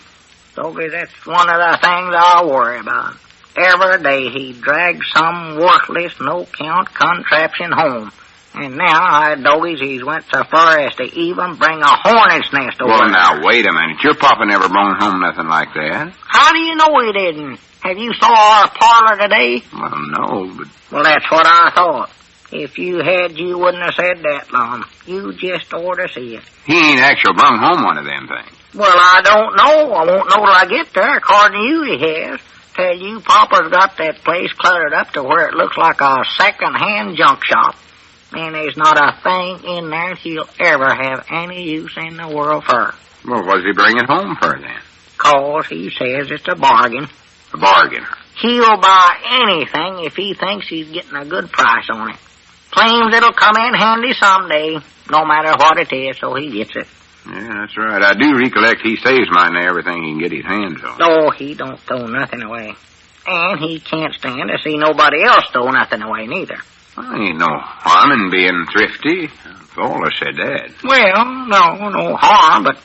Toby, that's one of the things I worry about. Every day he drags some worthless, no-count contraption home. And now, Dogies, he's went so far as to even bring a hornet's nest over. Well, now, wait a minute. Your papa never brought home nothing like that. How do you know he didn't? Have you saw our parlor today? Well, no, but... Well, that's what I thought. If you had, you wouldn't have said that, Lum. You just ought to see it. He ain't actually brung home one of them things. Well, I don't know. I won't know till I get there. According to you, he has. Tell you, Papa's got that place cluttered up to where it looks like a second-hand junk shop. And there's not a thing in there he'll ever have any use in the world for. Well, what does he bring it home for, then? 'Cause he says it's a bargain. A bargain. He'll buy anything if he thinks he's getting a good price on it. Claims it'll come in handy someday, no matter what it is, so he gets it. Yeah, that's right. I do recollect he saves mine everything he can get his hands on. Oh, he don't throw nothing away. And he can't stand to see nobody else throw nothing away, neither. Well, ain't no harm in being thrifty. I've always said that. Well, no harm, but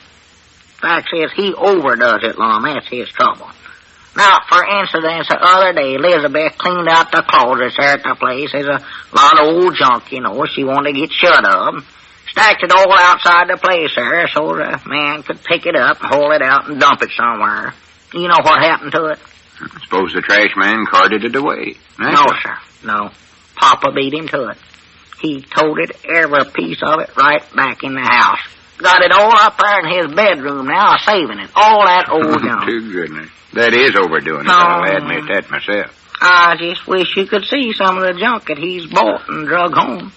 fact is he overdoes it, Lum. That's his trouble. Now, for instance, the other day, Elizabeth cleaned out the closets there at the place. There's a lot of old junk, she wanted to get shut of. Stacked it all outside the place there so the man could pick it up, haul it out, and dump it somewhere. You know what happened to it? I suppose the trash man carted it away. No, sir. No. Papa beat him to it. He toted every piece of it right back in the house. Got it all up there in his bedroom now, saving it. All that old junk. To goodness. That is overdoing it. I'll admit that myself. I just wish you could see some of the junk that he's bought and drug home.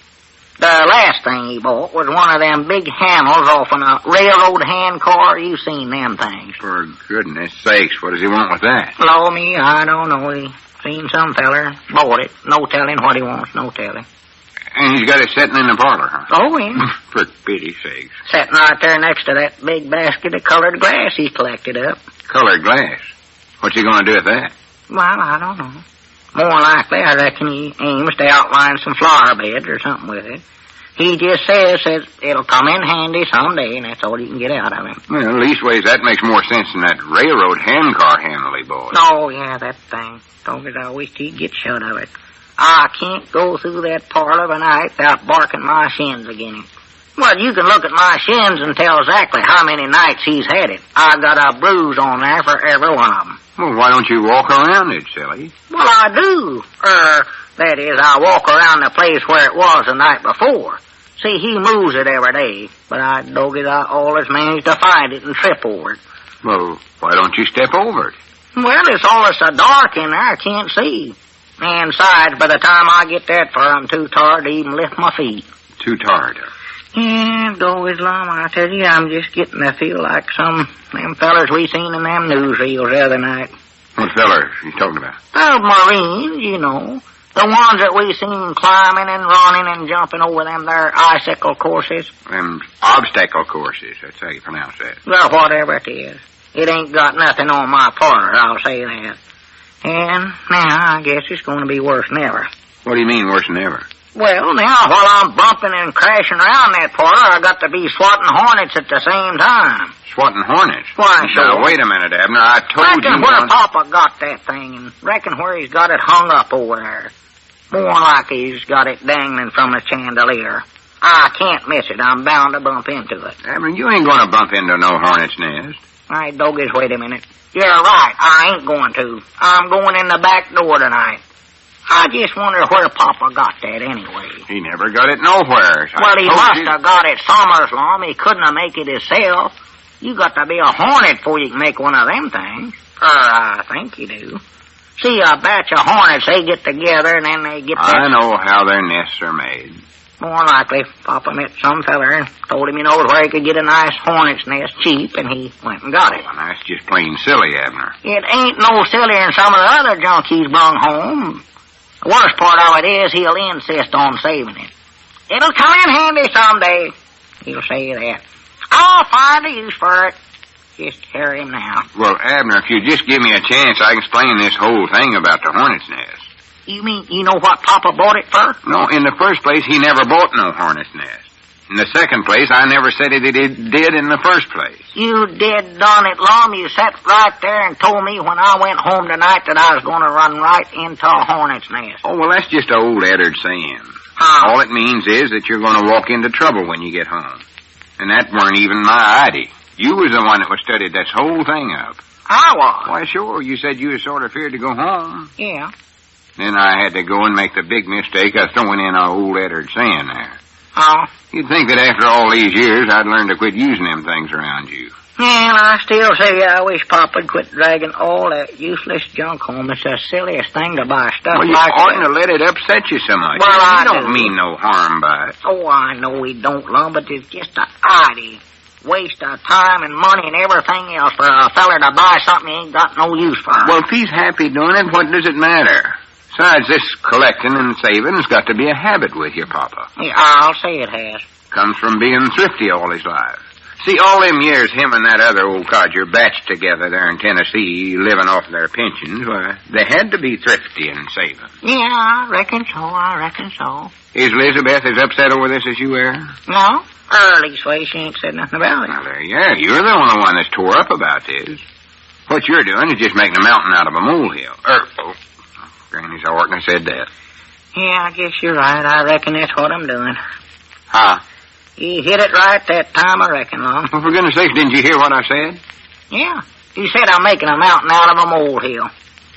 The last thing he bought was one of them big hammers off in a railroad hand car. You seen them things. For goodness sakes, what does he want with that? Blow me, I don't know. He seen some feller, bought it. No telling what he wants, no telling. And he's got it sitting in the parlor, huh? Oh, yeah. For pity's sakes. Sitting right there next to that big basket of colored glass he collected up. Colored glass? What's he going to do with that? Well, I don't know. More likely, I reckon he aims to outline some flower beds or something with it. He just says it'll come in handy someday, and that's all you can get out of him. Well, leastways, that makes more sense than that railroad handcar handle he bought. Oh, yeah, that thing. I wished he'd get shut of it. I can't go through that parlor of a night without barking my shins again it. Well, you can look at my shins and tell exactly how many nights he's had it. I've got a bruise on there for every one of them. Well, why don't you walk around it, silly? Well, I do. That is, I walk around the place where it was the night before. See, he moves it every day, but I always manage to find it and trip over it. Well, why don't you step over it? Well, it's always so dark in there, I can't see. And besides, by the time I get that far, I'm too tired to even lift my feet. Too tired? Yeah, Lum, I tell you, I'm just getting to feel like some them fellers we seen in them newsreels the other night. What fellers you talking about? The Marines, The ones that we seen climbing and running and jumping over them there icicle courses. Them obstacle courses, that's how you pronounce that. Well, whatever it is. It ain't got nothing on my parlor, I'll say that. And now I guess it's going to be worse than ever. What do you mean worse than ever? Well, now, while I'm bumping and crashing around that parlor, I got to be swatting hornets at the same time. Swatting hornets? Why, sure. Now, wait a minute, Abner. I told you... Reckon where Papa got that thing, and reckon where he's got it hung up over there. More like he's got it dangling from a chandelier. I can't miss it. I'm bound to bump into it. Abner, you ain't going to bump into no hornet's nest. All right, Dogies, wait a minute. You're right. I ain't going to. I'm going in the back door tonight. I just wonder where Papa got that anyway. He never got it nowhere. Well, he must have got it somewhere, Lum. He couldn't have made it himself. You got to be a hornet before you can make one of them things. I think you do. See, a batch of hornets, they get together and then they get... I know how their nests are made. More likely, Papa met some feller and told him he knows where he could get a nice hornet's nest cheap, and he went and got it. Well, that's just plain silly, Abner. It ain't no sillier than some of the other junk he's brung home. The worst part of it is he'll insist on saving it. It'll come in handy someday. He'll say that. I'll find a use for it. Just carry him now. Well, Abner, if you just give me a chance, I can explain this whole thing about the hornet's nest. You mean you know what Papa bought it for? No, in the first place, he never bought no hornet's nest. In the second place, I never said it did in the first place. You did done it, Lum. You sat right there and told me when I went home tonight that I was going to run right into a hornet's nest. Oh, well, that's just an old Eddard saying. How? All it means is that you're going to walk into trouble when you get home. And that weren't even my idea. You was the one that was studied this whole thing up. I was. Why, sure. You said you was sort of feared to go home. Yeah. Then I had to go and make the big mistake of throwing in an old Eddard saying there. Oh? You'd think that after all these years, I'd learn to quit using them things around you. Well, I still say I wish Papa'd quit dragging all that useless junk home. It's the silliest thing to buy stuff Well, you like oughtn't that. to let it upset you so much. Well, I you don't do. mean no harm by it. Oh, I know he don't, Lum, but it's just an idea. Waste of time and money and everything else for a feller to buy something he ain't got no use for. Well, if he's happy doing it, what does it matter? Besides, this collecting and saving has got to be a habit with you, Papa. Yeah, I'll say it has. Comes from being thrifty all his life. See, all them years him and that other old codger batched together there in Tennessee, living off their pensions, why, they had to be thrifty and saving. Yeah, I reckon so. Is Elizabeth as upset over this as you are? No? Early way she ain't said nothing about it. Well, there you are. You're the only one that's tore up about this. What you're doing is just making a mountain out of a molehill. Granny's oughtn't have said that. Yeah, I guess you're right. I reckon that's what I'm doing. Huh? You hit it right that time, I reckon, Lum. Well, for goodness sakes, didn't you hear what I said? Yeah. You said I'm making a mountain out of a molehill.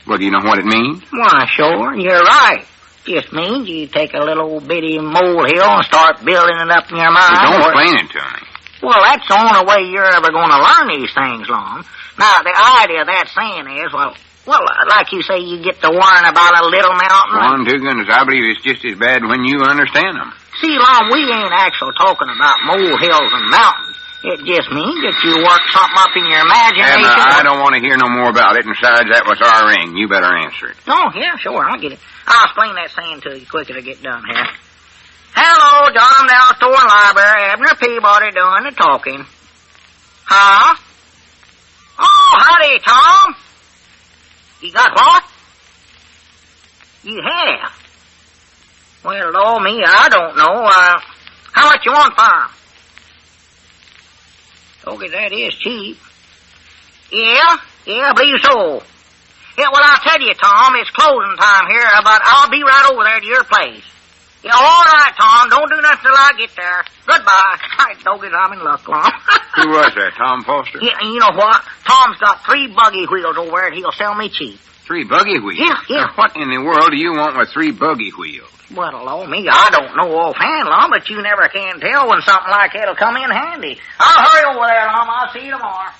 Well, do you know what it means? Why, sure. You're right. Just means you take a little bitty molehill and start building it up in your mind. Don't explain it to me. Well, that's the only way you're ever going to learn these things, Lum. Now, the idea of that saying is, well, like you say, you get to worrying about a little mountain. One, to goodness, I believe it's just as bad when you understand them. See, Lum, we ain't actually talking about molehills and mountains. It just means that you work something up in your imagination. I don't want to hear no more about it, and besides, that was our ring. You better answer it. Oh, yeah, sure, I'll get it. I'll explain that saying to you quicker to get done here. Hello, John Down Store and Library. Abner Peabody doing the talking. Huh? Oh, howdy, Tom. You got what? You have? Well, Lord, me, I don't know. How much you want for 'em? Okay, that is cheap. Yeah, I believe so. Yeah, well, I'll tell you, Tom, it's closing time here, but I'll be right over there to your place. Yeah, all right, Tom. Don't do nothing till I get there. Goodbye. Hi, doggies, I'm in luck, Lum. Who was that, Tom Foster? Yeah, and you know what? Tom's got 3 buggy wheels over there, and he'll sell me cheap. 3 buggy wheels? Yeah. Now, what in the world do you want with 3 buggy wheels? Well, Lord, me, I don't know offhand, Lum, but you never can tell when something like that'll come in handy. I'll hurry over there, Lum. I'll see you tomorrow.